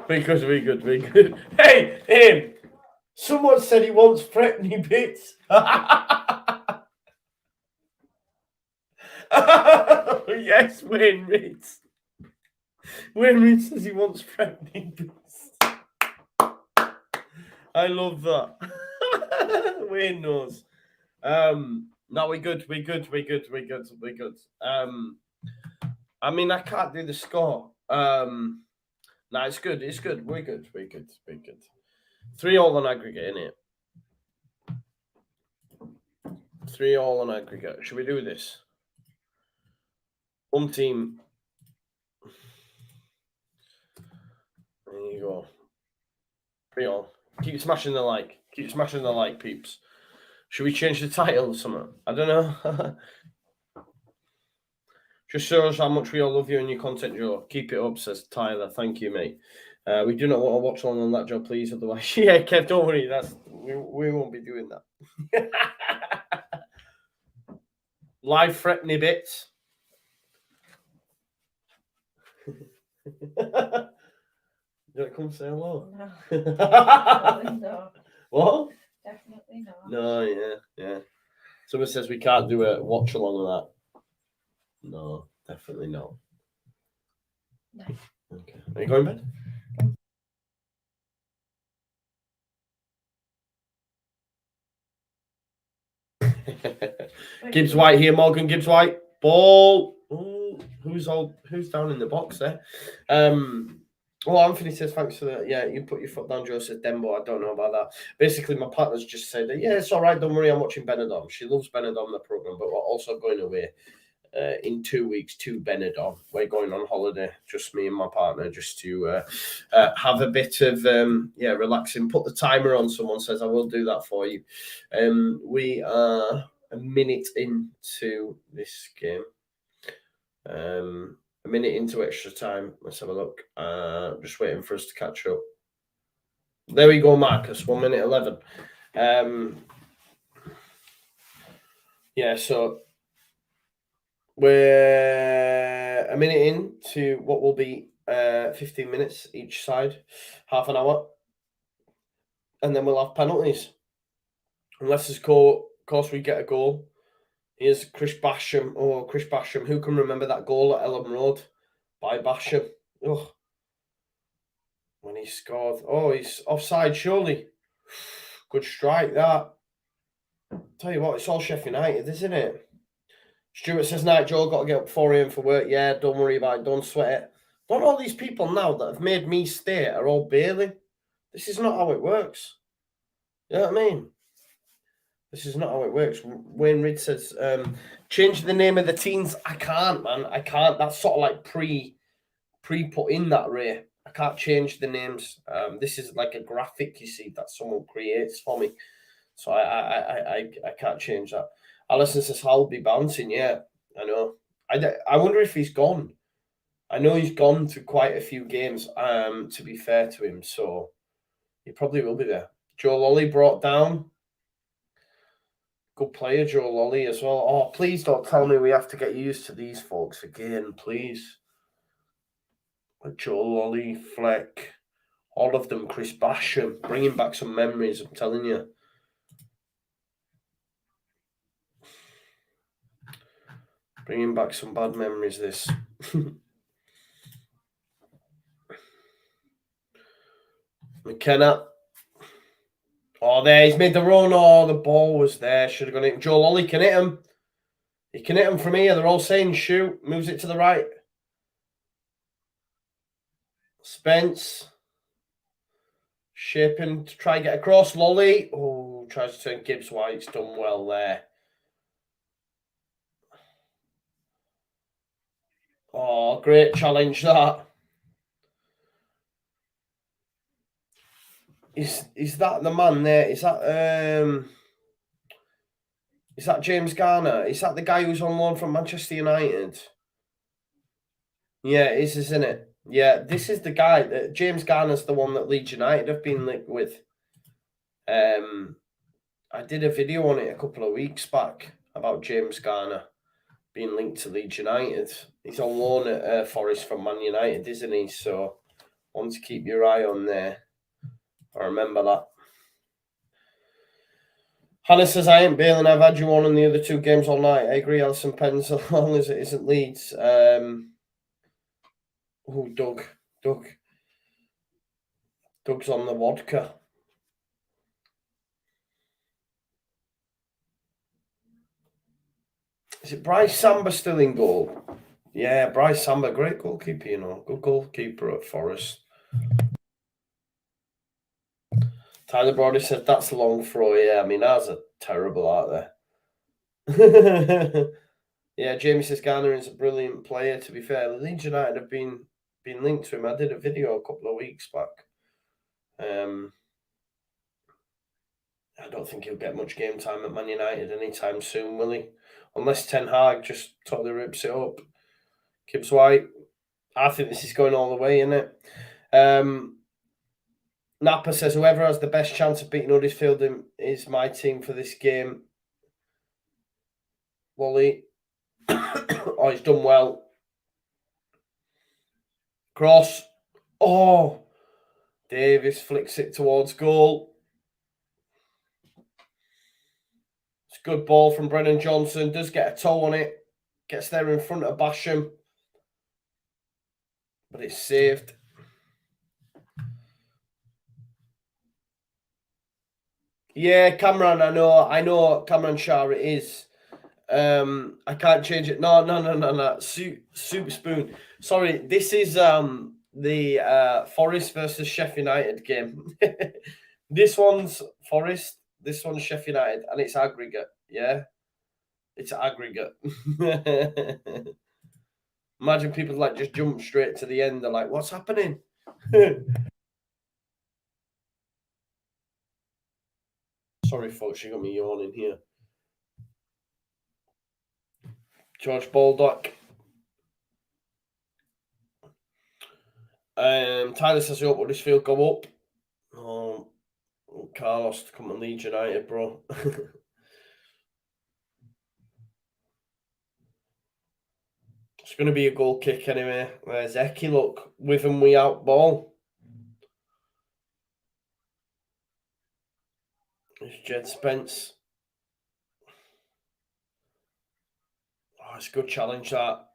We good. Hey, him! Someone said he wants threatening bits. Yes, Wayne Ritz. Wayne Ritz says he wants threatening bits. I love that. Wayne knows. No, we're good. I mean, I can't do the score. No, it's good. We're good. 3-3 on aggregate, innit? 3-3 on aggregate. Should we do this? One team. There you go. 3-3. Keep smashing the like. Peeps. Should we change the title or something? I don't know. Just shows how much we all love you and your content, Joe. Keep it up, says Tyler. Thank you, mate. We do not want to watch along on that, Joe, please. Otherwise, yeah, Kev, don't worry. We won't be doing that. Live threatening bits. You want to come say hello? No. Definitely not. What? Definitely not. No, yeah. Someone says we can't do a watch along with that. No, definitely not. No. Okay. Are you going to bed? Gibbs White here, Morgan Gibbs White. Ball. Ooh, who's down in the box there? Oh, Anthony says, thanks for that. Yeah, you put your foot down, Joe says, Dembo. I don't know about that. Basically, my partner's just said, yeah, it's all right. Don't worry. I'm watching Benidorm. She loves Benidorm, the program, but we're also going away in 2 weeks to Benidorm. We're going on holiday, just me and my partner, just to have a bit of, relaxing. Put the timer on. Someone says, I will do that for you. We are a minute into this game. A minute into extra time. Let's have a look. Just waiting for us to catch up. There we go, Marcus. 1 minute 11. So we're a minute into what will be 15 minutes each side, half an hour, and then we'll have penalties. Unless, of course, we get a goal. Here's Chris Basham. Oh, Chris Basham. Who can remember that goal at Ellen Road by Basham? Oh, when he scored. Oh, he's offside, surely. Good strike, that. Tell you what, it's all Sheffield United, isn't it? Stuart says, night, Joe, got to get up 4 a.m. for work. Yeah, don't worry about it. Don't sweat it. Don't all these people now that have made me stay are all bailing? This is not how it works. You know what I mean? This is not how it works. Wayne Reed says, change the name of the teams. I can't, man. I can't. That's sort of like pre-put in that, Ray. I can't change the names. This is like a graphic, you see, that someone creates for me. So I can't change that. Alison says, I'll be bouncing. Yeah, I know. I wonder if he's gone. I know he's gone to quite a few games, to be fair to him. So he probably will be there. Joe Lolly brought down. Good player, Joe Lolly, as well. Oh, please don't tell me we have to get used to these folks again, please. Joe Lolly, Fleck, all of them, Chris Basham, bringing back some memories, I'm telling you. Bringing back some bad memories, this. McKenna. Oh, there, he's made the run. Oh, the ball was there. Should have gone in. Joe Lolly can hit him. He can hit him from here. They're all saying shoot. Moves it to the right. Spence. Shaping to try and get across. Lolly. Oh, tries to turn Gibbs White's done well there. Oh, great challenge, that. Is that the man there? Is that James Garner? Is that the guy who's on loan from Manchester United? Yeah, it is, isn't it? Yeah, this is the guy. James Garner's the one that Leeds United have been linked with. I did a video on it a couple of weeks back about James Garner being linked to Leeds United. He's on loan at Forest from Man United, isn't he? So, want to keep your eye on there. I remember that. Hannah says, I ain't bailing. I've had you on the other 2 games all night. I agree, Alison Pens, as long as it isn't Leeds. Doug. Doug's on the vodka. Is it Bryce Samba still in goal? Yeah, Bryce Samba, great goalkeeper, you know. Good goalkeeper at Forest. Tyler Brody said, that's a long throw. Yeah, I mean, that's a terrible out there. Yeah, Jamie says Garner is a brilliant player, to be fair. Leeds United have been linked to him. I did a video a couple of weeks back. I don't think he'll get much game time at Man United anytime soon, will he? Unless Ten Hag just totally rips it up. Gibbs White. I think this is going all the way, isn't it? Napa says, whoever has the best chance of beating Huddersfield is my team for this game. Wally. Oh, he's done well. Cross. Oh, Davis flicks it towards goal. It's a good ball from Brennan Johnson. Does get a toe on it. Gets there in front of Basham. But it's saved. Yeah, Cameron, I know Cameron Shah it is. I can't change it. No. Soup Spoon. Sorry, this is the Forest versus Sheffield United game. This one's Forest, this one's Sheffield United, and it's aggregate. Yeah, it's aggregate. Imagine people like just jump straight to the end. They're like, "What's happening?" Sorry, folks, you got me yawning here. George Baldock. Tyler says, "Hope Huddersfield go up." Oh, Carlos to come to Leeds United, bro. It's going to be a goal kick anyway. There's Eki, look, with and we out ball. It's Jed Spence. Oh, it's a good challenge, that.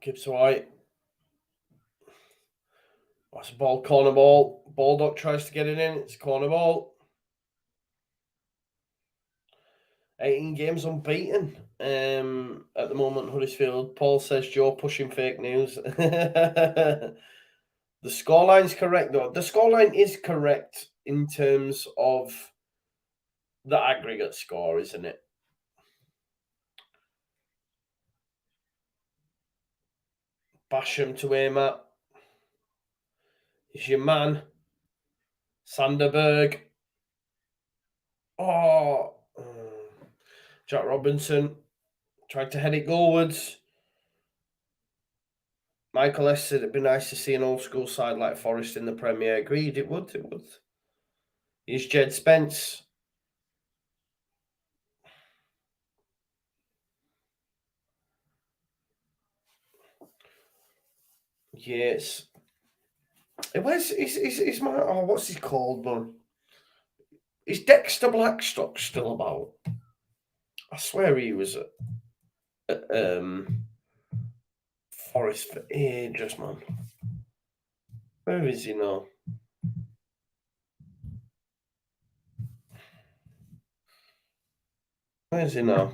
Gibbs White. That's a ball, corner ball. Baldock tries to get it in. It's corner ball. 18 games unbeaten at the moment, Huddersfield. Paul says, Joe pushing fake news. The scoreline's correct, though. The scoreline is correct in terms of the aggregate score, isn't it? Basham to aim at. Is your man. Sanderberg. Oh. Jack Robinson tried to head it goalwards. Michael S said it'd be nice to see an old school side like Forest in the Premier. Agreed, it would. It would. Here's Jed Spence. Yes. Is my what's he called, man? Is Dexter Blackstock still about? I swear he was at Forest for ages, man. Where is he now? Where is he now?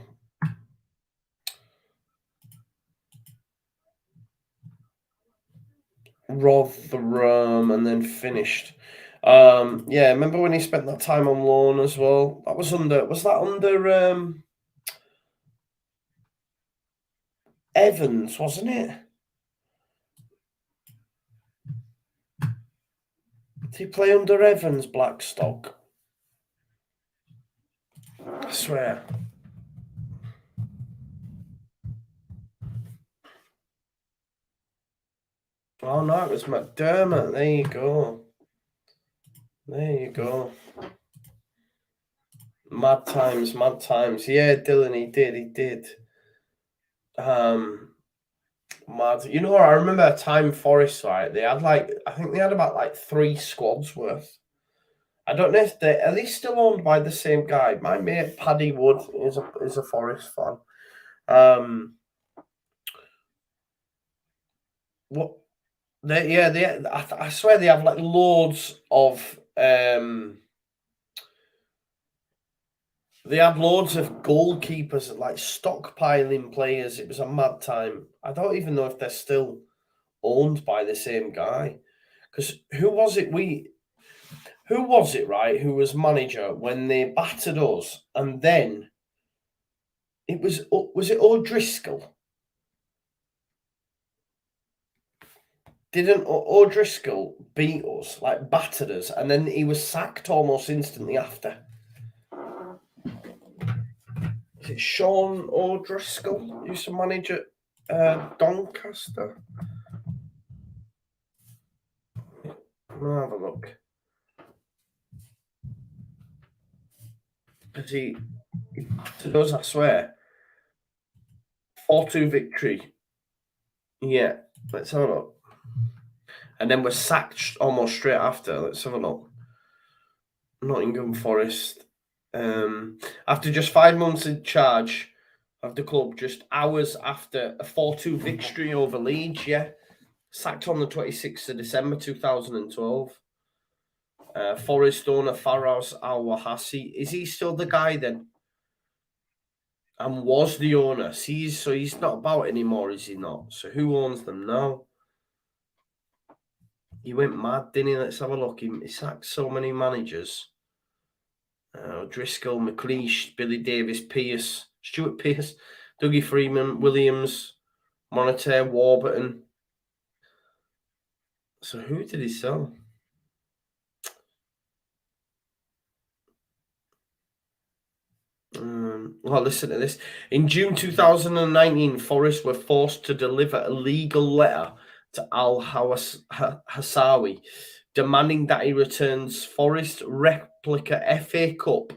Rotherham and then finished. Yeah, remember when he spent that time on loan as well? That was that under Evans, wasn't it? Did he play under Evans, Blackstock? I swear. Oh no, it was McDermott. There you go. There you go. Mad times, mad times. Yeah, Dylan, he did. Mad. You know, I remember a time Forest, right? They had I think they had about 3 squads worth. I don't know if are they still owned by the same guy? My mate Paddy Wood is a Forest fan. What? I swear they have loads of they had loads of goalkeepers stockpiling players. It was a mad time. I don't even know if they're still owned by the same guy. Because who was it, right, who was manager when they battered us, and then it was it O'Driscoll? Didn't O'Driscoll beat us, battered us, and then he was sacked almost instantly after? Is it Sean O'Driscoll? Used to manage at Doncaster. I'll have a look. Because he does, I swear. 4-2 victory. Yeah, let's have a look. And then we're sacked almost straight after. Let's have a look. Nottingham Forest. After just 5 months in charge of the club, just hours after a 4-2 victory over Leeds, yeah. Sacked on the 26th of December 2012. Forest owner Faraz Al-Wahasi. Is he still the guy then? and was the owner. See, so he's not about anymore, is he not? So who owns them now? He went mad, didn't he? Let's have a look. He sacked so many managers. Driscoll, McLeish, Billy Davis, Pearce, Stuart Pearce, Dougie Freeman, Williams, Monitor, Warburton. So who did he sell? Well, listen to this. In June 2019, Forest were forced to deliver a legal letter to Al Hassawi, demanding that he returns Forest replica FA Cup,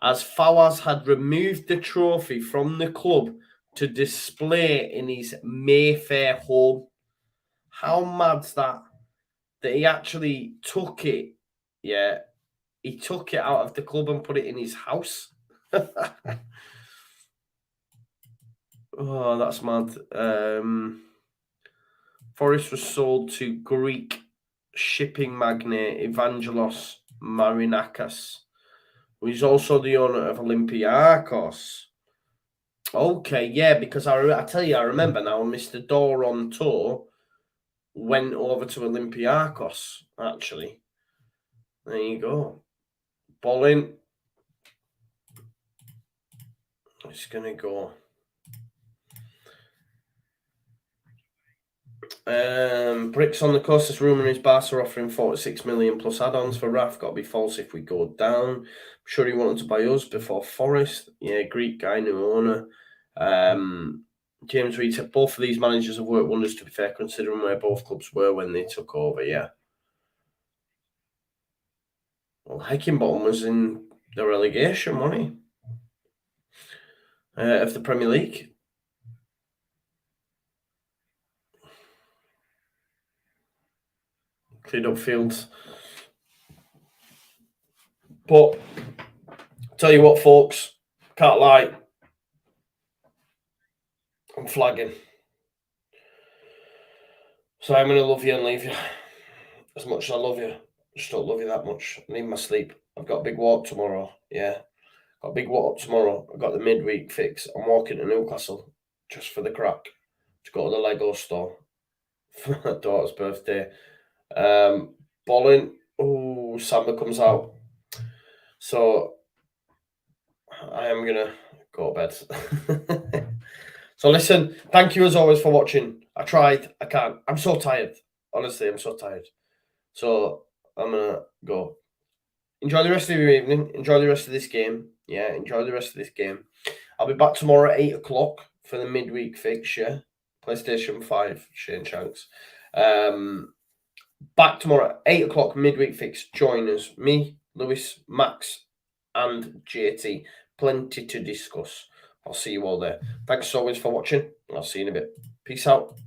as Fawaz had removed the trophy from the club to display in his Mayfair home. How mad's that? That he actually took it, yeah, he took it out of the club and put it in his house. Oh, that's mad. Forest was sold to Greek shipping magnate Evangelos Marinakis, who is also the owner of Olympiacos. Okay, yeah, because I tell you, I remember now, Mr. Dore on tour went over to Olympiacos, actually. There you go. Ball in. It's going to go. Bricks on the coast. This rumour is Barca offering 46 million plus add-ons for Raf. Got to be false if we go down. I'm sure he wanted to buy us before Forest. Yeah, Greek guy, new owner. James Reed said both of these managers have worked wonders, to be fair, considering where both clubs were when they took over. Yeah. Well, Heckingbottom was in the relegation, wasn't he? Of the Premier League. Cleared up fields. But tell you what, folks, can't lie. I'm flagging. So I'm going to love you and leave you. As much as I love you, I just don't love you that much. I need my sleep. I've got a big walk tomorrow. Yeah. Got a big walk tomorrow. I've got the midweek fix. I'm walking to Newcastle just for the crack to go to the Lego store for my daughter's birthday. Bowling. Oh, Samba comes out. So I am going to go to bed. So listen, thank you as always for watching. I tried. I can't. I'm so tired. Honestly, I'm so tired. So I'm going to go. Enjoy the rest of your evening. Enjoy the rest of this game. Yeah, enjoy the rest of this game. I'll be back tomorrow at 8 o'clock for the midweek fix, yeah? PlayStation 5, Shane Shanks. Back tomorrow at 8 o'clock, midweek fix. Join us. Me, Lewis, Max, and JT. Plenty to discuss. I'll see you all there. Thanks as always for watching. I'll see you in a bit. Peace out.